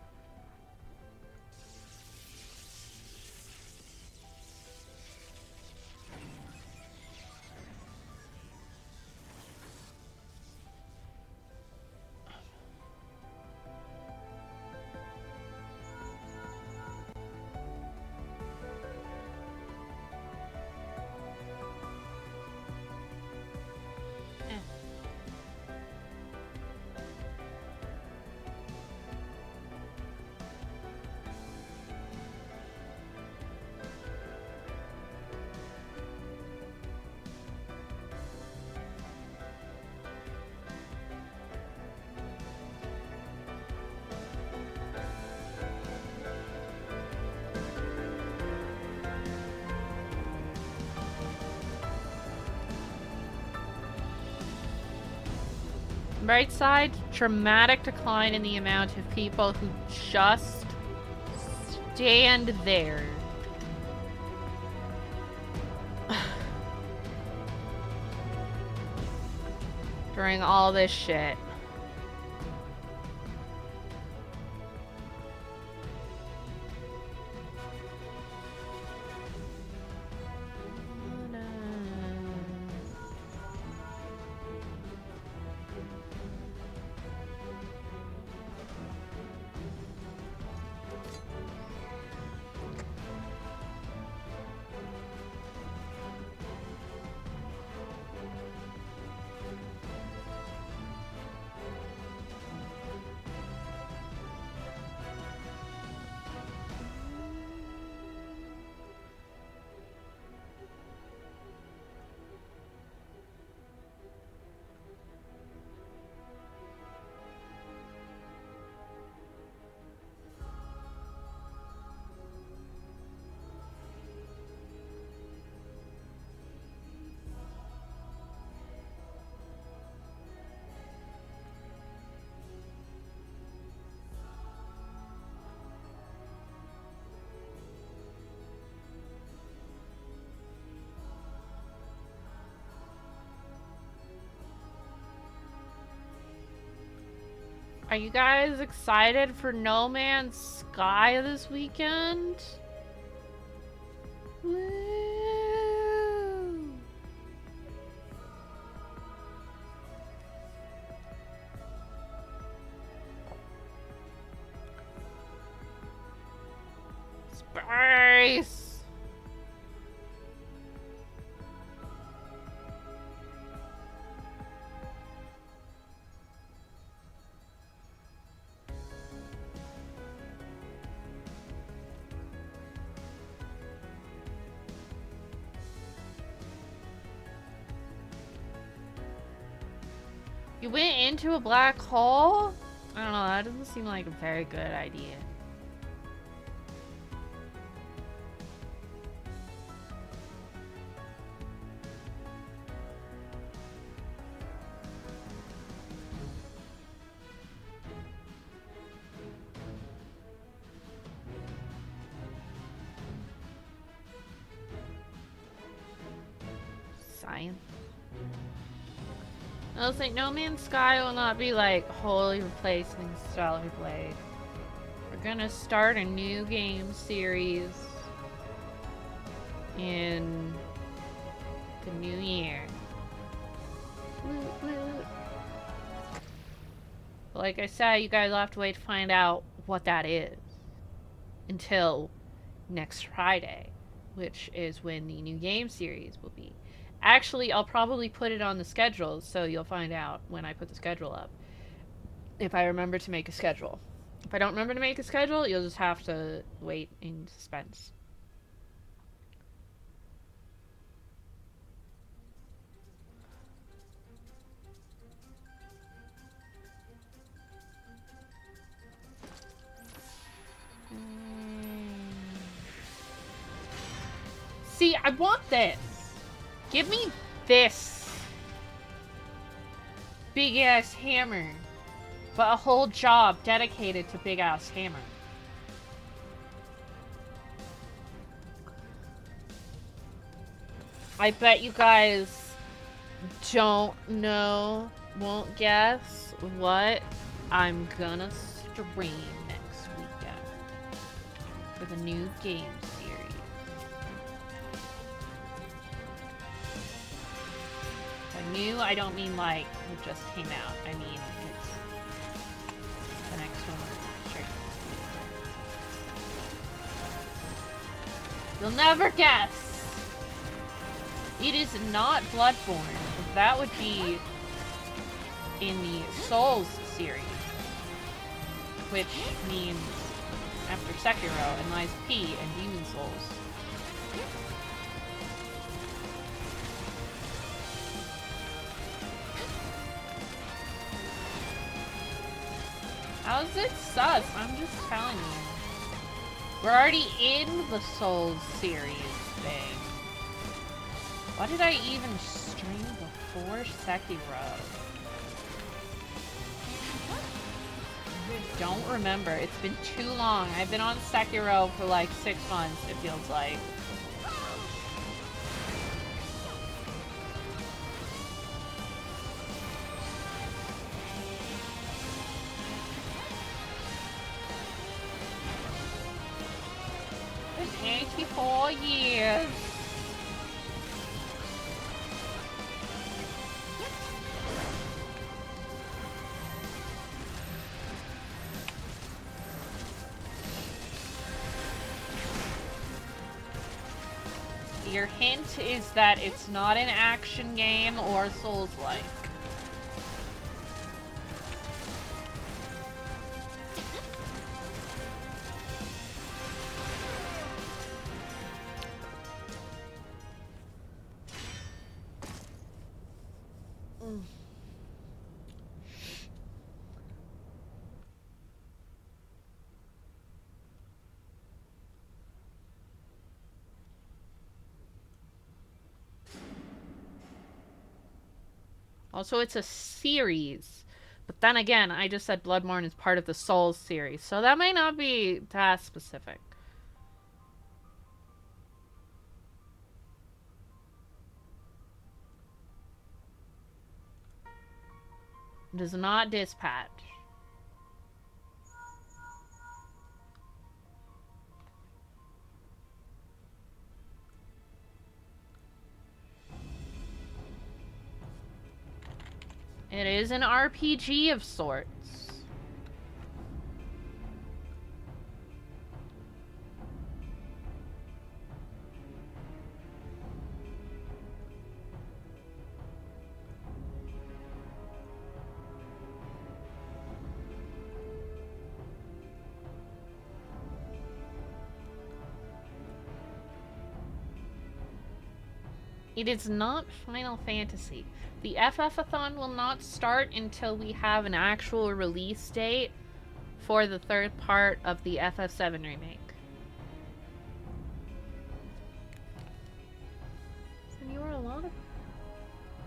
Speaker 1: Right side, dramatic decline in the amount of people who just stand there. During all this shit. Are you guys excited for No Man's Sky this weekend? Woo! Space! You went into a black hole? I don't know, that doesn't seem like a very good idea. Science. I was like, No Man's Sky will not be like wholly replacing Stellar Blade. We're gonna start a new game series in the new year. Woot woot. But like I said, you guys will have to wait to find out what that is until next Friday, which is when the new game series will be. Actually, I'll probably put it on the schedule, so you'll find out when I put the schedule up. If I remember to make a schedule. If I don't remember to make a schedule, you'll just have to wait in suspense. See, I want this. Give me this big ass hammer, but a whole job dedicated to big ass hammer. I bet you guys don't know, won't guess what I'm gonna stream next weekend for the new game series. By new, I don't mean like it just came out. I mean it's the next one. Sure. You'll never guess. It is not Bloodborne. That would be in the Souls series, which means after Sekiro and lies P and Demon Souls. How's it sus? I'm just telling you. We're already in the Souls series thing. Why did I even stream before Sekiro? I don't remember. It's been too long. I've been on Sekiro for like 6 months, it feels like. It's 84 years. Your hint is that it's not an action game or Souls-like. Also, it's a series. But then again, I just said Bloodborne is part of the Souls series, so that might not be that specific. It is not Dispatch. It is an RPG of sorts. It is not Final Fantasy. The FF-a-thon will not start until we have an actual release date for the third part of the FF7 remake. Senor, a lot of...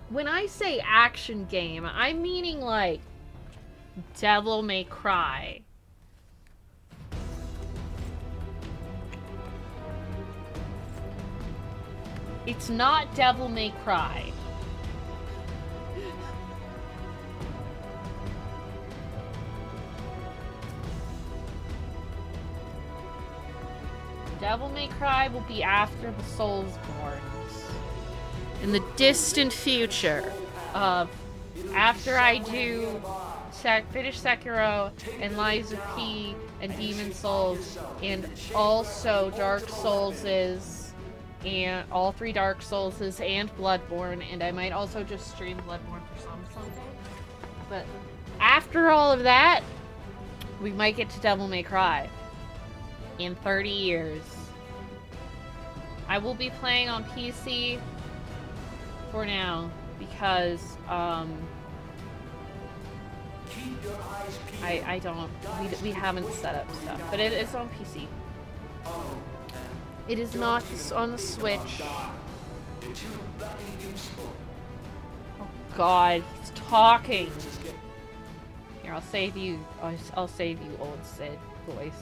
Speaker 1: When I say action game, I'm meaning like Devil May Cry. It's not Devil May Cry. Devil May Cry will be after the Soulsborns. In the distant future of after I do finish Sekiro and Lies of P and Demon Souls and also Dark Souls's and all 3 Dark Souls's and Bloodborne, and I might also just stream Bloodborne for some someday. But after all of that, we might get to Devil May Cry. In 30 years. I will be playing on PC for now because I don't we haven't set up stuff, but it is on PC. It is not on the Switch. Oh God, he's talking. Here, I'll save you. I'll save you, old Sid voice.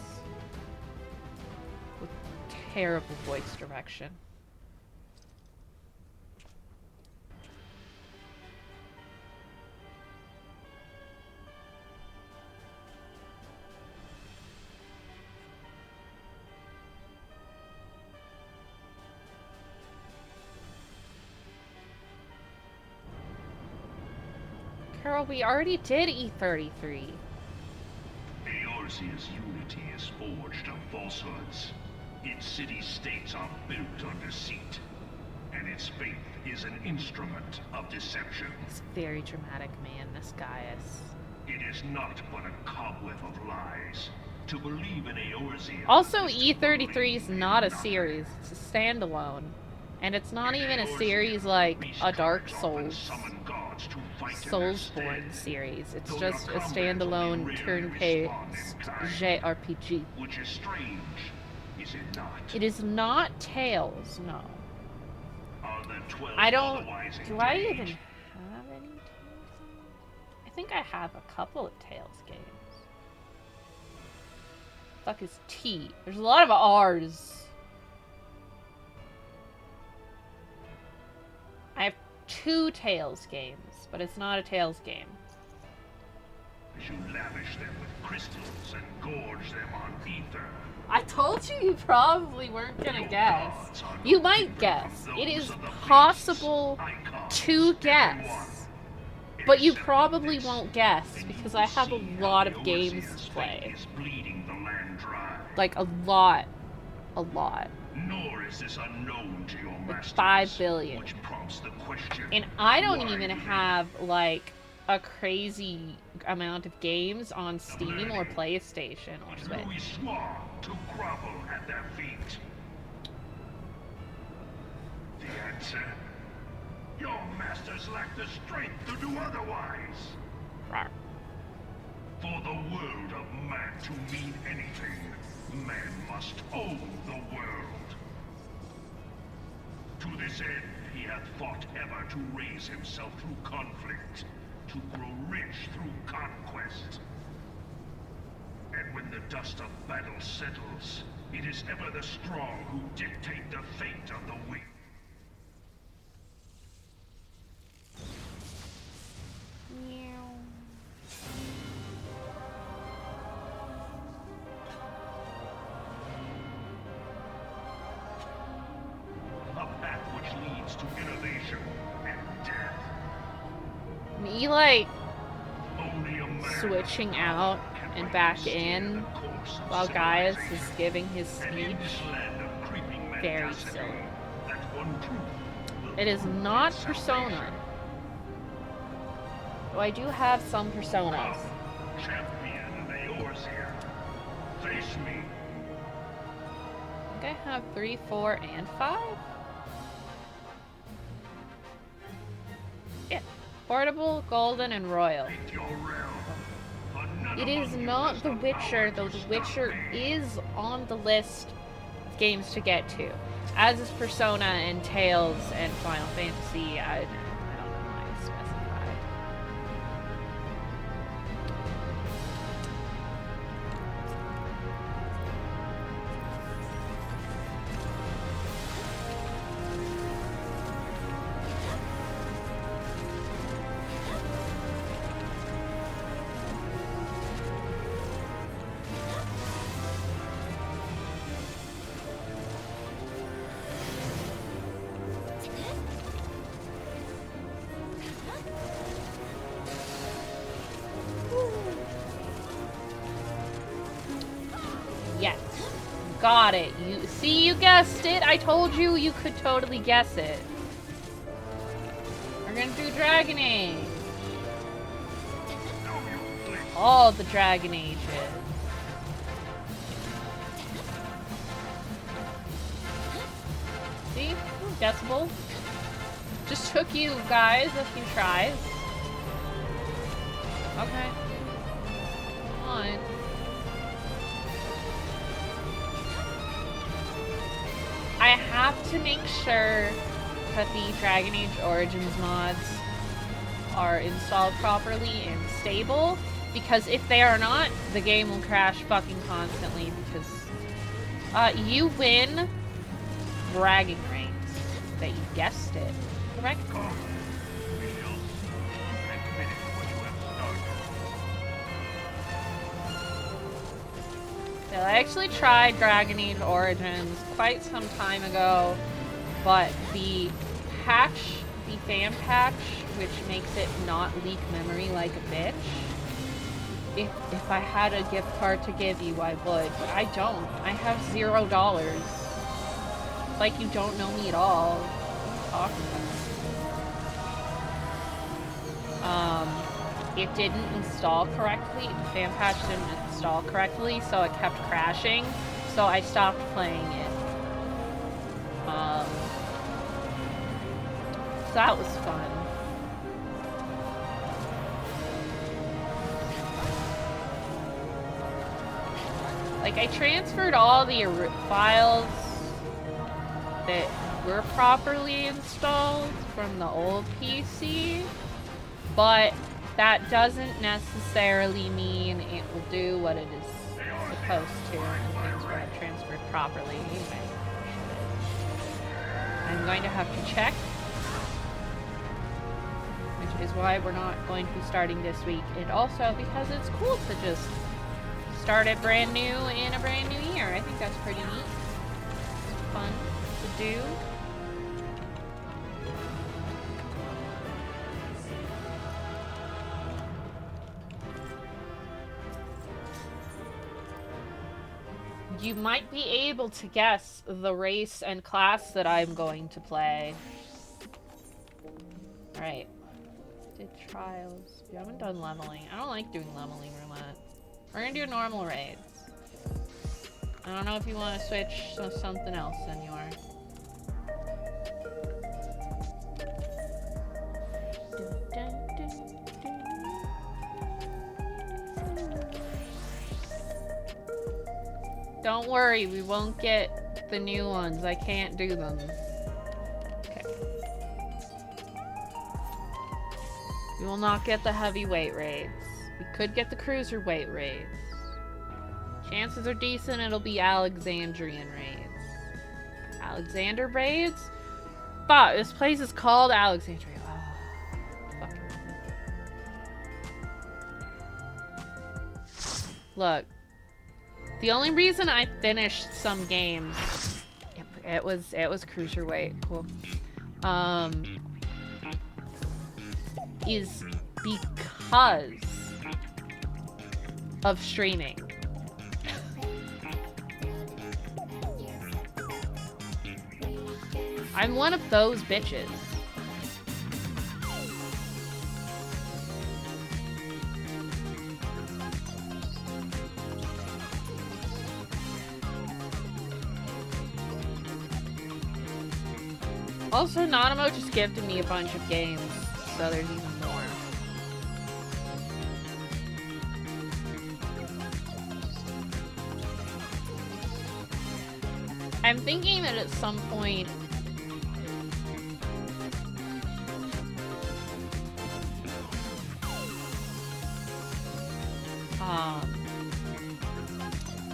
Speaker 1: With terrible voice direction. Carol, we already did E33.
Speaker 7: Eorzea's unity is forged of falsehoods. Its city-states are built on deceit, and its faith is an instrument of deception.
Speaker 1: He's a very dramatic man, this Gaius.
Speaker 7: It is not but a cobweb of lies. To believe in Eorzea...
Speaker 1: Also, E33 is not a series. It's a standalone. And it's not even a series like a Dark Souls, Soulsborne series. It's just a standalone turn-based JRPG.
Speaker 7: Which is strange, is it not?
Speaker 1: It is not Tales, no.
Speaker 7: Are there 12
Speaker 1: I don't...
Speaker 7: otherwise
Speaker 1: Do I even
Speaker 7: engaged?
Speaker 1: have any Tales? I think I have a couple of Tales games. Fuck is T? There's a lot of R's. I have 2 Tales games, but it's not a Tales game.
Speaker 7: As you lavish them with crystals and gorge them on ether.
Speaker 1: I told you probably weren't gonna guess. You might guess. It is possible to guess. But you probably won't guess because I have a lot of games to play. Like a lot. A lot.
Speaker 7: Nor is this unknown to your masters,
Speaker 1: 5 billion.
Speaker 7: which prompts the question,
Speaker 1: And I don't
Speaker 7: why
Speaker 1: even
Speaker 7: me?
Speaker 1: have like a crazy amount of games on Steam or PlayStation or Switch.
Speaker 7: Louis swore to grovel at their feet. The answer? Your masters lack the strength to do otherwise.
Speaker 1: Rawr.
Speaker 7: For the world of man to mean anything, man must own the world. To this end, he hath fought ever to raise himself through conflict, to grow rich through conquest. And when the dust of battle settles, it is ever the strong who dictate the fate of the weak. A path which leads to innovation and death.
Speaker 1: Me like
Speaker 7: Only a man
Speaker 1: switching out
Speaker 7: can
Speaker 1: and
Speaker 7: rightly
Speaker 1: back
Speaker 7: steer
Speaker 1: in
Speaker 7: the course of
Speaker 1: while Gaius is
Speaker 7: civilization.
Speaker 1: giving his
Speaker 7: And in
Speaker 1: speech.
Speaker 7: this land of creeping
Speaker 1: Very
Speaker 7: mendacity,
Speaker 1: silly.
Speaker 7: that one truth will
Speaker 1: It is
Speaker 7: prove
Speaker 1: not
Speaker 7: its
Speaker 1: Persona.
Speaker 7: salvation.
Speaker 1: Though I do have some Personas.
Speaker 7: Come, champion of Eorzea, face me.
Speaker 1: I think I have 3, 4, and 5. Yeah. Portable, golden, and royal.
Speaker 7: Make your realm. For none
Speaker 1: It is
Speaker 7: among you
Speaker 1: not
Speaker 7: has
Speaker 1: The
Speaker 7: the
Speaker 1: Witcher,
Speaker 7: power
Speaker 1: though
Speaker 7: to
Speaker 1: The Witcher
Speaker 7: stop me.
Speaker 1: is on the list of games to get to. As is Persona and Tales and Final Fantasy. I don't know why I specified. Yes. Got it. You guessed it. I told you you could totally guess it. We're gonna do Dragon Age. All the Dragon Ages. See? Guessable. Just took you guys a few tries. Okay. Come on. I have to make sure that the Dragon Age Origins mods are installed properly and stable, because if they are not, the game will crash fucking constantly, because you win bragging rights that you guessed it, correct?
Speaker 7: Come, we shall soon finish what you have started.
Speaker 1: So I actually tried Dragon Age Origins quite some time ago, but the patch, the fan patch, which makes it not leak memory like a bitch, if I had a gift card to give you, I would, but I don't. I have $0. It's like you don't know me at all. What are you talking about? It didn't install correctly. The fan patch didn't install correctly, so it kept crashing. So I stopped playing it. So that was fun. Like, I transferred all the files that were properly installed from the old PC, but that doesn't necessarily mean it will do what it is supposed to and things were transferred properly anyway. I'm going to have to check, which is why we're not going to be starting this week, and also because it's cool to just start it brand new in a brand new year. I think that's pretty neat. It's fun to do. You might be able to guess the race and class that I'm going to play. Alright. Did trials. We haven't done leveling. I don't like doing leveling roulette. We're gonna do normal raids. I don't know if you want to switch to something else, Senor. Don't worry, we won't get the new ones. I can't do them. Okay. We will not get the heavyweight raids. We could get the cruiserweight raids. Chances are decent it'll be Alexandrian raids. Alexander raids? Fuck, this place is called Alexandria. Oh, fuck. Look. The only reason I finished some games, it was cruiserweight, cool, is because of streaming. I'm one of those bitches. Also, Nanamo just gifted me a bunch of games, so there's even more. I'm thinking that at some point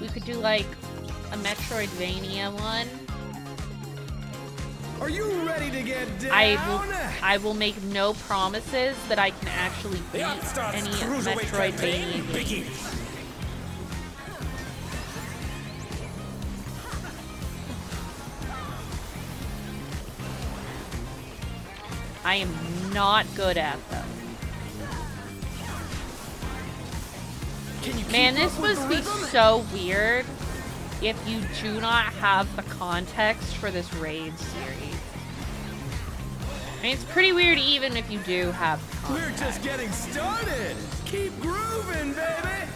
Speaker 1: we could do like a Metroidvania one.
Speaker 2: Are you ready to get down?
Speaker 1: I will make no promises that I can actually beat any Metroidvania game. I am not good at them. Man, this must be so weird if you do not have the context for this raid series. I mean, it's pretty weird even if you do have context.
Speaker 2: We're just getting started. Keep grooving, baby.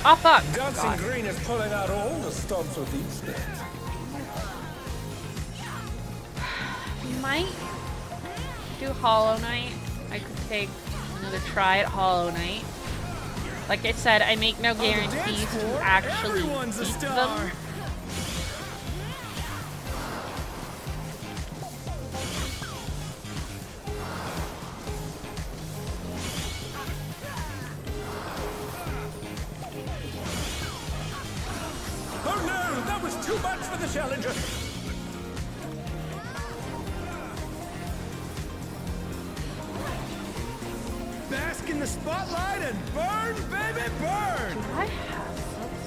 Speaker 1: Oh, fuck.
Speaker 6: Dancing
Speaker 1: God.
Speaker 6: Green is pulling out all the stops with these days.
Speaker 1: We might do Hollow Knight. I could take another try at Hollow Knight. Like I said, I make no guarantees to actually beat them.
Speaker 6: Oh no, that was too much for the challenger.
Speaker 2: Bask in the spotlight and burn, baby, burn!
Speaker 1: Do I have that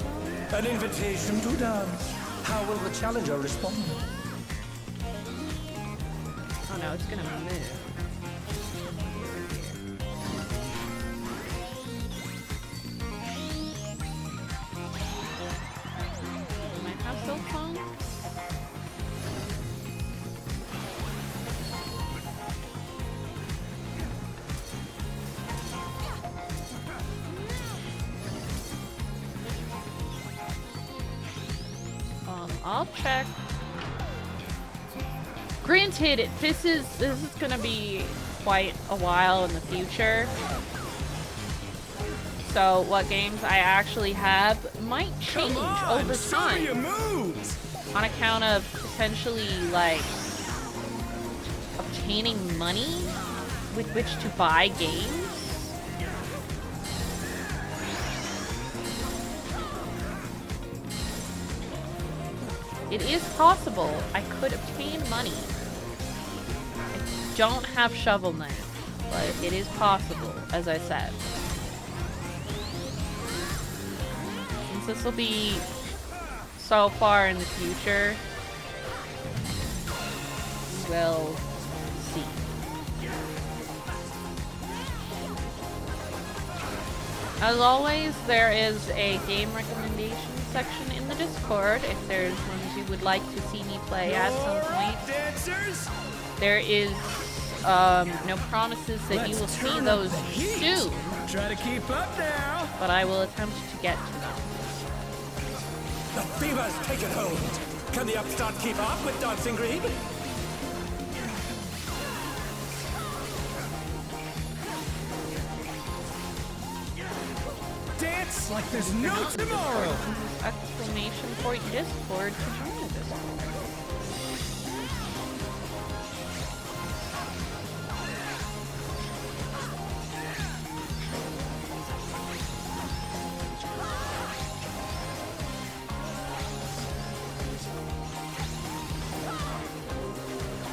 Speaker 1: song?
Speaker 6: An invitation to dance. How will the challenger respond?
Speaker 1: Oh no, it's gonna move. Do I have Silk Song? I'll check. Granted, this is gonna be quite a while in the future. So what games I actually have might change over time on account of potentially like obtaining money with which to buy games. It is possible I could obtain money. I don't have Shovel Knight, but it is possible, as I said. Since this will be so far in the future, we'll see. As always, there is a game recommendation section in the Discord if there's ones you would like to see me play at some point.
Speaker 2: Dancers?
Speaker 1: There is no promises that you will see those soon,
Speaker 2: Try to keep up now.
Speaker 1: but I will attempt to get to them.
Speaker 6: The fever's taken hold. Can the upstart keep up with Dancing Green?
Speaker 2: Dance like there's no tomorrow.
Speaker 1: Exclamation point Discord to join the Discord.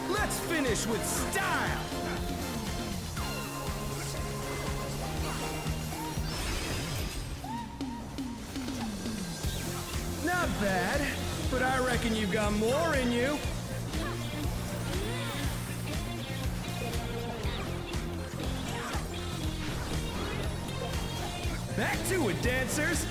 Speaker 2: Let's finish with style. Not bad, but I reckon you've got more in you. Back to it, dancers.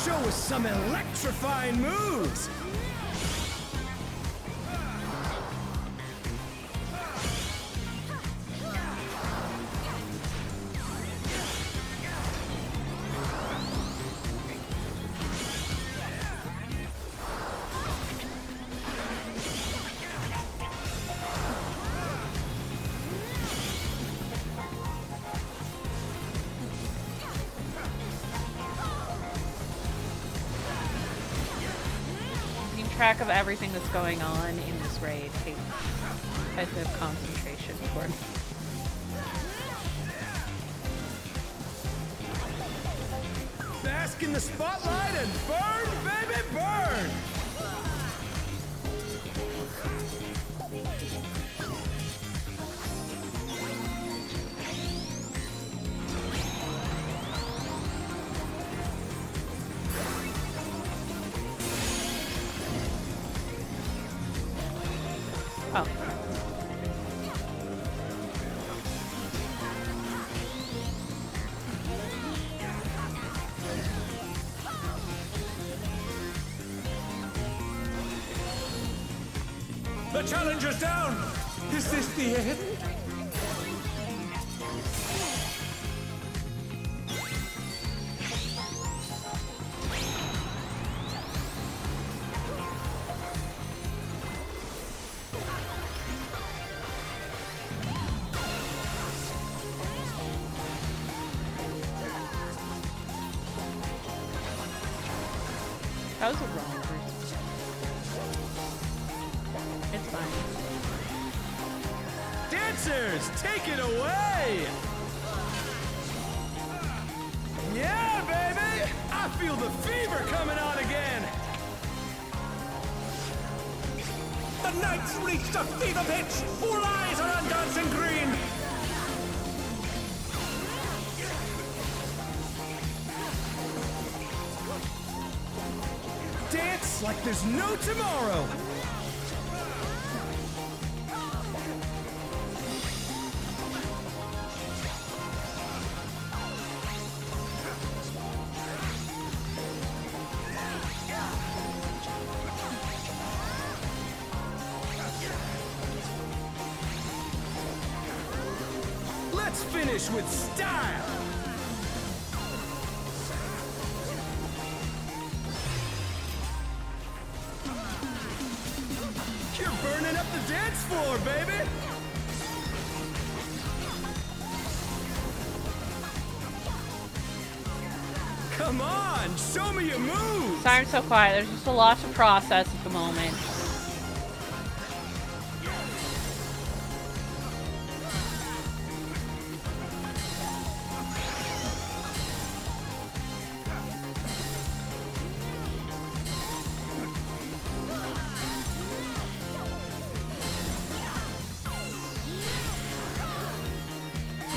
Speaker 6: Show us some electrifying moves!
Speaker 1: Track of everything that's going on in this raid takes a bit of concentration for me.
Speaker 6: Bask in the spotlight and burn, baby, burn!
Speaker 1: Oh.
Speaker 6: The challenger's down! Is this the end?
Speaker 1: That was a wrong person. It's fine.
Speaker 6: Dancers, take it away! Yeah, baby! I feel the fever coming on again! The night's reached a fever pitch! All eyes are on dancing green! Dance like there's no tomorrow! Let's finish with style! You're burning up the dance floor, baby! Come on, show me your moves!
Speaker 1: Sorry I'm so quiet. There's just a lot to process at the moment.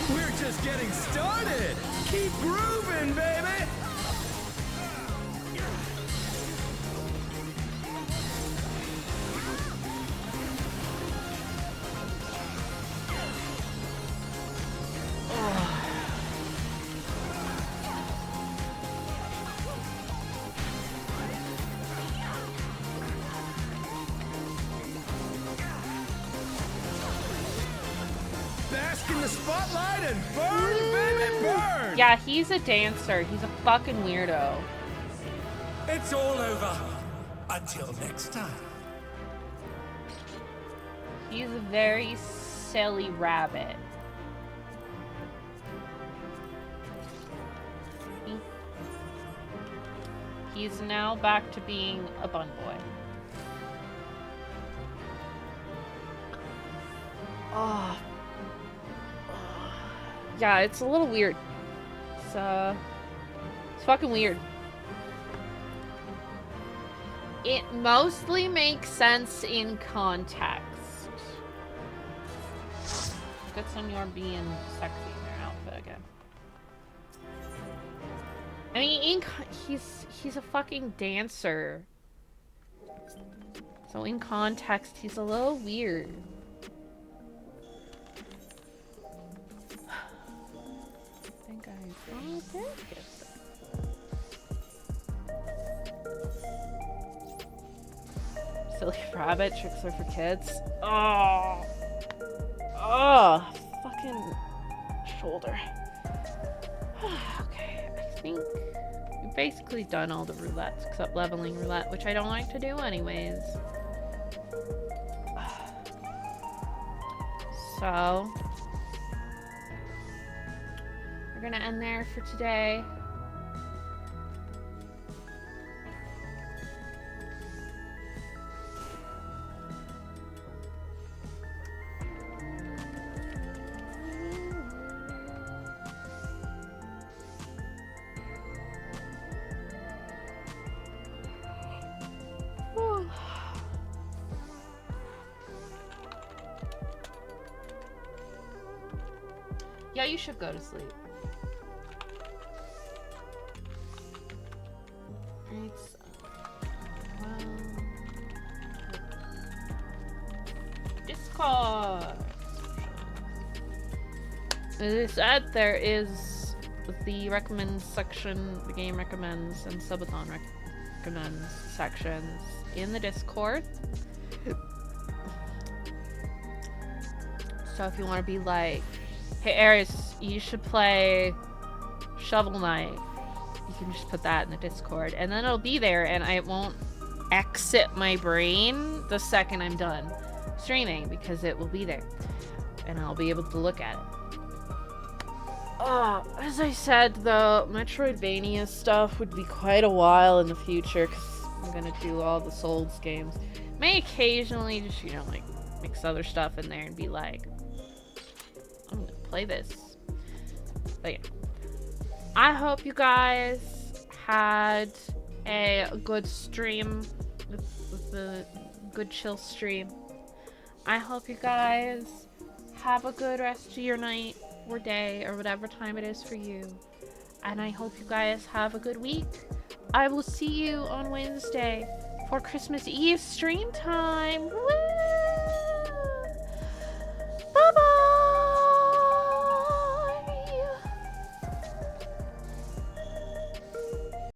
Speaker 6: We're just getting started! Keep grooving, baby! Bask in the spotlight and burn, baby, burn!
Speaker 1: Yeah, he's a dancer. He's a fucking weirdo.
Speaker 6: It's all over. Until next time.
Speaker 1: He's a very silly rabbit. He's now back to being a bun boy. Oh. Yeah, it's a little weird. It's fucking weird. It mostly makes sense in context. Good on your being sexy in your outfit again. I mean, he's a fucking dancer. So in context, he's a little weird. I think I... Oh, there it is. Silly rabbit tricks are for kids. Oh. Oh. Fucking shoulder. Okay, I think we've basically done all the roulettes except leveling roulette, which I don't like to do anyways. So we're gonna end there for today. Yeah, you should go to sleep. It's Discord. As I said, there is the recommends section, the game recommends, and subathon recommends sections in the Discord. So if you want to be like, hey Aries, you should play Shovel Knight, you can just put that in the Discord, and then it'll be there, and I won't exit my brain the second I'm done streaming, because it will be there, and I'll be able to look at it. As I said, the Metroidvania stuff would be quite a while in the future, because I'm gonna do all the Souls games. May occasionally just, you know, like, mix other stuff in there and be like, I'm gonna play this. But yeah. I hope you guys had a good stream, with a good chill stream. I hope you guys have a good rest of your night or day or whatever time it is for you. And I hope you guys have a good week. I will see you on Wednesday for Christmas Eve stream time. Woo!